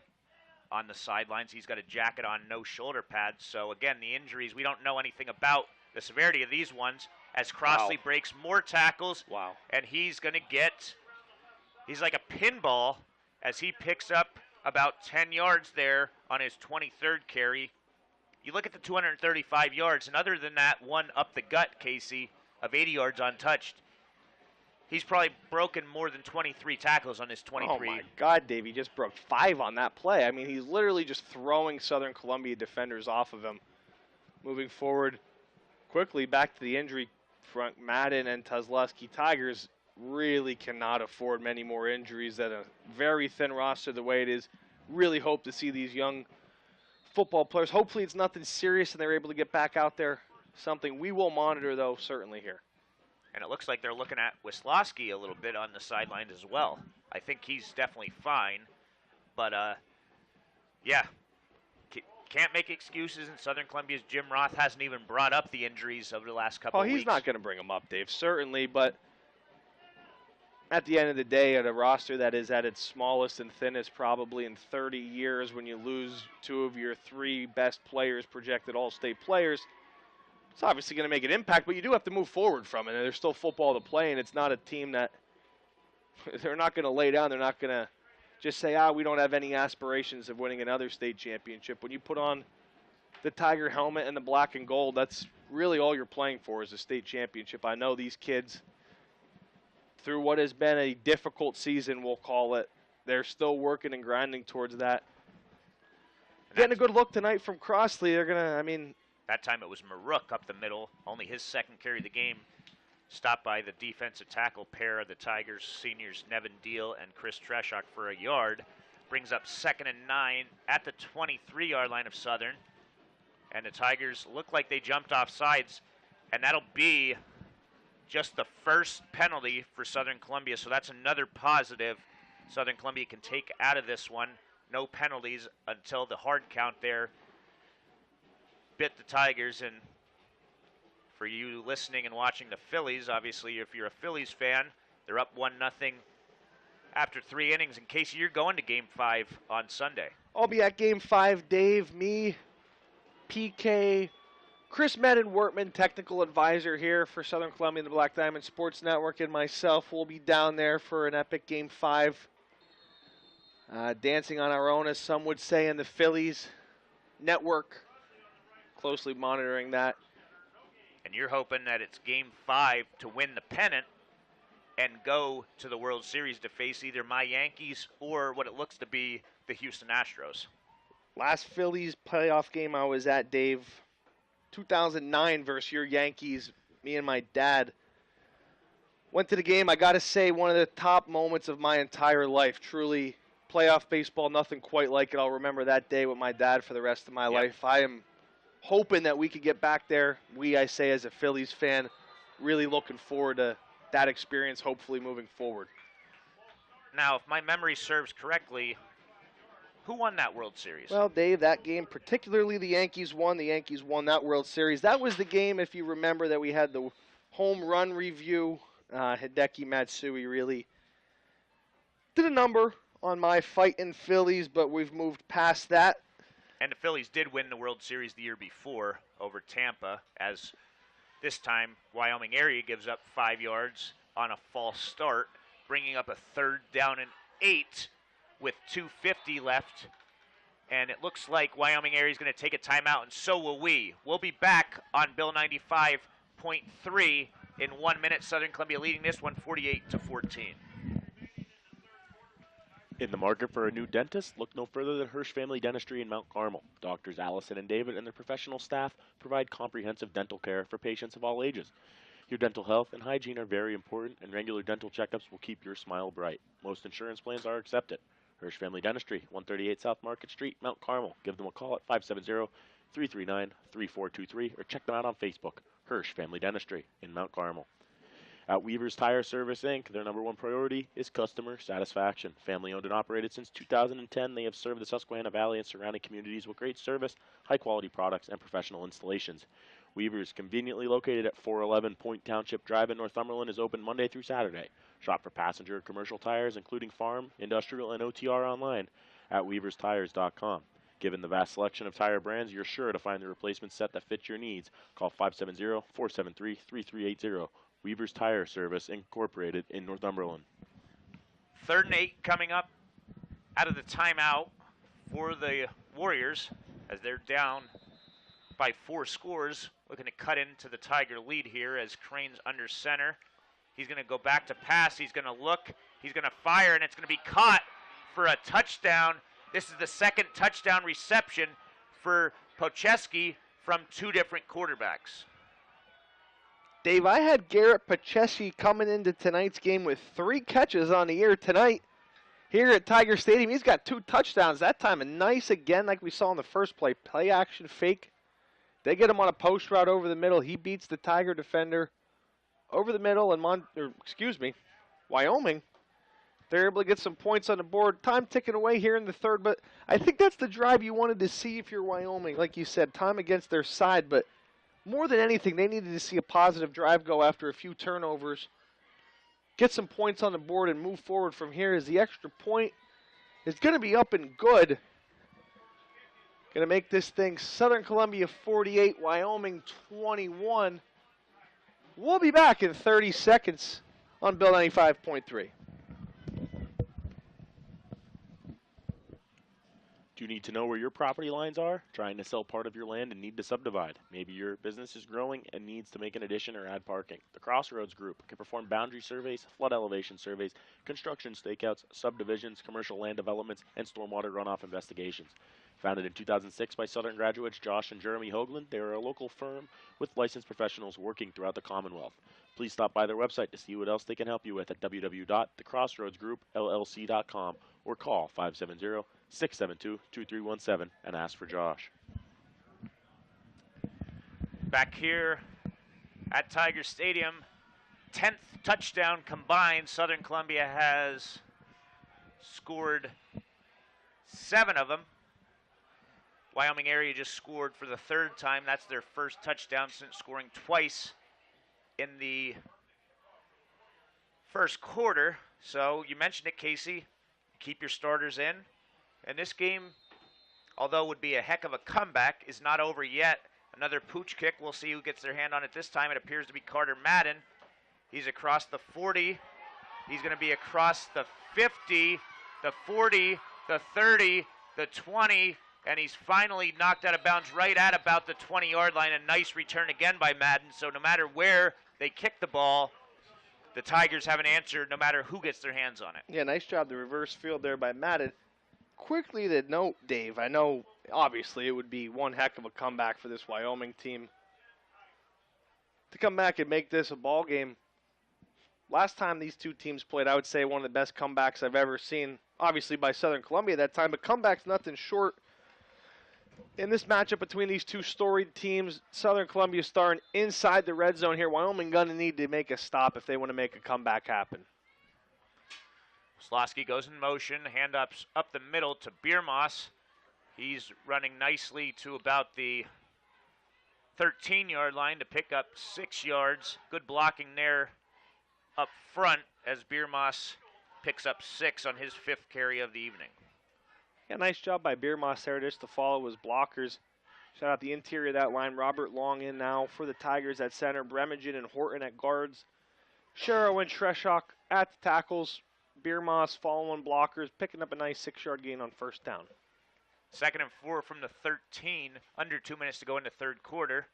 on the sidelines. He's got a jacket on, no shoulder pads. So, again, the injuries, we don't know anything about the severity of these ones as Crossley breaks more tackles. Wow. And he's going to get, he's like a pinball as he picks up about 10 yards there on his 23rd carry. You look at the 235 yards, and other than that one up the gut, Casey, of 80 yards untouched, he's probably broken more than 23 tackles on his 23. Oh, my God, Dave, he just broke 5 on that play. I mean, he's literally just throwing Southern Columbia defenders off of him. Moving forward quickly back to the injury front, Madden and Tuzaleski. Tigers really cannot afford many more injuries at a very thin roster the way it is. Really hope to see these young football players. Hopefully it's nothing serious and they're able to get back out there. Something we will monitor, though, certainly here. And it looks like they're looking at Wisłowski a little bit on the sideline as well. I think he's definitely fine. But, yeah, can't make excuses. And Southern Columbia's Jim Roth hasn't even brought up the injuries over the last couple of weeks. Oh, he's not going to bring them up, Dave, certainly. But at the end of the day, at a roster that is at its smallest and thinnest probably in 30 years, when you lose 2 of your 3 best players, projected all-state players, it's obviously going to make an impact, but you do have to move forward from it. And there's still football to play, and it's not a team that they're not going to lay down. They're not going to just say, we don't have any aspirations of winning another state championship. When you put on the Tiger helmet and the black and gold, that's really all you're playing for is a state championship. I know these kids, through what has been a difficult season, we'll call it, they're still working and grinding towards that. Getting a good look tonight from Crossley. They're going to, that time it was Maruk up the middle, only his second carry of the game. Stopped by the defensive tackle pair of the Tigers, seniors Nevin Deal and Chris Treshok for a yard. Brings up 2nd and 9 at the 23-yard line of Southern. And the Tigers look like they jumped off sides, and that'll be just the first penalty for Southern Columbia, so that's another positive Southern Columbia can take out of this one. No penalties until the hard count there bit the Tigers. And for you listening and watching the Phillies, obviously if you're a Phillies fan, they're up 1-0 after 3 innings. In case you're going to Game 5 on Sunday. I'll be at Game 5, Dave, me, PK, Chris Medden-Wortman, technical advisor here for Southern Columbia and the Black Diamond Sports Network, and myself will be down there for an epic Game 5. Dancing on our own, as some would say, in the Phillies network. Closely monitoring that. And you're hoping that it's Game 5 to win the pennant and go to the World Series to face either my Yankees or what it looks to be the Houston Astros. Last Phillies playoff game I was at, Dave, 2009 versus your Yankees, me and my dad. Went to the game, I got to say, one of the top moments of my entire life. Truly, playoff baseball, nothing quite like it. I'll remember that day with my dad for the rest of my life. I am hoping that we could get back there. I say, as a Phillies fan, really looking forward to that experience, hopefully moving forward. Now, if my memory serves correctly, who won that World Series? Well, Dave, that game, particularly the Yankees won. The Yankees won that World Series. That was the game, if you remember, that we had the home run review. Hideki Matsui really did a number on my fight in Phillies, but we've moved past that. And the Phillies did win the World Series the year before over Tampa, as this time Wyoming Area gives up 5 yards on a false start, bringing up a 3rd down and 8 with 2:50 left. And it looks like Wyoming Area is going to take a timeout, and so will we. We'll be back on Bill 95.3 in 1 minute. Southern Columbia leading this one 48-14. In the market for a new dentist, look no further than Hirsch Family Dentistry in Mount Carmel. Doctors Allison and David and their professional staff provide comprehensive dental care for patients of all ages. Your dental health and hygiene are very important, and regular dental checkups will keep your smile bright. Most insurance plans are accepted. Hirsch Family Dentistry, 138 South Market Street, Mount Carmel. Give them a call at 570-339-3423 or check them out on Facebook. Hirsch Family Dentistry in Mount Carmel. At Weaver's Tire Service, Inc., their #1 priority is customer satisfaction. Family owned and operated since 2010, they have served the Susquehanna Valley and surrounding communities with great service, high-quality products, and professional installations. Weaver's, conveniently located at 411 Point Township Drive in Northumberland, is open Monday through Saturday. Shop for passenger and commercial tires, including farm, industrial, and OTR online at weaverstires.com. Given the vast selection of tire brands, you're sure to find the replacement set that fits your needs. Call 570-473-3380. Weaver's Tire Service, Incorporated in Northumberland. 3rd and 8 coming up out of the timeout for the Warriors as they're down by 4 scores. Looking to cut into the Tiger lead here as Crane's under center. He's going to go back to pass. He's going to look. He's going to fire, and it's going to be caught for a touchdown. This is the 2nd touchdown reception for Pocheski from 2 different quarterbacks. Dave, I had Garrett Pacheski coming into tonight's game with 3 catches on the year tonight here at Tiger Stadium. He's got 2 touchdowns. That time a nice, again, like we saw in the first play action fake. They get him on a post route over the middle. He beats the Tiger defender over the middle, and Wyoming, they're able to get some points on the board. Time ticking away here in the 3rd, but I think that's the drive you wanted to see if you're Wyoming. Like you said, time against their side, but more than anything, they needed to see a positive drive go after a few turnovers, get some points on the board, and move forward from here, as the extra point is going to be up and good. Going to make this thing Southern Columbia 48, Wyoming 21. We'll be back in 30 seconds on Bill 95.3. Do you need to know where your property lines are? Trying to sell part of your land and need to subdivide? Maybe your business is growing and needs to make an addition or add parking. The Crossroads Group can perform boundary surveys, flood elevation surveys, construction stakeouts, subdivisions, commercial land developments, and stormwater runoff investigations. Founded in 2006 by Southern graduates Josh and Jeremy Hoagland, they are a local firm with licensed professionals working throughout the Commonwealth. Please stop by their website to see what else they can help you with at www.thecrossroadsgroupllc.com or call 570-672-2317 and ask for Josh. Back here at Tiger Stadium, 10th touchdown combined. Southern Columbia has scored 7 of them. Wyoming Area just scored for the 3rd time. That's their first touchdown since scoring twice in the first quarter. So you mentioned it, Casey. Keep your starters in. And this game, although it would be a heck of a comeback, is not over yet. Another pooch kick. We'll see who gets their hand on it this time. It appears to be Carter Madden. He's across the 40. He's going to be across the 50, the 40, the 30, the 20, and he's finally knocked out of bounds right at about the 20-yard line. A nice return again by Madden. So no matter where they kick the ball, the Tigers have an answer no matter who gets their hands on it. Yeah, nice job, the reverse field there by Madden. Quickly to note, Dave, I know obviously it would be one heck of a comeback for this Wyoming team. To come back and make this a ball game. Last time these two teams played, I would say one of the best comebacks I've ever seen, obviously by Southern Columbia at that time, but comeback's nothing short. In this matchup between these two storied teams, Southern Columbia starting inside the red zone here. Wyoming going to need to make a stop if they want to make a comeback happen. Slosky goes in motion, handoffs up the middle to Biermoss. He's running nicely to about the 13-yard line to pick up 6 yards. Good blocking there up front as Biermoss picks up 6 on his 5th carry of the evening. Yeah, nice job by Biermoss there just to follow his blockers. Shout out the interior of that line. Robert Long in now for the Tigers at center. Bremingen and Horton at guards. Sherrow and Treshok at the tackles. Biermoss following blockers, picking up a nice 6-yard gain on first down. 2nd and 4 from the 13. Under 2 minutes to go in the 3rd quarter.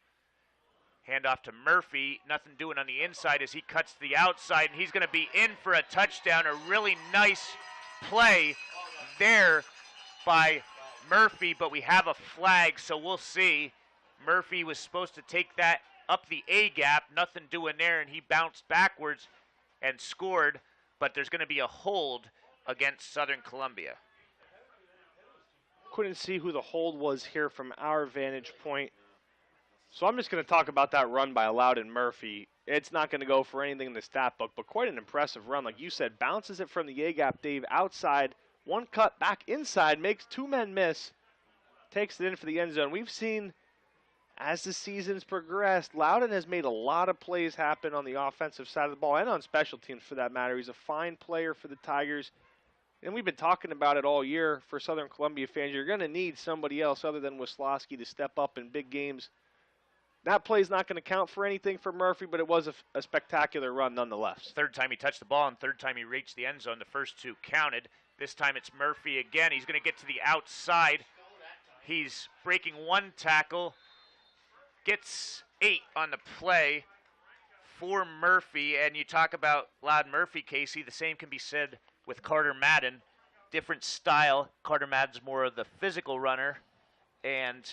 Handoff to Murphy. Nothing doing on the inside as he cuts to the outside, and he's going to be in for a touchdown. A really nice play there by Murphy, but we have a flag, so we'll see. Murphy was supposed to take that up the A gap. Nothing doing there, and he bounced backwards and scored, but there's going to be a hold against Southern Columbia. Couldn't see who the hold was here from our vantage point. So I'm just going to talk about that run by Loudon Murphy. It's not going to go for anything in the stat book, but quite an impressive run. Like you said, bounces it from the A-gap, Dave, outside. One cut back inside, makes 2 men miss. Takes it in for the end zone. We've seen, as the season's progressed, Loudon has made a lot of plays happen on the offensive side of the ball and on special teams for that matter. He's a fine player for the Tigers. And we've been talking about it all year for Southern Columbia fans. You're going to need somebody else other than Wisłowski to step up in big games. That play's not going to count for anything for Murphy, but it was a spectacular run nonetheless. 3rd time he touched the ball and 3rd time he reached the end zone. The first 2 counted. This time it's Murphy again. He's going to get to the outside. He's breaking 1 tackle. Gets 8 on the play for Murphy. And you talk about Loud Murphy, Casey. The same can be said with Carter Madden. Different style. Carter Madden's more of the physical runner. And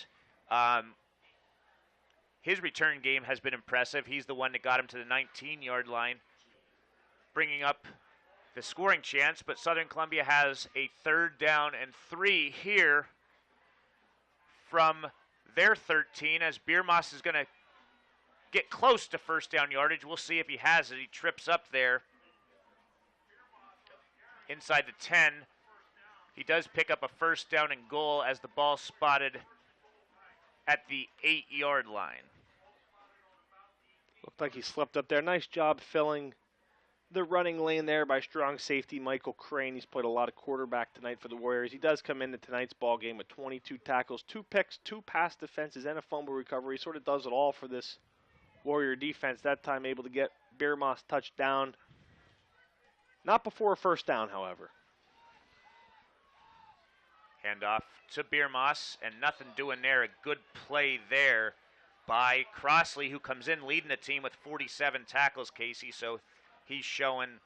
his return game has been impressive. He's the one that got him to the 19-yard line, bringing up the scoring chance. But Southern Columbia has a 3rd down and 3 here from their 13 as Biermoss is going to get close to first down yardage. We'll see if he has it. He trips up there inside the 10. He does pick up a 1st down and goal as the ball spotted at the 8-yard line. Looked like he slipped up there. Nice job filling the running lane there by strong safety Michael Crane. He's played a lot of quarterback tonight for the Warriors. He does come into tonight's ball game with 22 tackles, 2 picks, 2 pass defenses, and a fumble recovery. He sort of does it all for this Warrior defense. That time able to get Biermoss touchdown. Not before a 1st down, however. Handoff to Biermoss, and nothing doing there. A good play there by Crossley, who comes in leading the team with 47 tackles, Casey. So he's showing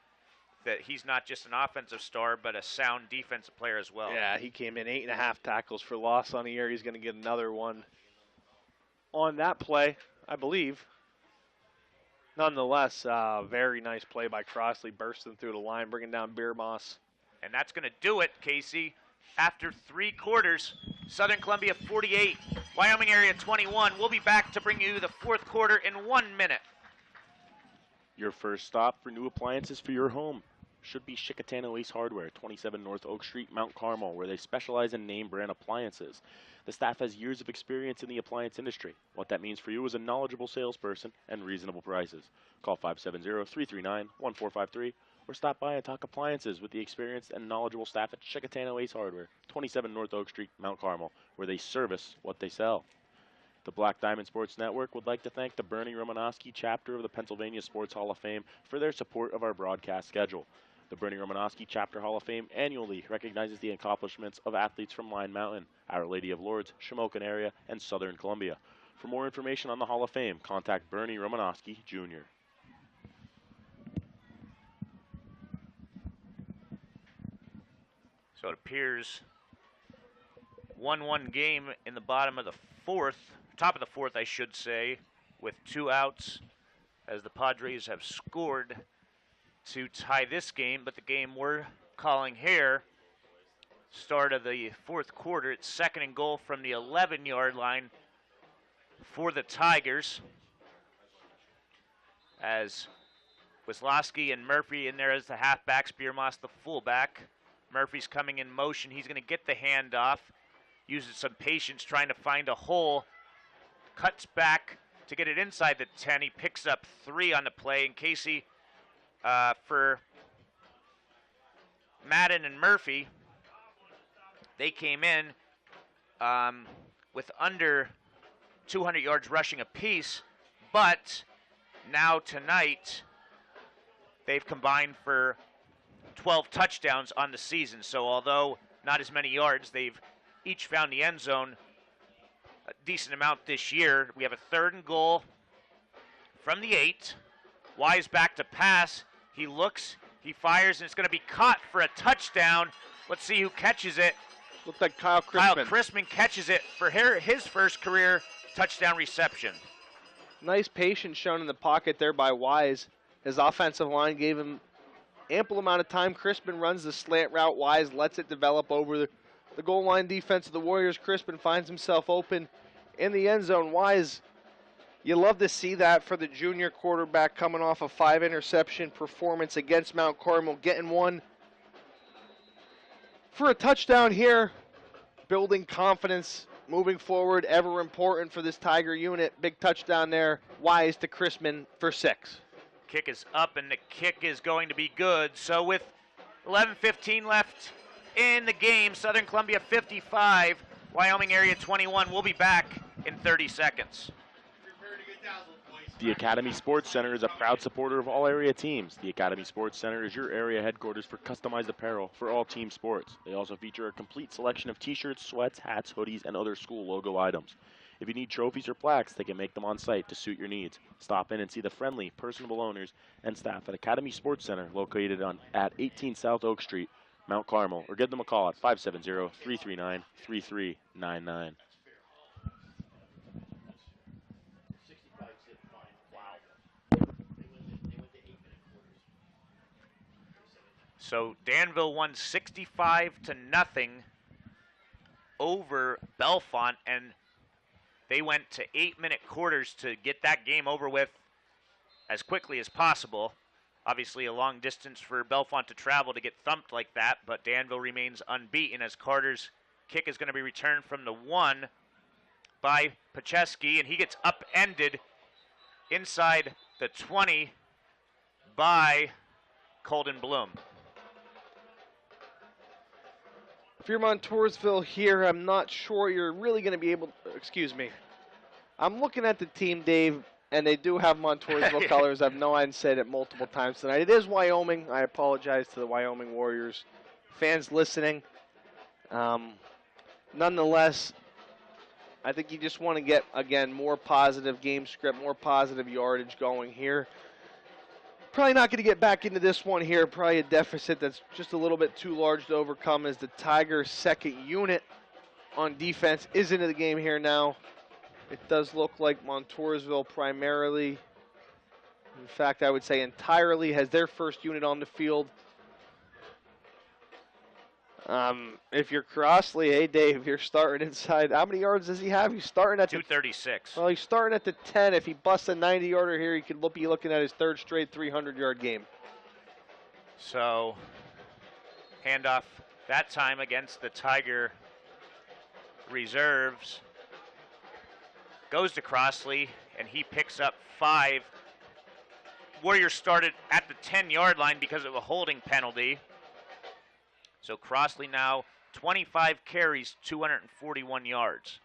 that he's not just an offensive star, but a sound defensive player as well. Yeah, he came in 8.5 tackles for loss on the year. He's going to get another one on that play, I believe. Nonetheless, very nice play by Crossley, bursting through the line, bringing down Biermoss. And that's going to do it, Casey. After 3 quarters, Southern Columbia 48, Wyoming Area 21. We'll be back to bring you the 4th quarter in 1 minute. Your first stop for new appliances for your home should be Chickatano Ace Hardware, 27 North Oak Street, Mount Carmel, where they specialize in name brand appliances. The staff has years of experience in the appliance industry. What that means for you is a knowledgeable salesperson and reasonable prices. Call 570-339-1453 or stop by and talk appliances with the experienced and knowledgeable staff at Chickatano Ace Hardware, 27 North Oak Street, Mount Carmel, where they service what they sell. The Black Diamond Sports Network would like to thank the Bernie Romanowski chapter of the Pennsylvania Sports Hall of Fame for their support of our broadcast schedule. The Bernie Romanowski Chapter Hall of Fame annually recognizes the accomplishments of athletes from Line Mountain, Our Lady of Lourdes, Shamokin Area, and Southern Columbia. For more information on the Hall of Fame, contact Bernie Romanowski, Jr. So it appears 1-1 game in the bottom of the 4th, top of the 4th, I should say, with 2 outs as the Padres have scored to tie this game. But the game we're calling here, start of the 4th quarter, it's 2nd and goal from the 11-yard line for the Tigers, as Wisłowski and Murphy in there as the halfbacks, Biermoss the fullback. Murphy's coming in motion. He's going to get the handoff, uses some patience trying to find a hole, cuts back to get it inside the 10. He picks up 3 on the play. And Casey, for Madden and Murphy, they came in with under 200 yards rushing apiece, but now tonight they've combined for 12 touchdowns on the season. So although not as many yards, they've each found the end zone a decent amount this year. We have a 3rd and goal from the 8. Wise back to pass. He looks, he fires, and it's going to be caught for a touchdown. Let's see who catches it. Looked like Kyle Crispin. Kyle Crispin catches it for his first career touchdown reception. Nice patience shown in the pocket there by Wise. His offensive line gave him ample amount of time. Crispin runs the slant route. Wise lets it develop over the goal line defense of the Warriors. Crispin finds himself open in the end zone. Wise, you love to see that for the junior quarterback coming off a 5-interception performance against Mount Carmel, getting one for a touchdown here, building confidence moving forward, ever important for this Tiger unit. Big touchdown there. Wise to Crispin for 6. Kick is up, and the kick is going to be good. So with 11:15 left in the game, Southern Columbia 55, Wyoming Area 21. We'll be back in 30 seconds. The Academy Sports Center is a proud supporter of all area teams. The Academy Sports Center is your area headquarters for customized apparel for all team sports. They also feature a complete selection of t-shirts, sweats, hats, hoodies, and other school logo items. If you need trophies or plaques, they can make them on site to suit your needs. Stop in and see the friendly, personable owners and staff at Academy Sports Center, located at 18 South Oak Street, Mount Carmel, or give them a call at 570-339-3399. So Danville won 65-0 over Bellefonte, and they went to 8-minute quarters to get that game over with as quickly as possible. Obviously a long distance for Bellefonte to travel to get thumped like that, but Danville remains unbeaten as Carter's kick is going to be returned from the 1 by Pacheski, and he gets upended inside the 20 by Colden Bloom. If you're Montoursville here, I'm not sure you're really going to be able to, excuse me. I'm looking at the team, Dave, and they do have Montoursville colors. I've known I've said it multiple times tonight. It is Wyoming. I apologize to the Wyoming Warriors fans listening. Nonetheless, I think you just want to get, again, more positive game script, more positive yardage going here. Probably not going to get back into this one here. Probably a deficit that's just a little bit too large to overcome, as the Tigers' second unit on defense is into the game here now. It does look like Montoursville primarily In fact, I would say entirely has their first unit on the field. If you're Crossley, hey Dave, you're starting inside. How many yards does he have? He's starting at 236. Well, he's starting at the 10. If he busts a 90-yarder here, he could be looking at his third straight 300-yard game. So, handoff that time against the Tiger reserves. Goes to Crossley, and he picks up 5. Warriors started at the 10-yard line because of a holding penalty. So Crossley now 25 carries, 241 yards.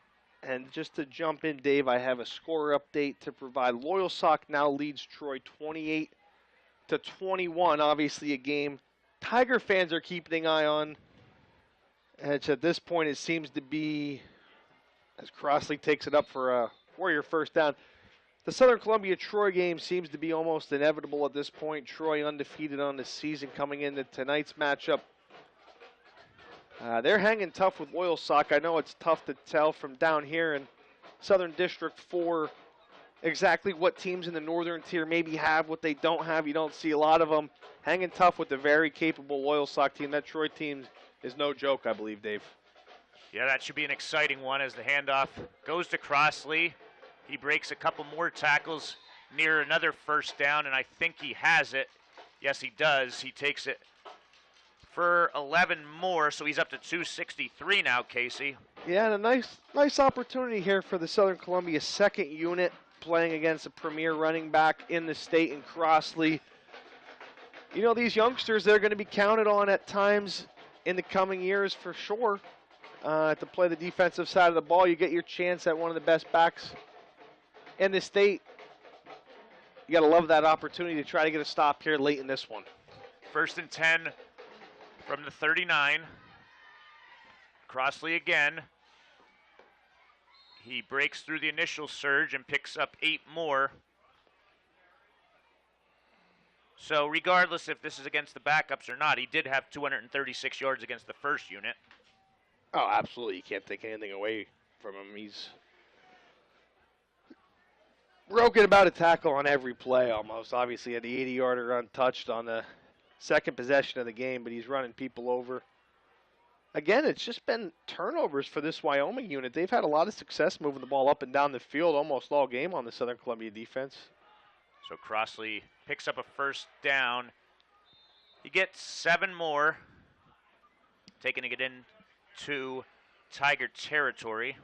And just to jump in, Dave, I have a score update to provide. Loyalsock now leads Troy 28-21. Obviously a game Tiger fans are keeping an eye on. And at this point, it seems to be, as Crossley takes it up for a Warrior first down, the Southern Columbia-Troy game seems to be almost inevitable at this point. Troy undefeated on the season coming into tonight's matchup. They're hanging tough with Loyalsock. I know it's tough to tell from down here in Southern District 4 exactly what teams in the northern tier maybe have, what they don't have. You don't see a lot of them. Hanging tough with the very capable Loyalsock team. That Troy team is no joke, I believe, Dave. Yeah, that should be an exciting one as the handoff goes to Crossley. He breaks a couple more tackles near another first down, and I think he has it. Yes, he does. He takes it for 11 more, so he's up to 263 now, Casey. Yeah, and a nice opportunity here for the Southern Columbia second unit playing against a premier running back in the state in Crossley. You know, these youngsters, they're going to be counted on at times in the coming years for sure to play the defensive side of the ball. You get your chance at one of the best backs in the state. You got to love that opportunity to try to get a stop here late in this one. 1st and 10 from the 39. Crossley again. He breaks through the initial surge and picks up 8 more. So regardless if this is against the backups or not, he did have 236 yards against the first unit. Oh, absolutely. You can't take anything away from him. He's broken about a tackle on every play almost. Obviously had the 80-yarder untouched on the second possession of the game, but he's running people over. Again, it's just been turnovers for this Wyoming unit. They've had a lot of success moving the ball up and down the field almost all game on the Southern Columbia defense. So Crossley picks up a first down. He gets 7 more, taking it into Tiger territory.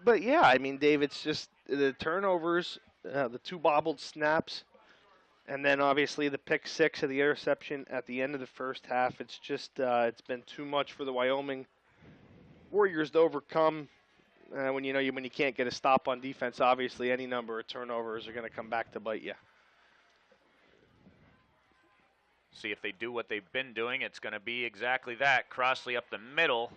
But yeah, I mean, Dave, it's just the turnovers, the 2 bobbled snaps, and then obviously the pick 6 of the interception at the end of the first half. It's just it's been too much for the Wyoming Warriors to overcome. When you can't get a stop on defense, obviously any number of turnovers are going to come back to bite you. See if they do what they've been doing. It's going to be exactly that. Crossley up the middle,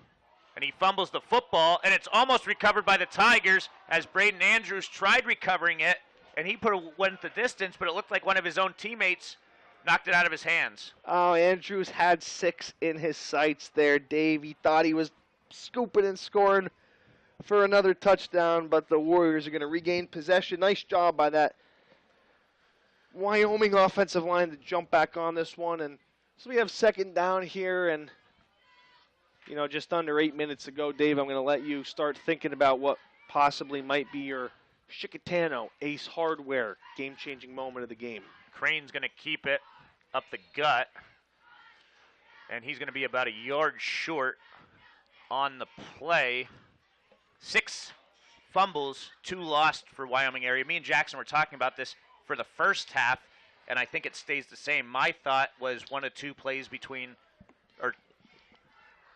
and he fumbles the football, and it's almost recovered by the Tigers as Braden Andrews tried recovering it, and he went the distance, but it looked like one of his own teammates knocked it out of his hands. Oh, Andrews had 6 in his sights there, Dave. He thought he was scooping and scoring for another touchdown, but the Warriors are going to regain possession. Nice job by that Wyoming offensive line to jump back on this one. And so we have second down here, and just under 8 minutes ago, Dave, I'm going to let you start thinking about what possibly might be your Chickatano Ace Hardware game-changing moment of the game. Crane's going to keep it up the gut, and he's going to be about a yard short on the play. 6 fumbles, 2 lost for Wyoming Area. Me and Jackson were talking about this for the first half, and I think it stays the same. My thought was 1 of 2 plays between, or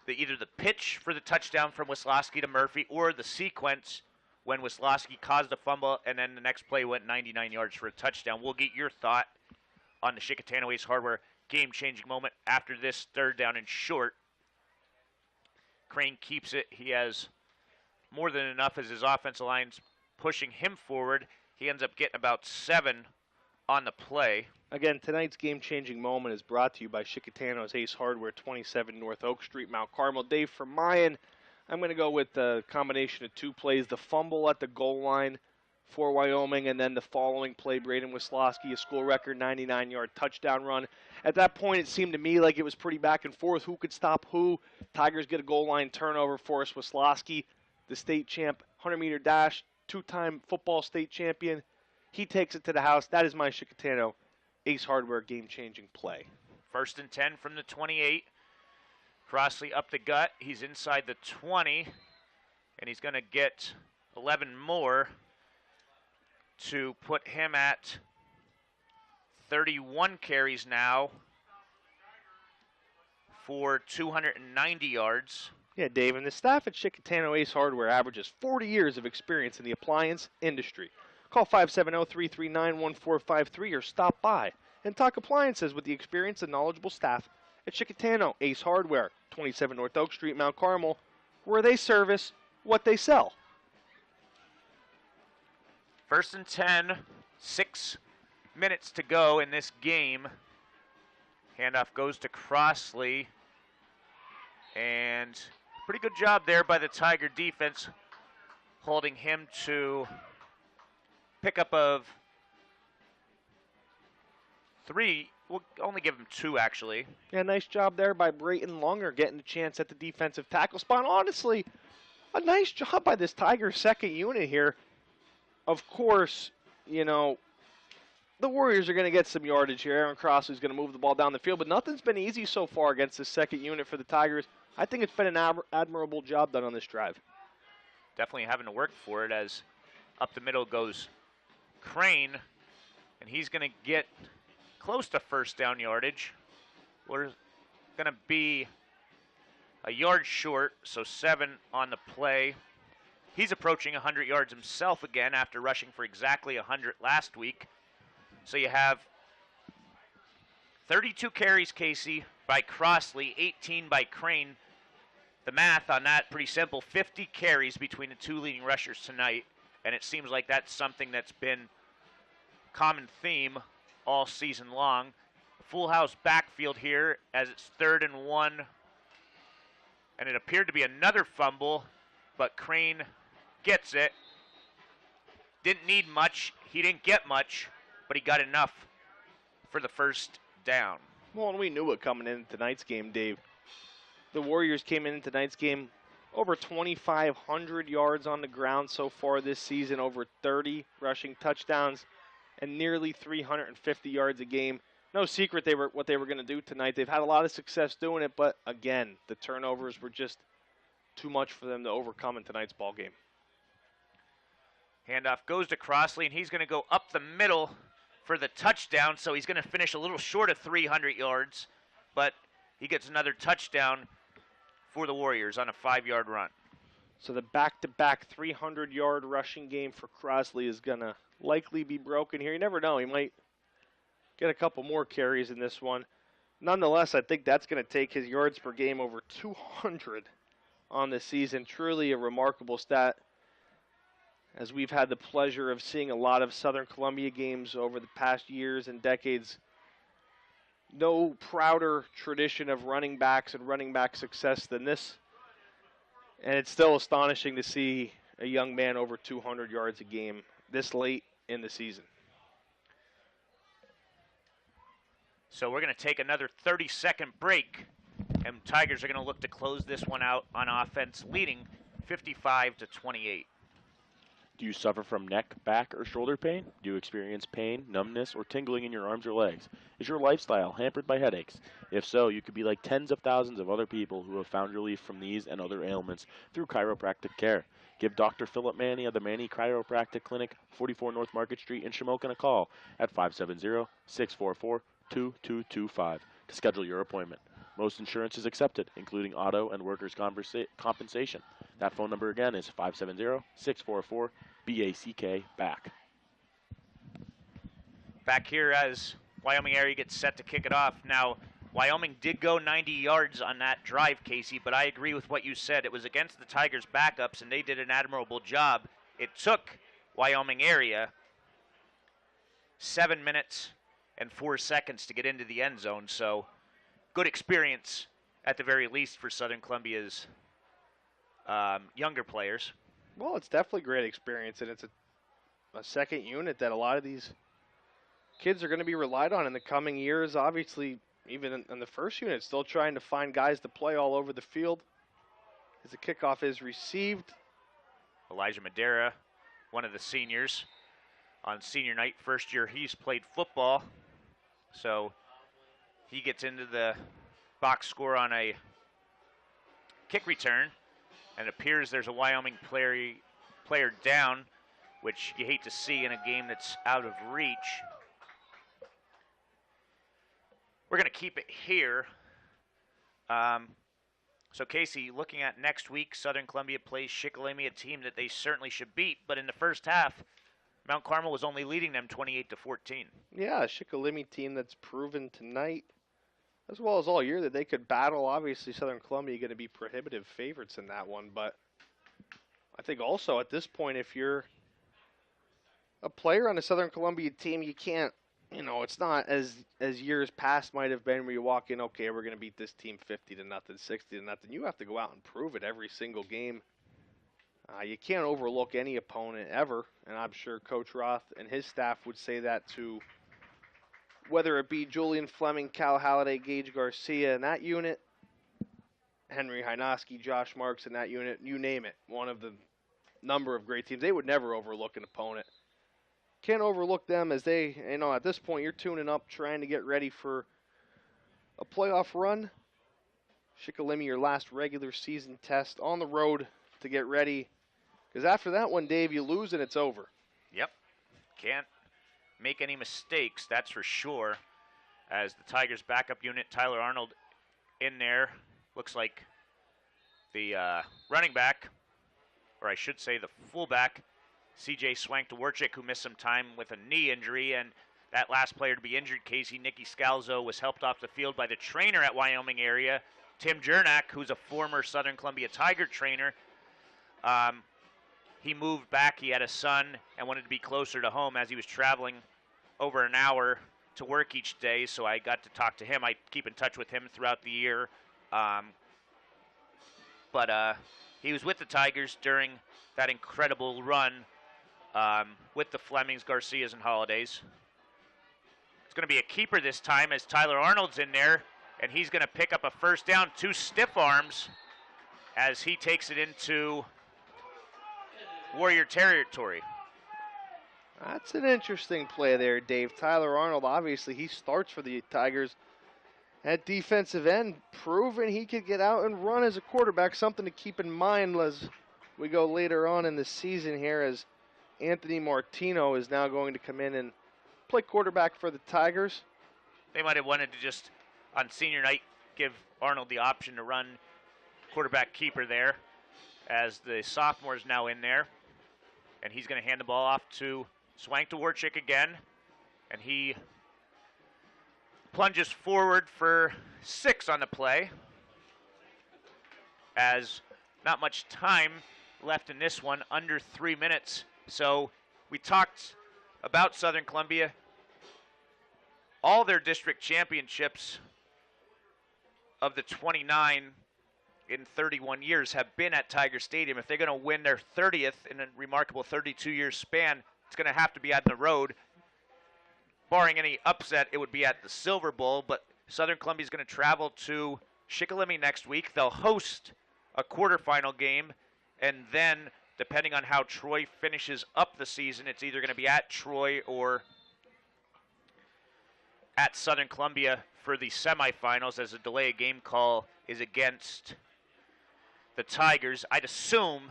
either the pitch for the touchdown from Wisłowski to Murphy, or the sequence when Wisłowski caused a fumble, and then the next play went 99 yards for a touchdown. We'll get your thought on the Chickatano Ace Hardware game-changing moment after this 3rd down and short. Crane keeps it. He has more than enough as his offensive line's pushing him forward. He ends up getting about 7 on the play. Again, tonight's game-changing moment is brought to you by Chickatano's Ace Hardware, 27 North Oak Street, Mount Carmel. Dave, for Mayan, I'm going to go with the combination of 2 plays. The fumble at the goal line for Wyoming, and then the following play, Braden Wisłowski, a school record 99-yard touchdown run. At that point, it seemed to me like it was pretty back and forth. Who could stop who? Tigers get a goal line turnover for us. Wisłowski, the state champ, 100-meter dash, two-time football state champion. He takes it to the house. That is my Chickatano Ace Hardware game-changing play. 1st and 10 from the 28. Crossley up the gut. He's inside the 20, and he's going to get 11 more to put him at 31 carries now for 290 yards. Yeah, Dave, and the staff at Chickatano Ace Hardware averages 40 years of experience in the appliance industry. Call 570-339-1453 or stop by and talk appliances with the experienced and knowledgeable staff at Chickatano Ace Hardware, 27 North Oak Street, Mount Carmel, where they service what they sell. 1st and 10, 6 minutes to go in this game. Handoff goes to Crossley, and pretty good job there by the Tiger defense, holding him to pickup of 3. We'll only give him 2, actually. Yeah, nice job there by Brayton Longer getting a chance at the defensive tackle spot. Honestly, a nice job by this Tigers second unit here. Of course, you know, the Warriors are going to get some yardage here. Aaron Crossley's going to move the ball down the field, but nothing's been easy so far against this second unit for the Tigers. I think it's been an admirable job done on this drive. Definitely having to work for it, as up the middle goes Crane, and he's going to get close to first down yardage. We're going to be a yard short, so 7 on the play. He's approaching 100 yards himself again after rushing for exactly 100 last week. So you have 32 carries, Casey, by Crossley, 18 by Crane. The math on that, pretty simple. 50 carries between the 2 leading rushers tonight, and it seems like that's something that's been common theme all season long. Full house backfield here as it's 3rd and 1, and it appeared to be another fumble, but Crane gets it. Didn't need much. He didn't get much, but he got enough for the first down. Well, and we knew it coming in tonight's game, Dave. The Warriors came in tonight's game over 2,500 yards on the ground so far this season, over 30 rushing touchdowns, and nearly 350 yards a game. No secret what they were going to do tonight. They've had a lot of success doing it, but again, the turnovers were just too much for them to overcome in tonight's ball game. Handoff goes to Crossley, and he's going to go up the middle for the touchdown, so he's going to finish a little short of 300 yards, but he gets another touchdown for the Warriors on a 5-yard run. So the back-to-back 300-yard rushing game for Crossley is going to likely be broken here. You never know. He might get a couple more carries in this one. Nonetheless, I think that's going to take his yards per game over 200 on the season. Truly a remarkable stat, as we've had the pleasure of seeing a lot of Southern Columbia games over the past years and decades. No prouder tradition of running backs and running back success than this. And it's still astonishing to see a young man over 200 yards a game this late in the season. So we're going to take another 30-second break, and Tigers are going to look to close this one out on offense, leading 55-28. Do you suffer from neck, back, or shoulder pain? Do you experience pain, numbness, or tingling in your arms or legs? Is your lifestyle hampered by headaches? If so, you could be like tens of thousands of other people who have found relief from these and other ailments through chiropractic care. Give Dr. Philip Manny of the Manny Chiropractic Clinic, 44 North Market Street in Shamokin a call at 570-644-2225 to schedule your appointment. Most insurance is accepted, including auto and workers' compensation. That phone number again is 570-644-BACK. Back here as Wyoming Area gets set to kick it off. Now, Wyoming did go 90 yards on that drive, Casey, but I agree with what you said. It was against the Tigers' backups, and they did an admirable job. It took Wyoming Area 7 minutes and 4 seconds to get into the end zone, so good experience at the very least for Southern Columbia's younger players. Well, it's definitely great experience, and it's a a second unit that a lot of these kids are going to be relied on in the coming years. Obviously, even in the first unit, still trying to find guys to play all over the field. As the kickoff is received. Elijah Madera, one of the seniors on senior night. First year he's played football, so he gets into the box score on a kick return, and it appears there's a Wyoming player down, which you hate to see in a game that's out of reach. We're going to keep it here. So, Casey, looking at next week, Southern Columbia plays Shikellamy, a team that they certainly should beat. But in the first half, Mount Carmel was only leading them 28-14. Yeah, a Shikellamy team that's proven tonight, as well as all year, that they could battle. Obviously, Southern Columbia going to be prohibitive favorites in that one. But I think also at this point, if you're a player on a Southern Columbia team, you can't, it's not as years past might have been where you walk in, okay, we're going to beat this team 50-0, 60-0. You have to go out and prove it every single game. You can't overlook any opponent ever, and I'm sure Coach Roth and his staff would say that to whether it be Julian Fleming, Cal Halliday, Gage Garcia in that unit, Henry Hynoski, Josh Marks in that unit, you name it, one of the number of great teams. They would never overlook an opponent. Can't overlook them as they, at this point you're tuning up, trying to get ready for a playoff run. Shikellamy, your last regular season test on the road to get ready. Because after that one, Dave, you lose and it's over. Yep. Can't make any mistakes, that's for sure. As the Tigers backup unit, Tyler Arnold in there. Looks like the running back, or I should say the fullback, C.J. Swank-Dworchik, who missed some time with a knee injury, and that last player to be injured, Casey, Nicky Scalzo, was helped off the field by the trainer at Wyoming Area, Tim Jernak, who's a former Southern Columbia Tiger trainer. He moved back. He had a son and wanted to be closer to home as he was traveling over an hour to work each day, so I got to talk to him. I keep in touch with him throughout the year. But he was with the Tigers during that incredible run with the Flemings, Garcias, and Holidays. It's going to be a keeper this time as Tyler Arnold's in there, and he's going to pick up a first down, 2 stiff arms, as he takes it into Warrior territory. That's an interesting play there, Dave. Tyler Arnold, obviously, he starts for the Tigers at defensive end, proving he could get out and run as a quarterback, something to keep in mind as we go later on in the season here, as Anthony Martino is now going to come in and play quarterback for the Tigers. They might have wanted to just, on senior night, give Arnold the option to run quarterback keeper there, as the sophomore is now in there. And he's going to hand the ball off to Swank-Dworchik again. And he plunges forward for 6 on the play, as not much time left in this one, under 3 minutes. So we talked about Southern Columbia. All their district championships of the 29 in 31 years have been at Tiger Stadium. If they're going to win their 30th in a remarkable 32-year span, it's going to have to be on the road. Barring any upset, it would be at the Silver Bowl, but Southern Columbia is going to travel to Shikellamy next week. They'll host a quarterfinal game, and then, depending on how Troy finishes up the season, it's either going to be at Troy or at Southern Columbia for the semifinals, as a delay of game call is against the Tigers. I'd assume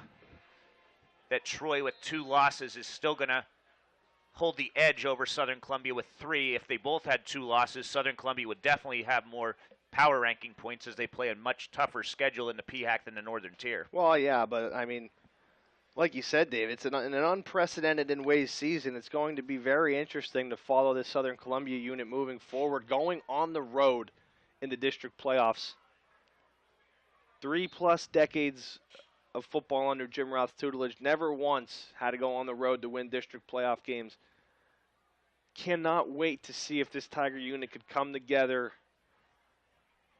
that Troy with 2 losses is still going to hold the edge over Southern Columbia with 3. If they both had 2 losses, Southern Columbia would definitely have more power ranking points, as they play a much tougher schedule in the PHAC than the Northern Tier. Well, yeah, but I mean, like you said, Dave, it's an unprecedented in ways season. It's going to be very interesting to follow this Southern Columbia unit moving forward, going on the road in the district playoffs. 3+ decades of football under Jim Roth's tutelage, never once had to go on the road to win district playoff games. Cannot wait to see if this Tiger unit could come together.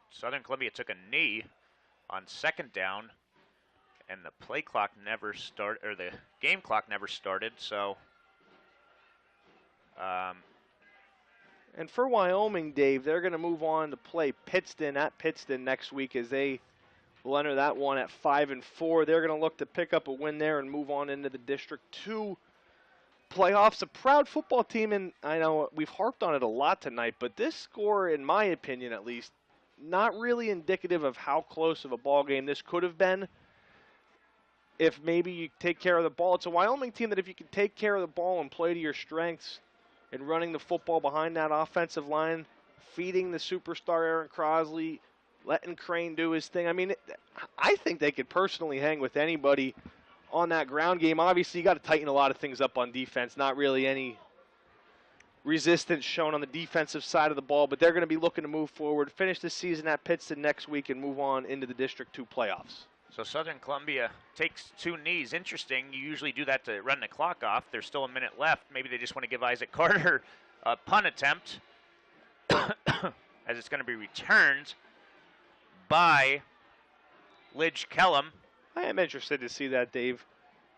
Southern Columbia took a knee on 2nd down, and the play clock never started, or the game clock never started, so And for Wyoming, Dave, they're going to move on to play Pittston at Pittston next week as they will enter that one at 5-4. They're going to look to pick up a win there and move on into the District 2 playoffs. A proud football team, and I know we've harped on it a lot tonight, but this score, in my opinion at least, not really indicative of how close of a ball game this could have been if maybe you take care of the ball. It's a Wyoming team that if you can take care of the ball and play to your strengths and running the football behind that offensive line, feeding the superstar Aaron Crosley, letting Crane do his thing. I mean, I think they could personally hang with anybody on that ground game. Obviously, you got to tighten a lot of things up on defense. Not really any resistance shown on the defensive side of the ball, but they're going to be looking to move forward, finish the season at Pittston next week, and move on into the District 2 playoffs. So Southern Columbia takes 2 knees. Interesting. You usually do that to run the clock off. There's still a minute left. Maybe they just want to give Isaac Carter a punt attempt as it's going to be returned by Lidge Kellum. I am interested to see that, Dave.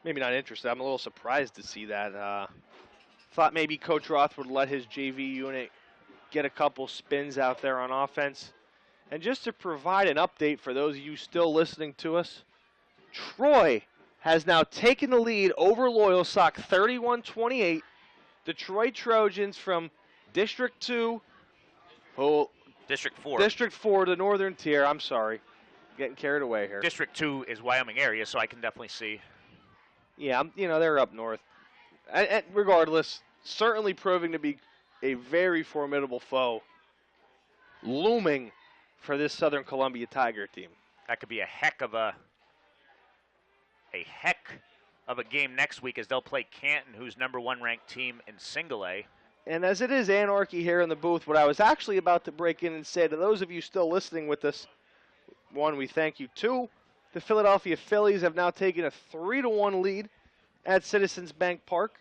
Maybe not interested. I'm a little surprised to see that. Thought maybe Coach Roth would let his JV unit get a couple spins out there on offense. And just to provide an update for those of you still listening to us, Troy has now taken the lead over Loyalsock 31-28. Detroit Trojans from District 2. District 4. District 4, the northern tier. I'm sorry. Getting carried away here. District 2 is Wyoming area, so I can definitely see. Yeah, they're up north. And regardless, certainly proving to be a very formidable foe looming for this Southern Columbia Tiger team. That could be a heck of a game next week as they'll play Canton, who's #1 ranked team in single A. And as it is anarchy here in the booth, what I was actually about to break in and say to those of you still listening with us, 1, we thank you. 2, the Philadelphia Phillies have now taken a 3-1 lead at Citizens Bank Park.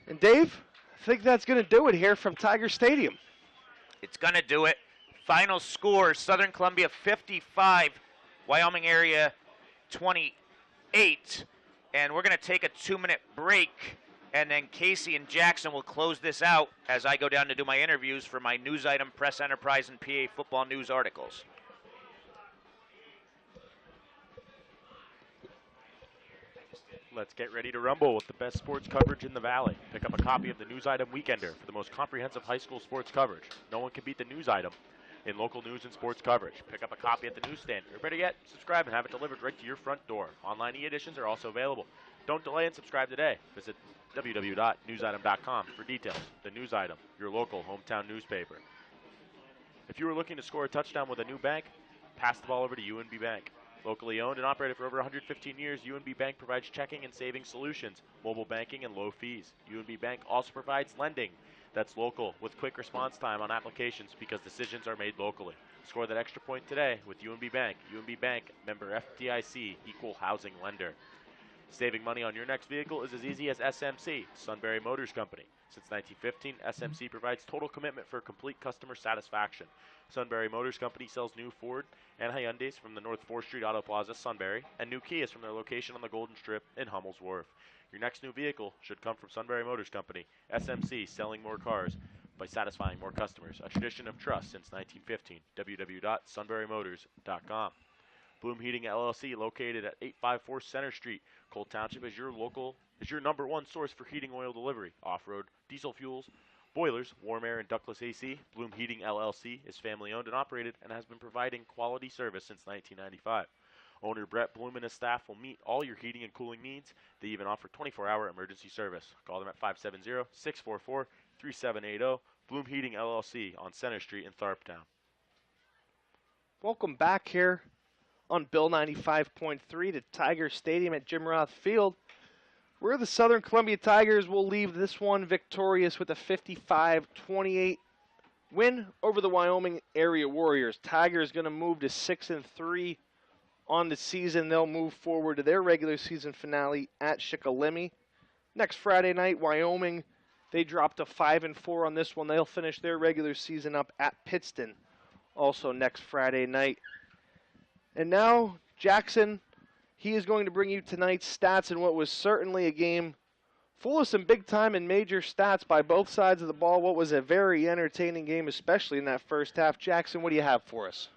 And Dave, I think that's going to do it here from Tiger Stadium. It's going to do it. Final score, Southern Columbia 55, Wyoming Area 28. And we're going to take a 2-minute break, and then Casey and Jackson will close this out as I go down to do my interviews for my news item, Press Enterprise, and PA Football News articles. Let's get ready to rumble with the best sports coverage in the Valley. Pick up a copy of the News Item Weekender for the most comprehensive high school sports coverage. No one can beat the News Item in local news and sports coverage. Pick up a copy at the newsstand, or better yet, subscribe and have it delivered right to your front door. Online e-editions are also available. Don't delay and subscribe today. Visit www.newsitem.com for details. The News Item, your local hometown newspaper. If you are looking to score a touchdown with a new bank, pass the ball over to UNB Bank. Locally owned and operated for over 115 years, UNB Bank provides checking and savings solutions, mobile banking, and low fees. UNB Bank also provides lending that's local with quick response time on applications because decisions are made locally. Score that extra point today with UNB Bank. UNB Bank, member FDIC, equal housing lender. Saving money on your next vehicle is as easy as SMC, Sunbury Motors Company. Since 1915, SMC provides total commitment for complete customer satisfaction. Sunbury Motors Company sells new Ford and Hyundais from the North 4th Street Auto Plaza, Sunbury, and new Kias from their location on the Golden Strip in Hummel's Wharf. Your next new vehicle should come from Sunbury Motors Company. SMC, selling more cars by satisfying more customers. A tradition of trust since 1915. www.sunburymotors.com. Bloom Heating LLC, located at 854 Center Street. Cole Township is your #1 source for heating oil delivery, off-road, diesel fuels, boilers, warm air, and ductless AC. Bloom Heating LLC is family-owned and operated and has been providing quality service since 1995. Owner Brett Bloom and his staff will meet all your heating and cooling needs. They even offer 24-hour emergency service. Call them at 570-644-3780. Bloom Heating LLC on Center Street in Tharptown. Welcome back here on Bill 95.3 to Tiger Stadium at Jim Roth Field, where the Southern Columbia Tigers will leave this one victorious with a 55-28 win over the Wyoming Area Warriors. Tigers going to move to 6-3 on the season. They'll move forward to their regular season finale at Shikellamy. Next Friday night, Wyoming, they dropped to 5-4 on this one. They'll finish their regular season up at Pittston also next Friday night. And now, Jackson, he is going to bring you tonight's stats in what was certainly a game Full of some big-time and major stats by both sides of the ball. What was a very entertaining game, especially in that first half. Jackson, what do you have for us?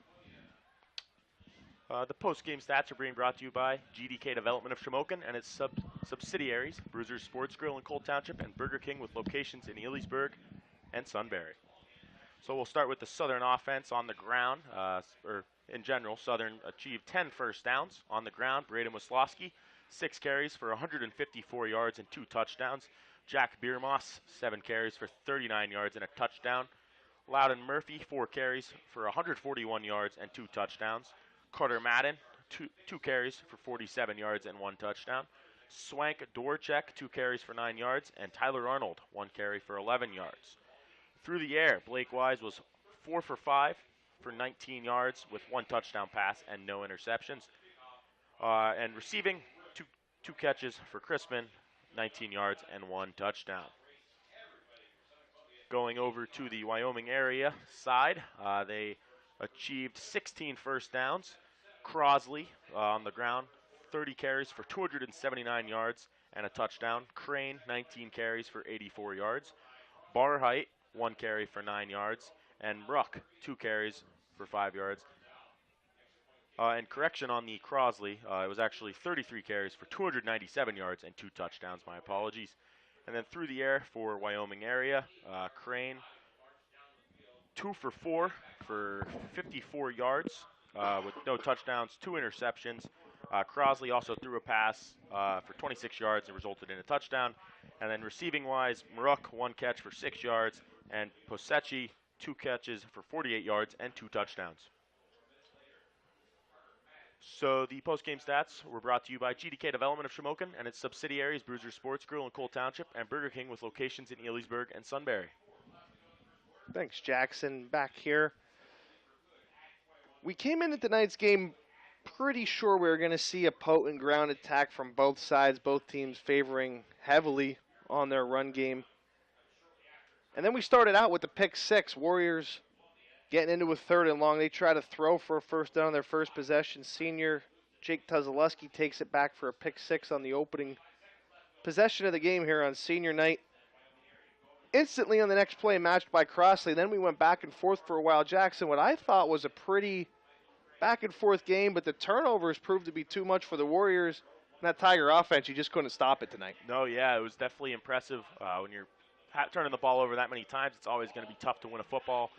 The post-game stats are being brought to you by GDK Development of Shamokin and its subsidiaries, Bruiser's Sports Grill in Colt Township and Burger King with locations in Elysburg and Sunbury. So we'll start with the Southern offense on the ground. Or in general, Southern achieved 10 first downs on the ground. Braden Wisłowski, 6 carries for 154 yards and 2 touchdowns. Jack Biermoss, 7 carries for 39 yards and a touchdown. Loudon Murphy, 4 carries for 141 yards and 2 touchdowns. Carter Madden, two carries for 47 yards and 1 touchdown. Swank Dorchek, 2 carries for 9 yards. And Tyler Arnold, 1 carry for 11 yards. Through the air, Blake Wise was 4 for 5 for 19 yards with 1 touchdown pass and no interceptions. And receiving, two catches for Crispin, 19 yards and 1 touchdown. Going over to the Wyoming area side, they achieved 16 first downs. Crosley on the ground, 30 carries for 279 yards and a touchdown. Crane, 19 carries for 84 yards. Barheight, 1 carry for 9 yards. And Bruck, 2 carries for 5 yards. And correction on the Crosley, it was actually 33 carries for 297 yards and 2 touchdowns. My apologies. And then through the air for Wyoming area, Crane, 2 for 4 for 54 yards with no touchdowns, 2 interceptions. Crosley also threw a pass for 26 yards and resulted in a touchdown. And then receiving-wise, Maruk, 1 catch for 6 yards, and Posecchi, 2 catches for 48 yards and 2 touchdowns. So the post-game stats were brought to you by GDK Development of Shamokin and its subsidiaries, Bruiser Sports Grill in Colt Township and Burger King with locations in Elysburg and Sunbury. Thanks, Jackson. Back here. We came into tonight's game pretty sure we were going to see a potent ground attack from both sides, both teams favoring heavily on their run game. And then we started out with the pick 6. Warriors getting into a 3rd and long. They try to throw for a first down on their first possession. Senior Jake Tuzaleski takes it back for a pick 6 on the opening possession of the game here on senior night. Instantly on the next play, matched by Crossley. Then we went back and forth for a while. Jackson, what I thought was a pretty back and forth game, but the turnovers proved to be too much for the Warriors. And that Tiger offense, you just couldn't stop it tonight. No, yeah, it was definitely impressive. When you're turning the ball over that many times, it's always going to be tough to win a football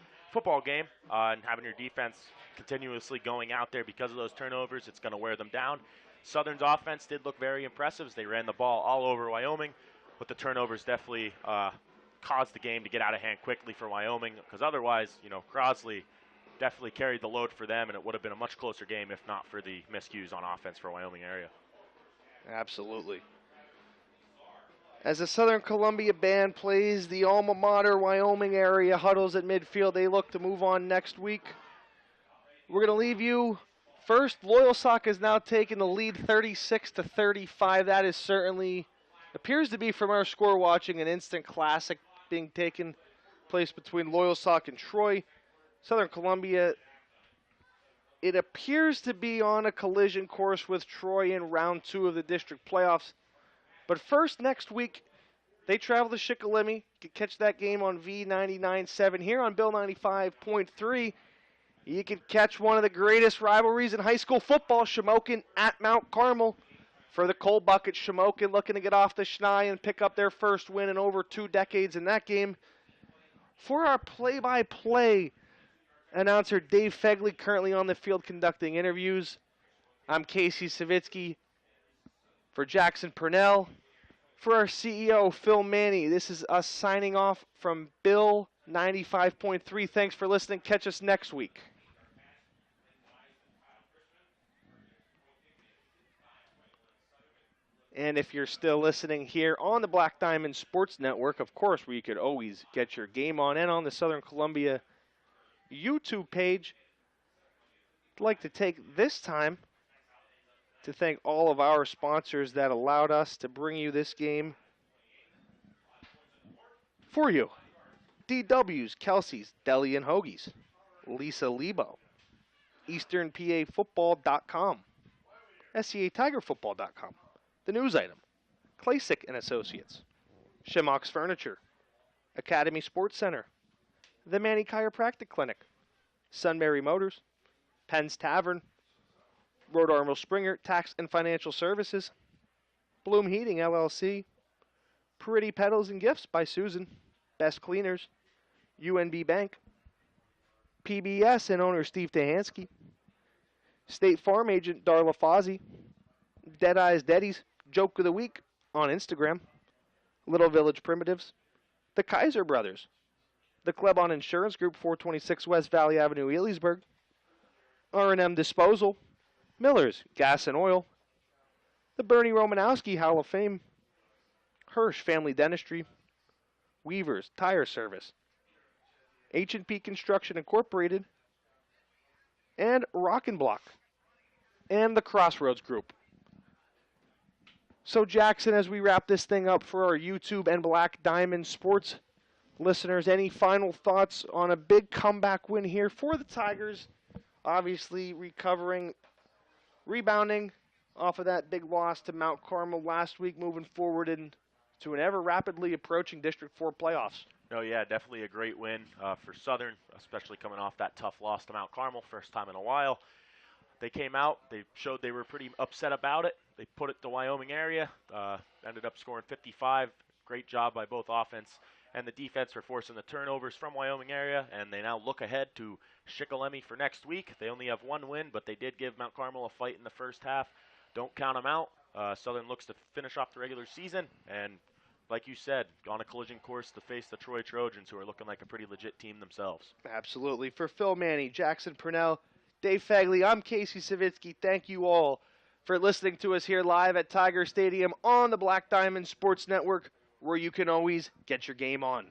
game. And having your defense continuously going out there because of those turnovers, it's going to wear them down. Southern's offense did look very impressive as they ran the ball all over Wyoming, but the turnovers definitely caused the game to get out of hand quickly for Wyoming, because otherwise, Crosley definitely carried the load for them, and it would have been a much closer game if not for the miscues on offense for Wyoming area. Absolutely. As the Southern Columbia band plays the alma mater, Wyoming area huddles at midfield. They look to move on next week. We're going to leave you first. Loyalsock has now taken the lead 36-35. That is certainly, appears to be from our score watching, an instant classic being taken place between Loyalsock and Troy. Southern Columbia, it appears to be on a collision course with Troy in round 2 of the district playoffs. But first, next week, they travel to Shikellamy. You can catch that game on V99.7 here on Bill 95.3. You can catch one of the greatest rivalries in high school football, Shamokin at Mount Carmel. For the Cold Bucket, Shamokin looking to get off the schneid and pick up their first win in over 2 decades in that game. For our play-by-play announcer, Dave Fegley, currently on the field conducting interviews. I'm Casey Savitsky. For Jackson Purnell, for our CEO, Phil Manny, this is us signing off from Bill 95.3. Thanks for listening. Catch us next week. And if you're still listening here on the Black Diamond Sports Network, of course, where you could always get your game on, and on the Southern Columbia YouTube page, I'd like to take this time to thank all of our sponsors that allowed us to bring you this game for you. DW's, Kelsey's, Deli and Hoagies, Lisa Lebo, EasternPAFootball.com, SCATigerFootball.com, The News Item, Klasick and Associates, Shimox Furniture, Academy Sports Center, the Manny Chiropractic Clinic, Sunbury Motors, Penn's Tavern, Rhode Armor Springer Tax and Financial Services, Bloom Heating LLC, Pretty Petals and Gifts by Susan, Best Cleaners, UNB Bank, PBS and owner Steve Tahansky, State Farm agent Darla Fozzie, Dead Eyes Deddies Joke of the Week on Instagram, Little Village Primitives, the Kaiser Brothers, the Klebon Insurance Group, 426 West Valley Avenue, Elysburg, R&M Disposal, Miller's Gas and Oil, the Bernie Romanowski Hall of Fame, Hirsch Family Dentistry, Weaver's Tire Service, H&P Construction Incorporated, and Rockin' Block, and the Crossroads Group. So Jackson, as we wrap this thing up for our YouTube and Black Diamond Sports listeners, any final thoughts on a big comeback win here for the Tigers? Obviously rebounding off of that big loss to Mount Carmel last week, moving forward into an ever rapidly approaching District 4 playoffs. No, yeah, definitely a great win for Southern, especially coming off that tough loss to Mount Carmel, first time in a while. They came out, they showed they were pretty upset about it. They put it to Wyoming Area, ended up scoring 55. Great job by both offense and the defense for forcing the turnovers from Wyoming Area, and they now look ahead to Shikellamy for next week. They only have one win, but they did give Mount Carmel a fight in the first half. Don't count them out. Southern looks to finish off the regular season, and like you said, on a collision course to face the Troy Trojans, who are looking like a pretty legit team themselves. Absolutely. For Phil Manny, Jackson Purnell, Dave Fagley, I'm Casey Savitsky. Thank you all for listening to us here live at Tiger Stadium on the Black Diamond Sports Network, where you can always get your game on.